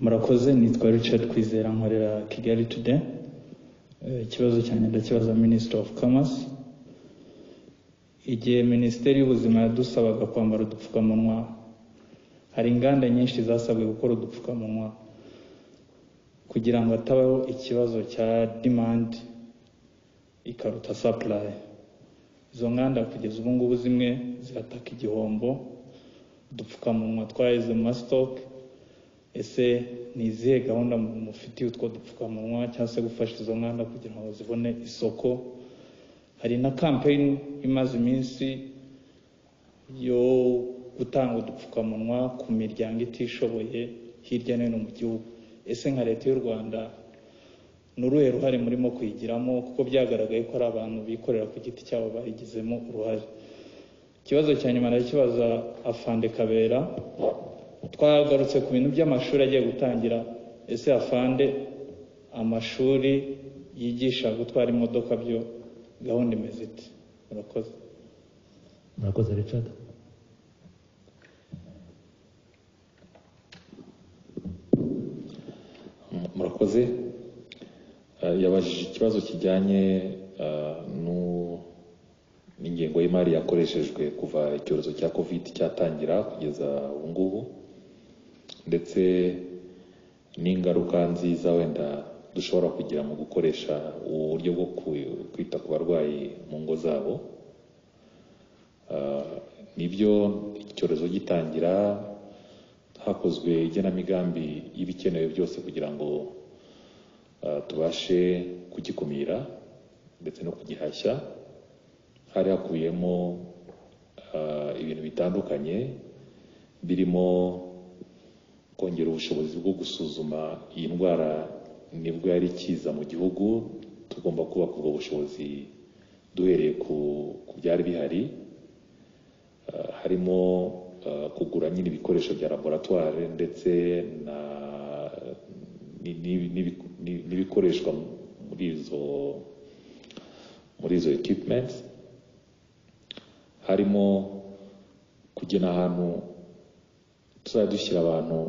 O: Murakoze, nitwa Richard Kwizera, nkorera Kigali Today. Ikibazo cyanjye ndakibaza Minister of Commerce. Igihe Minisiteri y'Ubuzima yadusabaga kwambara udupfukamunwa, hari inganda nyinshi zasabwe gukora udupfukamunwa kugira ngo hatabaho ikibazo cya demand ikaruta supply. Izo nganda kugeza ubu ngubu zimwe zirataka igihombo, udupfukamunwa twaheze mu mastock. Ese ni izihe gahunda mufitiye utwo dupfukamunwa cyangwa se gufasha izo nganda kugira ngo zibone isoko? Hari na campaign imaze iminsi yo gutanga udupfukamunwa ku miryango itishoboye hirya no hino mu gihugu. Ese nka leta y'u Rwanda ni uruhe ruhare murimo kuyigiramo, kuko byagaragaye ko ari abantu bikorera ku giti cyabo bayigizemo uruhare? Ikibazo cya nyuma ndakibaza Afande Kabera. Twagarutse ku bintu by'amashuri agiye gutangira. Ese Afande, amashuri yigisha gutwara imodoka byo gahunda imeze ite? Murakoze.
E: Murakoze Richard.
J: Murakoze. Yabajije ikibazo kijyanye n'ingengo y'imari yakoreshejwe kuva icyorezo cya COVID cyatangira kugeza ubu ngubu, ndetse n'ingaruka nziza wenda dushobora kugira mu gukoresha uburyo bwo kwita ku barwayi mu ngo zabo. Nibyo icyorezo gitangira hakozwe igenamigambi y'ibikenewe byose kugira ngo tubashe kugikumira ndetse no kugihashya. Hari hakubiyemo ibintu bitandukanye birimo kongera ubushobozi bwo gusuzuma iyi ndwara nibwo yari ikiza mu gihugu. Tugomba kubaka ubwo bushobozi duhereye ku byari bihari, harimo kugura nyine ibikoresho bya laboratoire ndetse n'ibikoreshwa muri izo equipments. Harimo kugena ahantu tuzajya dushyira abantu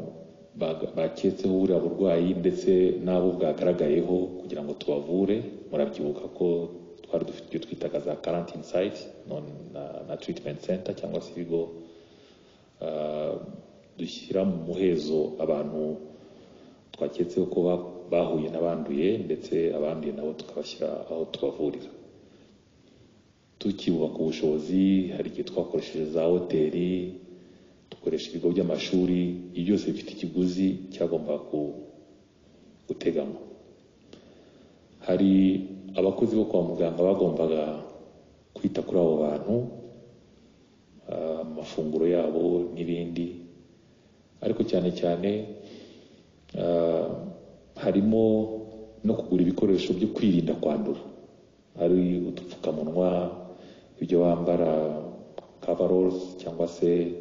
J: baketseho buriya burwayi ndetse n'abo bwagaragayeho kugira ngo tubavure. Murabyibuka ko twari dufite ibyo twitaga za quarantine sites na treatment center cyangwa se ibigo dushyira mu muhezo abantu twaketseho ko bahuye n'abanduye, ndetse abanduye nabo tukabashyira aho tubavurira. Tukibubaka ubushobozi, hari igihe twakoresheje za hoteli, dukoresha ibigo by'amashuri. Ibi byose bifite ikiguzi cyagomba guteganywa. Hari abakozi bo kwa muganga bagombaga kwita kuri abo bantu, amafunguro yabo n'ibindi, ariko cyane cyane harimo no kugura ibikoresho byo kwirinda kwandura. Hari udupfukamunwa, ibyo bambara coveralls, cyangwa se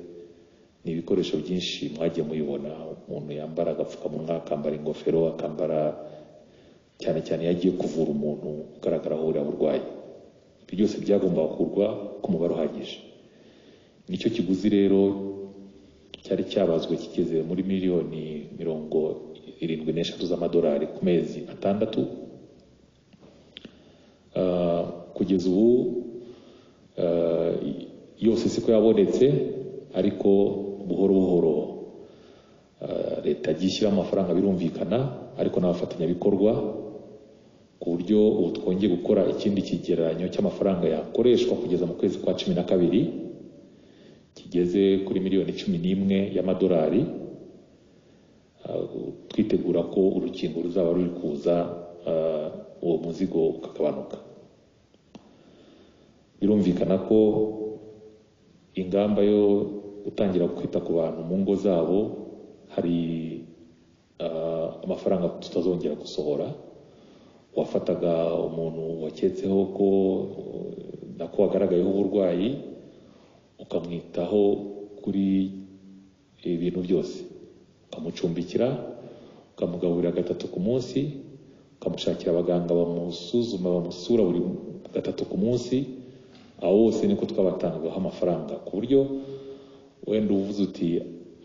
J: ni ibikoresho byinshi mwagiye mubibona. Umuntu yambara agapfukamunwa, akambara ingofero, akambara cyane cyane yagiye kuvura umuntu ugaragaraho uriya burwayi. Ibyo byose byagomba kugurwa ku mubare uhagije. Nicyo kiguzi rero cyari cyabazwe kigeze muri miliyoni 73 z'amadolari ku mezi 6. Kugeza ubu yose siko yabonetse, ariko buhoro buhoro leta gishyira amafaranga birumvikana, ariko n'abafatanyabikorwa, ku buryo ubu twongeye gukora ikindi kigereranyo cy'amafaranga yakoreshwa kugeza mu kwezi kwa 12 kigeze kuri miliyoni 11 y'amadolari. Twitegura ko urukingo ruzaba ruri kuza, uwo muzigo ukagabanuka. Birumvikana ko ingamba yo gutangira kwita ku bantu mu ngo zabo, hari amafaranga tutazongera gusohora. Wafataga umuntu waketseho ko nako wagaragayeho uburwayi, ukamwitaho kuri ibintu byose, ukamucumbikira, ukamugaburira 3 ku munsi, ukamushakira abaganga bamusuzuma bamusura buri 3 ku munsi. Aho wose niko twabatangagaho amafaranga, ku buryo wenda uvuze uti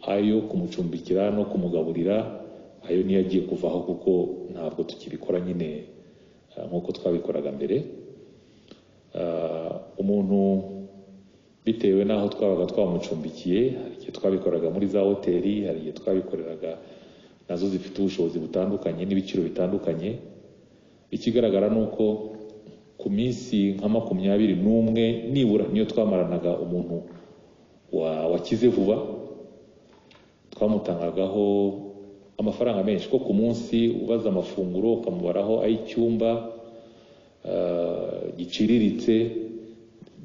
J: ayo kumucumbikira no kumugaburira ayo niyo agiye kuvaho, kuko ntabwo tukibikora nyine nk'uko twabikoraga mbere. Umuntu bitewe n'aho twabaga twamucumbikiye, hari igihe twabikoraga muri za hoteli, hari igihe twabikoreraga nazo zifite ubushobozi butandukanye n'ibiciro bitandukanye. Ikigaragara ni uko ku minsi nka 21 nibura niyo twamaranaga umuntu wakize vuba twamutangagaho amafaranga menshi, ko ku munsi ubaza amafunguro ukamubaraho ay'icyumba giciriritse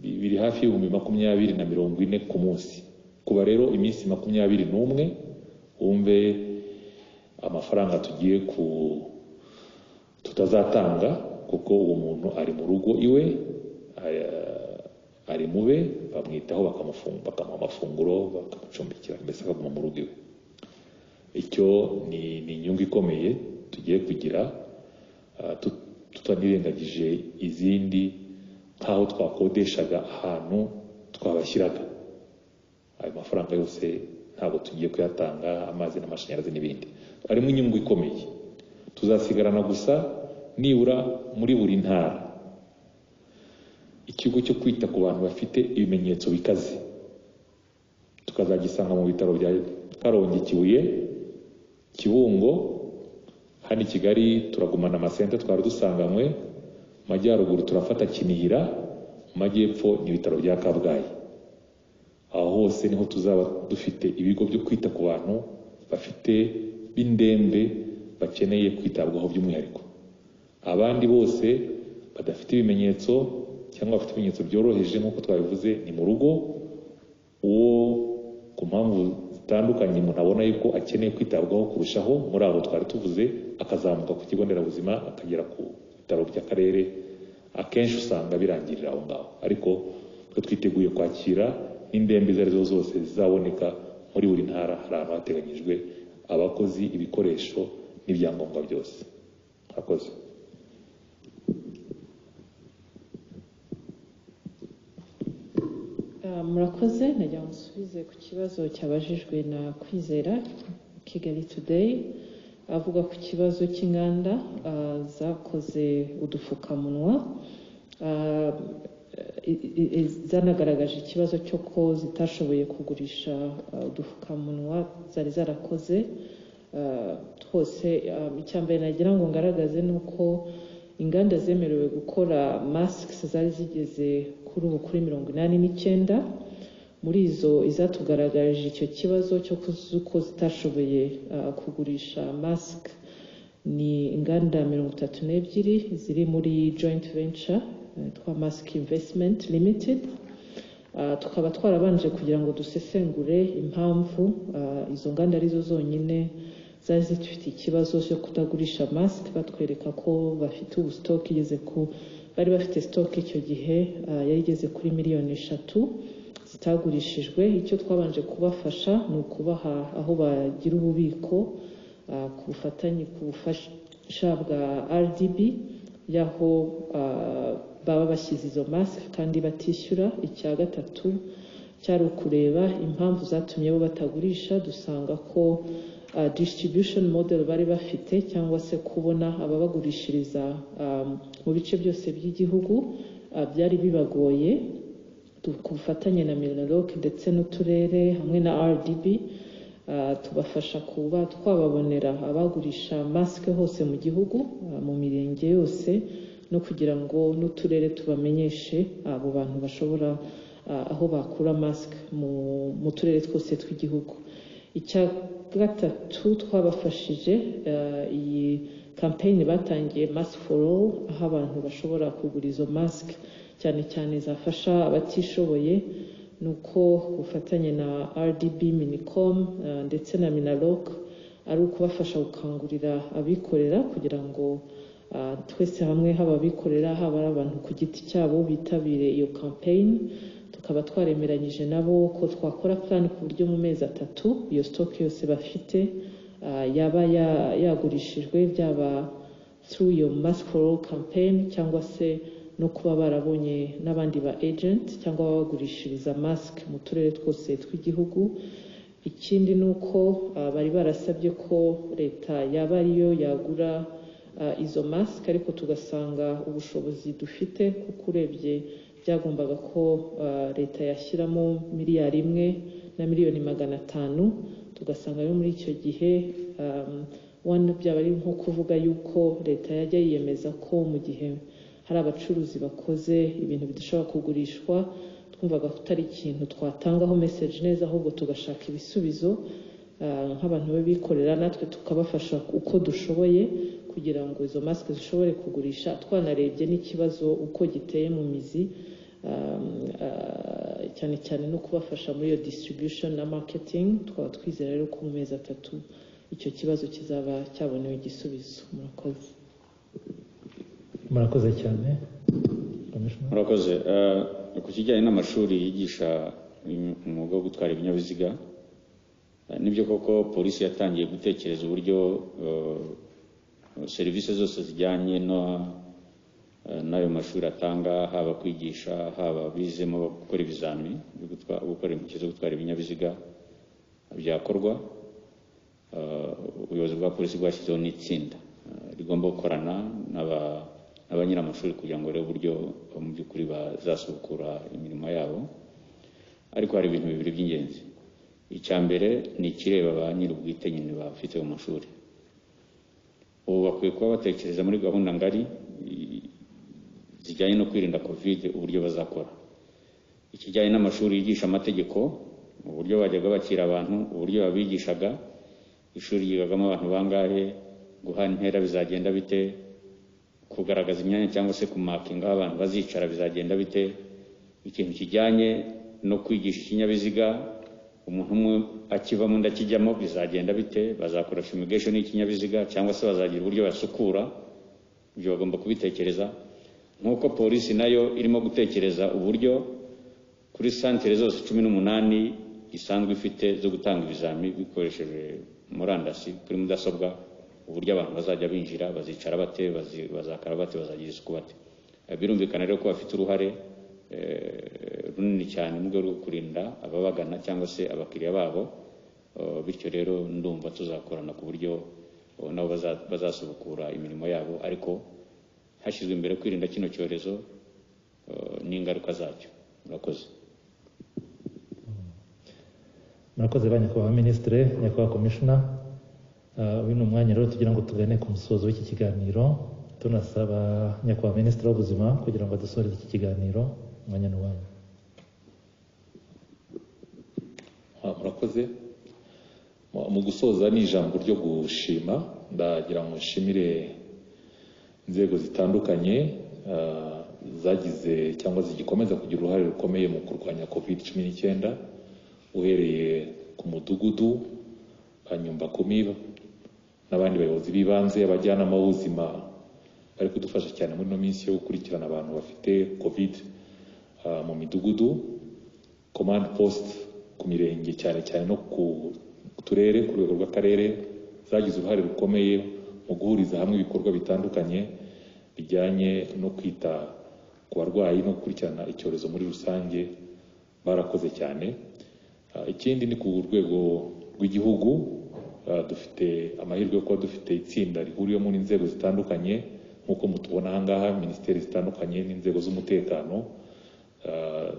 J: biri hafi y'ibihumbi 20-40 ku munsi. Kuba rero iminsi 21 wumve amafaranga tugiye tutazatanga, kuko uwo muntu ari mu rugo iwe, ari mube, bamwitaho bakamuha amafunguro bakamucumbikira, mbese akaguma mu rugo iwe. Icyo ni inyungu ikomeye tugiye kugira, tutanirengagije izindi nk'aho twakodeshaga ahantu twabashyiraga. Ayo mafaranga yose ntabwo tugiye kuyatanga, amazi n'amashanyarazi n'ibindi. Harimo inyungu ikomeye. Tuzasigarana gusa nibura muri buri ntara ikigo cyo kwita ku bantu bafite ibimenyetso bikaze. Tukazagisanga mu bitaro bya Karongi, Kibuye, Kibungo. Hano i Kigali turagumana amasente twari dusanganywe. Majyaruguru turafata Kinihira, Majyepfo ni ibitaro bya Kabgayi. Aho hose niho tuzaba dufite ibigo byo kwita ku bantu bafite b'indembe bakeneye kwitabwaho by'umwihariko. Abandi bose badafite ibimenyetso cyangwa bafite ibimenyetso byoroheje nk'uko twabivuze ni mu rugo. Uwo ku mpamvu zitandukanye umuntu abona yuko akeneye kwitabwaho kurushaho muri abo twari tuvuze, akazamuka ku kigo nderabuzima akagera ku bitaro by'akarere. Akenshi usanga birangirira aho ngaho, ariko twe twiteguye kwakira n'indembe izo arizo zose zizaboneka muri buri ntara. Hari ahantu hateganyijwe abakozi, ibikoresho n'ibyangombwa byose. Murakoze.
D: Murakoze. Najya musubize ku kibazo cyabajijwe na Kwizera Kigali Today, avuga ku kibazo cy'inganda zakoze udupfukamunwa, zanagaragaje ikibazo cyo ko zitashoboye kugurisha udupfukamunwa zari zarakoze. Twose icyambere nagira ngo ngaragaze ni uko inganda zemerewe gukora masks zari zigeze kuri ubu kuri 89. Muri izo izatugaragarije icyo kibazo cyo kuzuko zitashoboye kugurisha mask ni inganda 32 ziri muri joint venture twa Mask Investment Limited. Tukaba twarabanje kugira ngo dusesengure impamvu izo nganda arizo zonyine zari zifite ikibazo cyo kutagurisha mask. Batwereka ko bafite ubu stock bari bafite stock icyo gihe yarigeze kuri 3 miliyoni zitagurishijwe. Icyo twabanje kubafasha ni ukubaha aho bagira ububiko ku bufatanye ku bufasha bwa RDB yaho baba bashyize izo mask kandi batishyura. Icya gatatu cyari ukureba impamvu zatumye bo batagurisha. Dusanga ko distribution model bari bafite cyangwa se kubona ababagurishiriza mu bice byose by'igihugu byari bibagoye. Ku bufatanye na Minaloc ndetse n'uturere hamwe na RDB tubafasha kuba twababonera abagurisha mask hose mu gihugu mu mirenge yose, no kugira ngo n'uturere tubamenyeshe abo bantu bashobora aho bakura mask mu turere twose tw'igihugu. Icya gatatu twabafashije iyi campaign batangiye Mask for All, aho abantu bashobora kugura izo mask cyane cyane zafasha abatishoboye. Nuko ubufatanye na RDB, Minicom ndetse na Minaloc ari ukubafasha gukangurira abikorera kugira ngo twese hamwe, haba abikorera haba ari abantu ku giti cyabo, bitabire iyo campaign. Tukaba twaremeranyije nabo ko twakora plan ku buryo mu mezi 3 iyo stock yose bafite yaba yagurishijwe, byaba through your Mask for All campaign cyangwa se no kuba barabonye n'abandi ba agent cyangwa babagurishiriza mask mu turere twose tw'igihugu. Ikindi nuko bari barasabye ko leta yaba ariyo yagura izo mask, ariko tugasanga ubushobozi dufite kuko urebye byagombaga ko leta yashyiramo 1 miliyari na 500,000. Tugasanga rero muri icyo gihe one byaba ari nko kuvuga yuko leta yajya yiyemeza ko mu gihe hari abacuruzi bakoze ibintu bidashobora kugurishwa twumvaga ko atari ikintu twatangaho message neza ahubwo tugashaka ibisubizo nk'abantu babikorera natwe tukabafasha uko dushoboye kugira ngo izo masike zishobore kugurisha twanarebye n'ikibazo uko giteye mu mizi cyane cyane no kubafasha muri iyo distribution na marketing twaba twizera rero ko mu mezi 3 icyo kibazo kizaba cyabonewe igisubizo.
E: Murakoze cyane.
C: Murakoze. Ku kijyanye n'amashuri yigisha umwuga wo gutwara ibinyabiziga nibyo koko polisi yatangiye gutekereza uburyo serivisi zose zijyanye n'ayo mashuri atanga, haba kwigisha, haba bizemo gukora ibizami gukora impushya zo gutwara ibinyabiziga byakorwa. Ubuyobozi bwa polisi bwashyizeho n'itsinda rigomba gukorana n'abanyamashuri kugira ngo rero uburyo mu by'ukuri bazasubukura imirimo yabo. Ariko hari ibintu bibiri by'ingenzi. Icya mbere ni ikireba ba nyir'ubwite nyine bafite mu mashuri. Ubu bakwiye kuba batekereza muri gahunda ngari zijyanye no kwirinda covid uburyo bazakora. Ikijyanye n'amashuri yigisha amategeko, uburyo bajyaga bakira abantu, uburyo babigishaga, ishuri yigagamo abantu bangahe, guhana intera bizagenda bite, kugaragaza imyanya cyangwa se kumakinga abantu bazicara bizagenda bite, ikintu kijyanye no kwigisha ikinyabiziga umuntu umwe akivamo ndakijyamo bizagenda bite, bazakora fumigation y'ikinyabiziga cyangwa se bazagira uburyo basukura. Ibyo bagomba kubitekereza nk'uko polisi nayo irimo gutekereza uburyo kuri santere zose 18 isanzwe ifite zo gutanga ibizami bikoresheje murandasi kuri mudasobwa, uburyo abantu bazajya binjira, bazicara bate, bazakara bate, bazagira isuku bate. Birumvikana rero ko bafite uruhare runini cyane mu rwego rwo kurinda ababagana cyangwa se abakiriya babo. Bityo rero ndumva tuzakorana ku buryo nabo bazasubukura imirimo yabo, ariko hashyizwe imbere kwirinda kino cyorezo n'ingaruka zacyo. Murakoze.
E: Murakoze banyakubahwa Ministre, nyakubahwa Commissioner. Uyu ni umwanya rero tugira ngo tugane ku musozo w'iki kiganiro, tunasaba nyakubahwa Ministre w'ubuzima kugira ngo adusoreze iki kiganiro. Umwanya ni uwawe.
J: Murakoze. Mu gusoza ni ijambo ryo gushima, ndagira ngo nshimire inzego zitandukanye zagize cyangwa zigikomeza kugira uruhare rukomeye mu kurwanya COVID-19, uhereye ku mudugudu, Nyumba Kumi n'abandi bayobozi b'ibanze, abajyanama b'ubuzima bari kudufasha cyane muri no minsi yo gukurikirana abantu bafite COVID mu midugudu, command post ku mirenge cyane cyane no ku turere, ku rwego rw'akarere zagize uruhare rukomeye mu guhuriza hamwe ibikorwa bitandukanye bijyanye no kwita ku barwayi no gukurikirana icyorezo muri rusange. Barakoze cyane. Ikindi ni ku rwego rw'igihugu, dufite amahirwe yo kuba dufite itsinda rihuriyemo n'inzego zitandukanye nk'uko mutubona ahangaha, minisiteri zitandukanye n'inzego z'umutekano.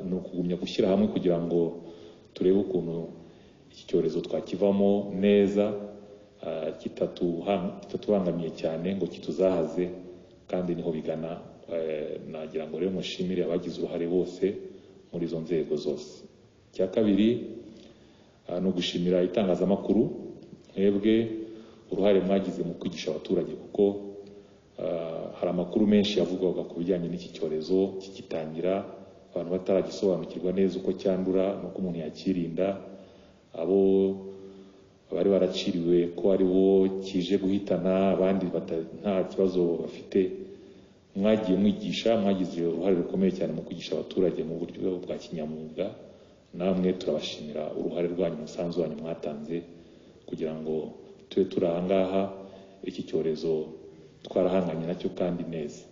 J: Ni ukugumya gushyira hamwe kugira ngo turebe ukuntu iki cyorezo twakivamo neza, kitatubangamiye cyane ngo kituzahaze, kandi niho bigana. Nagira ngo rero mushimire abagize uruhare bose muri izo nzego zose. Cya kabiri ni ugushimira itangazamakuru, mwebwe uruhare mwagize mu kwigisha abaturage, kuko hari amakuru menshi yavugwaga ku bijyanye n'iki cyorezo kigitangira, abantu bataragisobanukirwa neza uko cyandura n'uko umuntu yakirinda. Abo bari baraciriwe ko ari bo kije guhitana, abandi nta kibazo bafite. Mwagiye mwigisha, mwagize uruhare rukomeye cyane mu kwigisha abaturage mu buryo bwa kinyamwuga. Namwe turabashimira uruhare rwanyu, umusanzu wanyu mwatanze kugira ngo tube turi ahangaha, iki cyorezo twarahanganye nacyo kandi neza.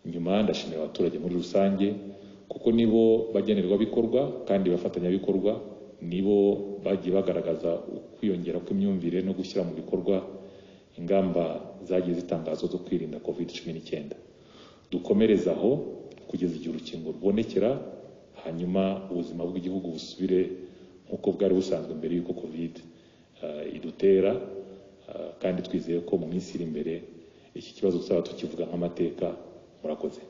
J: Nyuma ndashimira abaturage muri rusange, kuko nibo bagenerwabikorwa kandi bafatanyabikorwa, nibo bagiye bagaragaza kwiyongera kw'imyumvire no gushyira mu bikorwa ingamba zagiye zitangazwa zo kwirinda COVID-19. Dukomereza aho kugeza igihe urukingo rubonekera, hanyuma ubuzima bw'igihugu busubire nk'uko bwari busanzwe mbere y'uko COVID idutera. kandi twizeye ko mu minsi iri imbere iki kibazo tuzaba tukivuga nk'amateka. Murakoze.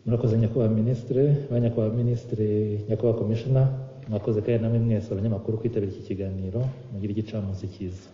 E: Murakoze nyakubahwa minisitiri, nyakubahwa minisitiri, nyakubahwa komishona, mwakoze kandi namwe mwese abanyamakuru kwitabira iki kiganiro, mugire igicamunsi cyiza.